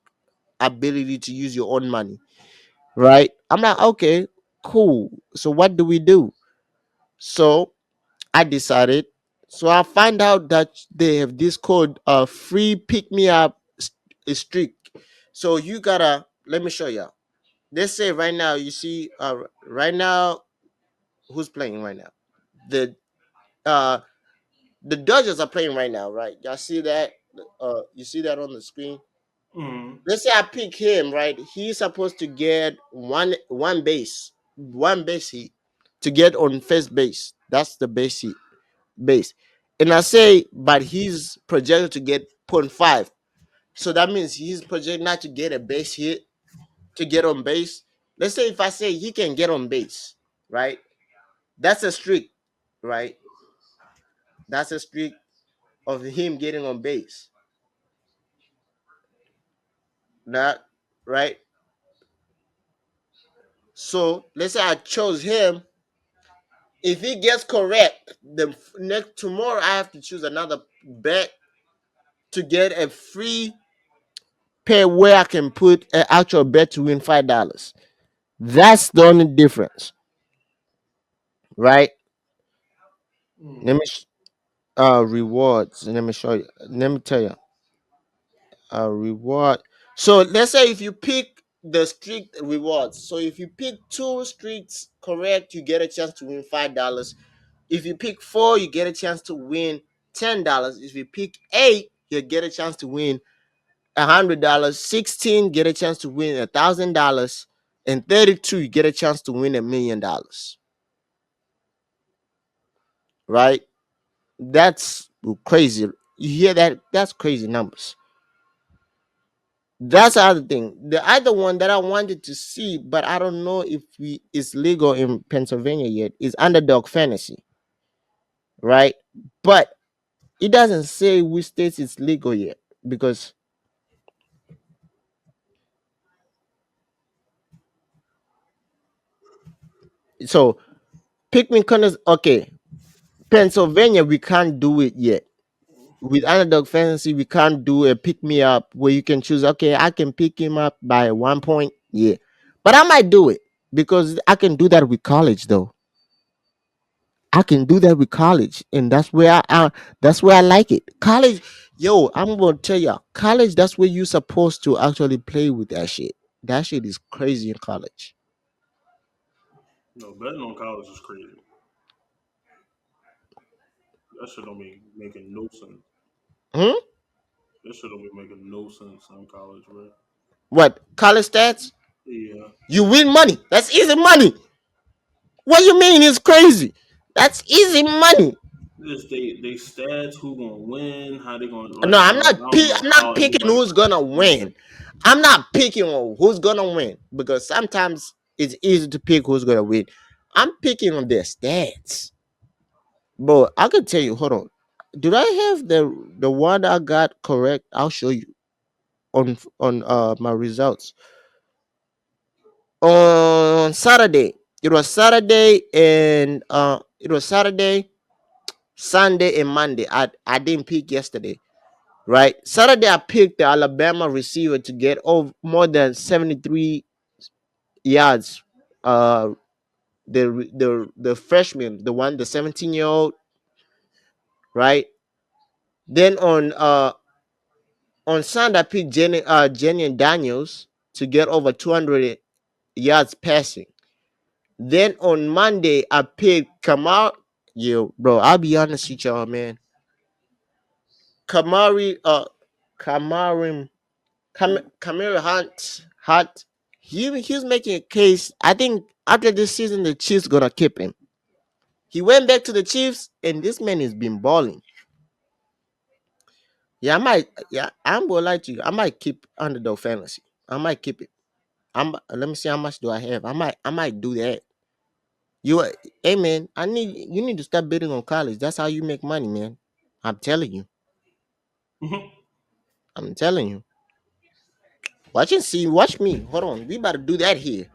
Speaker 1: ability to use your own money, right? I'm like, okay, cool. So what do we do? So I decided. So I find out that they have this code, free pick me up streak. So you gotta let me show you. Let's say right now, you see, right now, who's playing right now? the uh the Dodgers are playing right now, right? Y'all see that? You see that on the screen?
Speaker 2: Mm.
Speaker 1: Let's say I pick him, right? He's supposed to get one base hit to get on first base. That's the base. And I say, but he's projected to get point 0.5. So that means he's projected not to get a base hit to get on base. Let's say if I say he can get on base, right? That's a streak, right? That's a streak of him getting on base. That right? So let's say I chose him. If he gets correct, the next tomorrow I have to choose another bet to get a free pair where I can put an actual bet to win $5. That's the only difference, right? Let
Speaker 2: Mm.
Speaker 1: me rewards. Let me show you. Let me tell you. Reward. So let's say if you pick the streak rewards. So if you pick two streaks correct, you get a chance to win $5. If you pick four, you get a chance to win $10. If you pick eight, you get a chance to win $100. 16, get a chance to win $1,000, and 32, you get a chance to win $1 million. Right? That's crazy. You hear that? That's crazy numbers. That's the other thing. The other one that I wanted to see, but I don't know if it's legal in Pennsylvania yet, is underdog fantasy, right? But it doesn't say which states it's legal yet because so Pikmin corners. Okay, Pennsylvania we can't do it yet. With underdog fantasy, we can't do a pick me up where you can choose. Okay, I can pick him up by 1 point. Yeah, but I might do it because I can do that with college though. I can do that with college, and that's where I like it. College, yo, I'm gonna tell you, college. That's where you're supposed to actually play with that shit. That shit is crazy in college.
Speaker 2: No, betting on college is crazy. That shit don't be making no sense.
Speaker 1: Hmm?
Speaker 2: That shit don't be making no sense in college, bro.
Speaker 1: What college stats?
Speaker 2: Yeah.
Speaker 1: You win money. That's easy money. What you mean is crazy? That's easy money.
Speaker 2: This they stats, who gonna win, how they gonna
Speaker 1: No,
Speaker 2: like, bro. I don't know
Speaker 1: I'm
Speaker 2: how
Speaker 1: not picking
Speaker 2: anybody
Speaker 1: who's gonna
Speaker 2: do that.
Speaker 1: win. I'm not picking on who's gonna win because sometimes it's easy to pick who's gonna win. I'm picking on their stats. But I can tell you, hold on. Did I have the one I got correct? I'll show you on my results. On Saturday. It was Saturday, Sunday, and Monday. I didn't pick yesterday. Right? Saturday I picked the Alabama receiver to get over more than 73 yards. The freshman, the 17-year-old, right? Then on Sunday I picked Jenny and Daniels to get over 200 yards passing. Then on Monday I picked Kamar. Yo, bro, I'll be honest with y'all, man. Kamari, Kamarim Kamara Hunt, he's making a case. I think after this season, the Chiefs gonna keep him. He went back to the Chiefs, and this man has been balling. Yeah, I might. Yeah, I'm gonna lie to you. I might keep underdog fantasy. I might keep it. Let me see how much do I have. I might do that. You, hey man, you need to start bidding on college. That's how you make money, man. I'm telling you. I'm telling you. Watch and see. Watch me. Hold on. We about to do that here.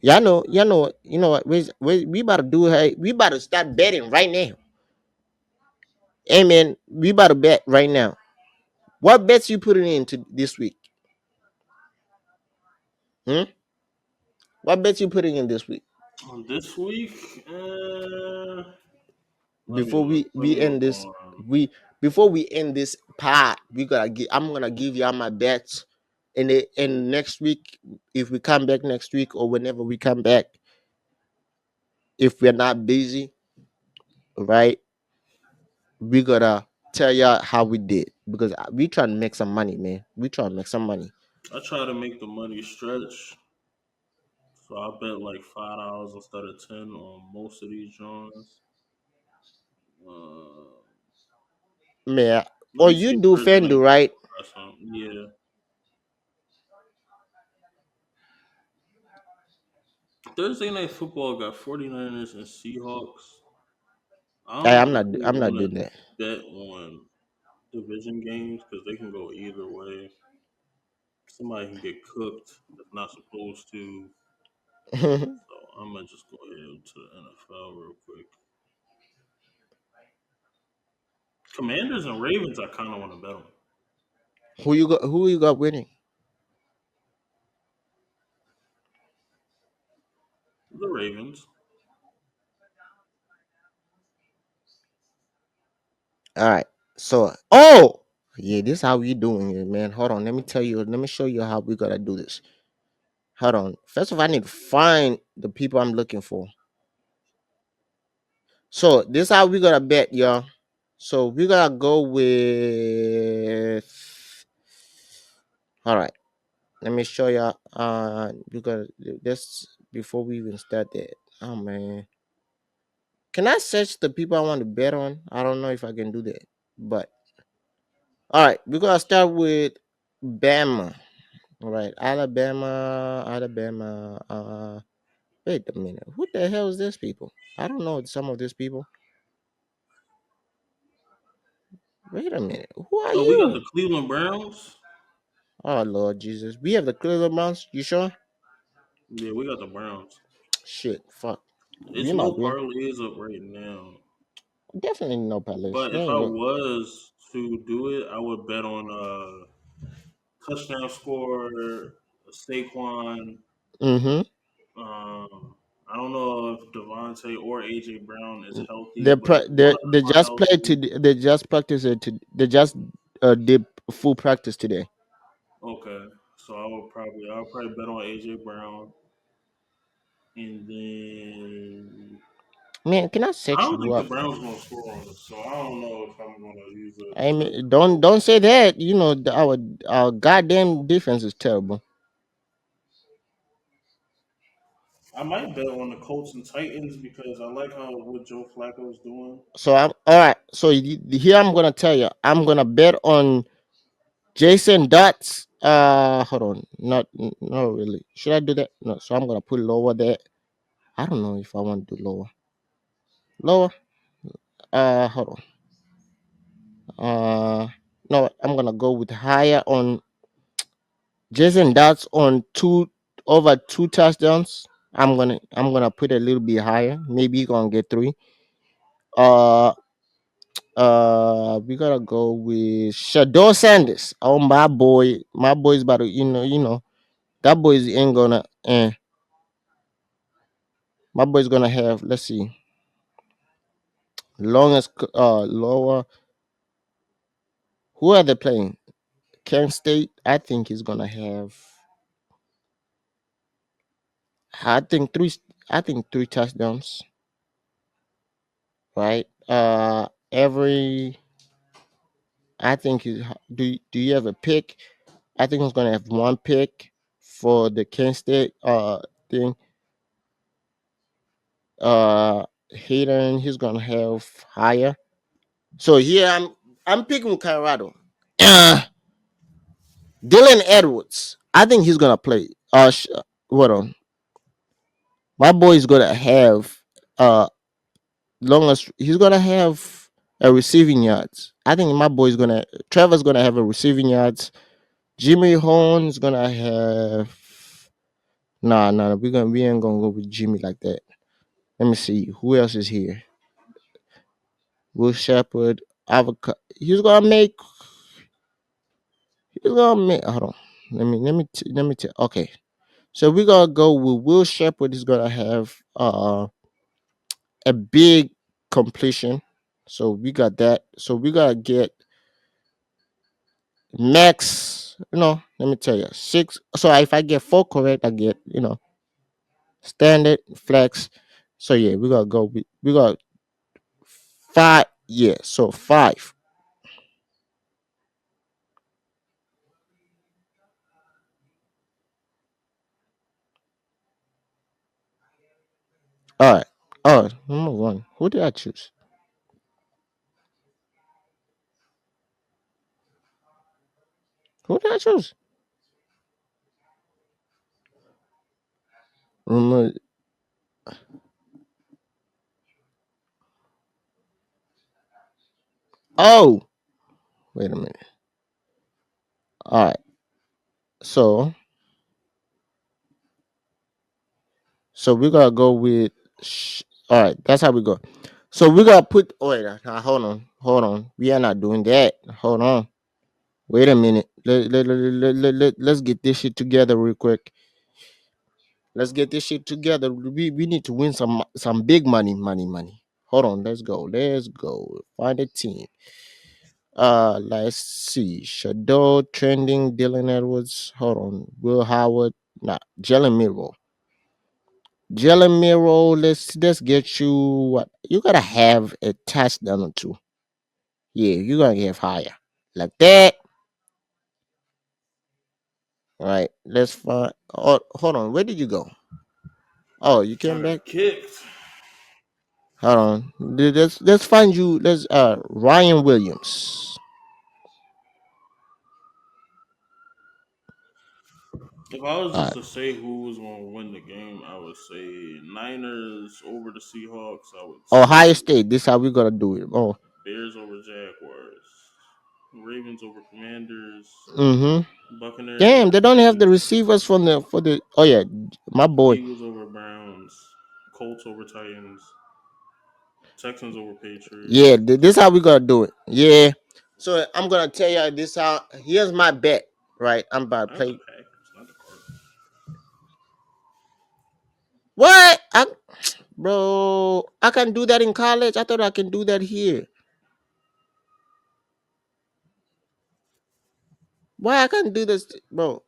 Speaker 1: You know what? We about to do. Hey, we about to start betting right now. Hey man, we about to bet right now. What bets you putting into this week? Hmm? What bets you putting in this week?
Speaker 2: This week, let me
Speaker 1: Before
Speaker 2: look. Let
Speaker 1: we
Speaker 2: me look
Speaker 1: end this,
Speaker 2: on.
Speaker 1: we before we end this part, we gotta give. I'm gonna give you all my bets, and next week, if we come back next week or whenever we come back, if we're not busy, right? We gotta tell y'all how we did because we trying to make some money, man. We trying to make some money.
Speaker 2: I try to make the money stretch, so I bet like $5 instead of 10 on most of these joints. Uh,
Speaker 1: Man,
Speaker 2: Let
Speaker 1: or
Speaker 2: me
Speaker 1: you
Speaker 2: see
Speaker 1: do
Speaker 2: Thursday night
Speaker 1: FanDuel, right?
Speaker 2: football got something. Yeah, Thursday night football got 49ers and Seahawks. I
Speaker 1: Hey,
Speaker 2: don't
Speaker 1: I'm not.
Speaker 2: really
Speaker 1: I'm not
Speaker 2: want
Speaker 1: doing
Speaker 2: to
Speaker 1: that.
Speaker 2: bet on division games because they can go either way. Somebody can get cooked that's not supposed to. So I'm gonna just go ahead to the NFL real quick. Commanders and Ravens, I kind of want to bet on.
Speaker 1: Who you got? Who you got winning?
Speaker 2: The Ravens.
Speaker 1: All right. So, oh, yeah, this how we doing it, man. Hold on. Let me tell you. Let me show you how we gotta do this. Hold on. First of all, I need to find the people I'm looking for. So this how we gotta bet, y'all. So we gotta go with. All right. Let me show y'all. We gotta this before we even start that. Oh man, can I search the people I want to bet on? I don't know if I can do that, but all right. We gotta start with Bama. All right, Alabama, Alabama. Wait a minute. Who the hell is this people? I don't know some of these people. Wait a minute. Who are
Speaker 2: Oh, we got
Speaker 1: you?
Speaker 2: the Cleveland Browns.
Speaker 1: Oh Lord Jesus. We have the Cleveland Browns. You sure?
Speaker 2: Yeah, we got the Browns.
Speaker 1: Shit. Fuck.
Speaker 2: It's
Speaker 1: We're
Speaker 2: no
Speaker 1: not win.
Speaker 2: parlays up right now.
Speaker 1: Definitely no Palace.
Speaker 2: But
Speaker 1: We
Speaker 2: if
Speaker 1: ain't
Speaker 2: I
Speaker 1: win.
Speaker 2: was to do it, I would bet on touchdown score, Saquon.
Speaker 1: Mm-hmm.
Speaker 2: I don't know if Devontae or AJ Brown is healthy,
Speaker 1: They
Speaker 2: but if one of
Speaker 1: they
Speaker 2: them are
Speaker 1: just played to
Speaker 2: healthy,
Speaker 1: they just practice it to they just did full practice today.
Speaker 2: okay. So I'll probably bet on AJ Brown, and then
Speaker 1: Man, can I
Speaker 2: I
Speaker 1: search
Speaker 2: don't
Speaker 1: who
Speaker 2: think the
Speaker 1: up?
Speaker 2: Browns gonna score on us. So I don't know if I'm gonna use a
Speaker 1: I
Speaker 2: touch.
Speaker 1: mean, don't say that. You know our goddamn defense is terrible.
Speaker 2: I might bet on the Colts and Titans because I like how what Joe Flacco's doing.
Speaker 1: So I'm all right. So here I'm gonna tell you. I'm gonna bet on Jason Dots. Hold on. Not really. Should I do that? No. So I'm gonna put lower there. I don't know if I want to do lower. Lower. Hold on. No. I'm gonna go with higher on Jason Dots on two touchdowns. I'm gonna put a little bit higher. Maybe he gonna get three. Uh we gotta go with Shadow Sanders. Oh my boy's about to that boy's ain't gonna my boy's gonna have let's see longest lower. Who are they playing? Kent State. I think three. I think three touchdowns. Right. Every. I think do you have a pick? I think he's gonna have one pick for the Kent State thing. Hayden he's gonna have higher. So here I'm picking Colorado. Uh, Dylan Edwards. I think he's gonna play. What on? My boy is gonna have longest. He's gonna have a receiving yards. I think my boy is gonna. Trevor's gonna have a receiving yards. Jimmy Horn's gonna have. Nah, nah. We ain't gonna go with Jimmy like that. Let me see who else is here. Will Shepard, Avocado. He's gonna make. Hold on. Let me tell. Okay, so we're gonna go with Will Shepard. Is gonna have a big completion. So we got that. So we gotta get max. Let me tell you six. So if I get four correct, I get standard flex. So yeah, we gotta go. We got Five. Yeah. So five. All right. Oh, number one. Who did I choose? Who did I choose? Number- Oh, wait a minute. All right. So, so we gotta go with. All right. That's how we go. So we gotta put. Oh wait. Hold on. Hold on. We are not doing that. Hold on. Wait a minute. Let's get this shit together real quick. Let's get this shit together. We need to win some big money. Hold on. Let's go. Let's go. Find a team. Let's see. Shadow trending. Dylan Edwards. Hold on. Will Howard. Nah. Jalen Miro. Jalen Miro. Let's get you what you gotta have a touchdown or two. Yeah, you gotta get higher like that. All right. Let's find. Oh, hold on. Where did you go? Oh, you
Speaker 2: I
Speaker 1: came back.
Speaker 2: got kicked.
Speaker 1: Hold on. Let's find you. Let's Ryan Williams.
Speaker 2: If I was
Speaker 1: All
Speaker 2: just
Speaker 1: right.
Speaker 2: to say who was going to win the game, I would say Niners over the Seahawks. I would
Speaker 1: Ohio
Speaker 2: say
Speaker 1: State. This how we gonna do it. Oh.
Speaker 2: Bears over Jaguars, Ravens over Commanders,
Speaker 1: Mm-hmm.
Speaker 2: Buccaneers
Speaker 1: Damn,
Speaker 2: over
Speaker 1: they don't have the
Speaker 2: Chiefs,
Speaker 1: receivers from the for the. Oh yeah, my boy.
Speaker 2: Eagles over Browns, Colts over Titans, Texans over
Speaker 1: Yeah,
Speaker 2: Patriots.
Speaker 1: this how we gonna do it. Yeah. So I'm gonna tell you this how. Here's my bet. Right. I'm about to
Speaker 2: Not the
Speaker 1: play.
Speaker 2: Packers, not the Cardinals.
Speaker 1: What? Bro, I can do that in college. I thought I can do that here. Why I can't do this, bro?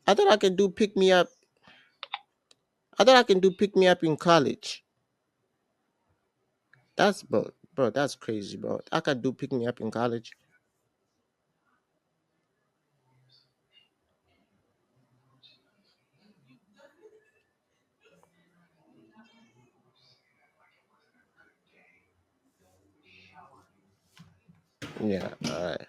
Speaker 1: I thought I can do pick me up. I thought I can do pick me up in college. Bro. That's crazy, bro. I can do pick me up in college. Yeah, all right.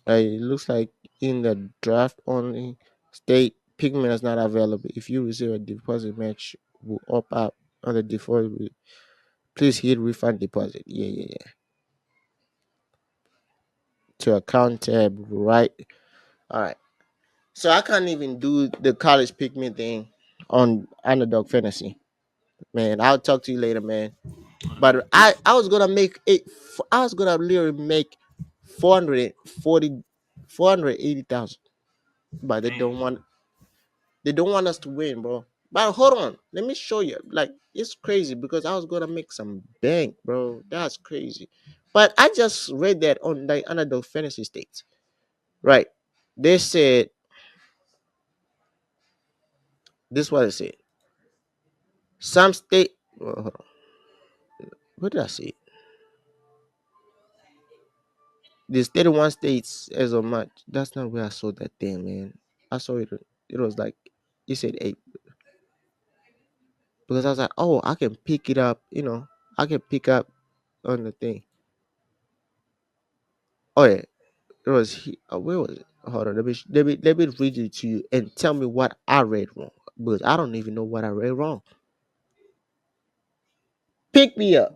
Speaker 1: It looks like in the draft only state pigment is not available. If you receive a deposit match, will opt out on the default. Please hit refund deposit. Yeah. To account tab, right? All right. So I can't even do the college pigment thing on Underdog Fantasy. Man, I'll talk to you later, man.
Speaker 2: All right,
Speaker 1: But I was gonna make it. I was gonna literally make 440, 480,000. But
Speaker 2: damn.
Speaker 1: they don't want us to win, bro. But hold on, let me show you. Like it's crazy because I was gonna make some bank, bro. That's crazy. But I just read that on the Underdog Fantasy States, right? They said this is what it said. Some state. Hold on. What did I say? There's 31 states as of March. That's not where I saw that thing, man. I saw it. It was like you said eight because I was like, oh, I can pick it up. I can pick up on the thing. Oh yeah, it was. Where was it? Hold on. Let me read it to you and tell me what I read wrong because I don't even know what I read wrong. Pick me up.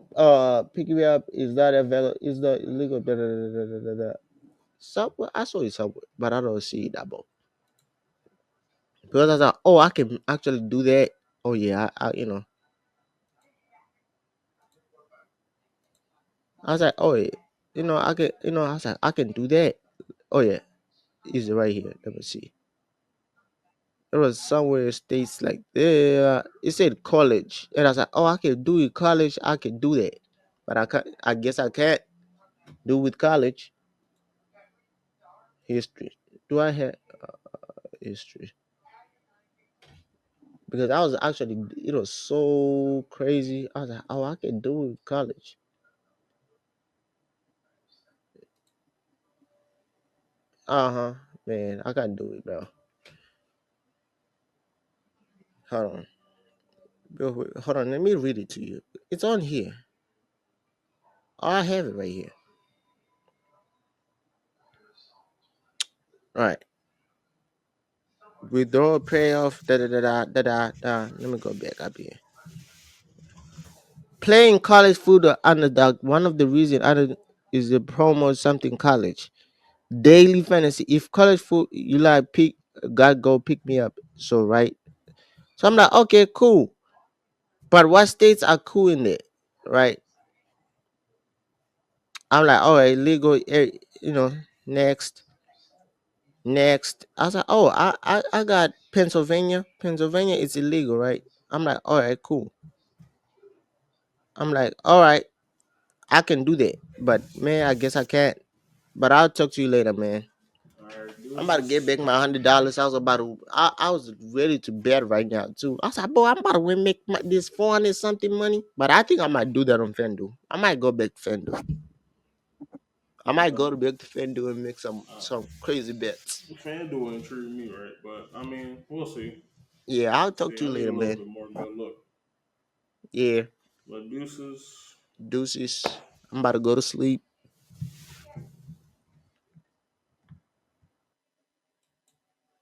Speaker 1: Pick me up is not available. Is not illegal. Da, da, da, da, da, da, da. Somewhere I saw it somewhere, but I don't see it about. Because I was like, oh, I can actually do that. Oh yeah, I was like, oh yeah, I can, I was like, I can do that. Oh yeah, is it right here? Let me see. It was somewhere states like there. It said college, and I was like, oh, I can do it college. I can do that, but I can't. I guess I can't do with college. History. Do I have history? Because I was actually, it was so crazy. I was like, oh, I can do it in college. Uh huh. Man, I can do it, bro. Hold on. Bro, hold on. Let me read it to you. It's on here. Oh, I have it right here. All right. Withdraw payoff. Da da da da da da da. Let me go back up here. Playing college football underdog. One of the reason under is the promo something college. Daily fantasy. If college food you like pick, God go pick me up. So right. So I'm like, okay, cool. But what states are cool in there, right? I'm like, all right, legal. Next, next. I was like, oh, I got Pennsylvania. Pennsylvania is illegal, right? I'm like, all right, cool. I'm like, all right, I can do that. But man, I guess I can't. But I'll talk to you later, man.
Speaker 2: All right,
Speaker 1: I'm about to get back
Speaker 2: deuces.
Speaker 1: my $100. I was ready to bet right now too. I was like, boy, I'm about to make this 400 something money. But I think I might do that on FanDuel. I might go back to FanDuel. I might go to back to FanDuel and make some crazy bets.
Speaker 2: FanDuel intrigued me, right? But I mean, we'll see.
Speaker 1: Yeah, I'll talk
Speaker 2: See,
Speaker 1: to you
Speaker 2: I need
Speaker 1: later,
Speaker 2: a little
Speaker 1: man.
Speaker 2: bit more good look.
Speaker 1: Yeah,
Speaker 2: But deuces.
Speaker 1: deuces. I'm about to go to sleep.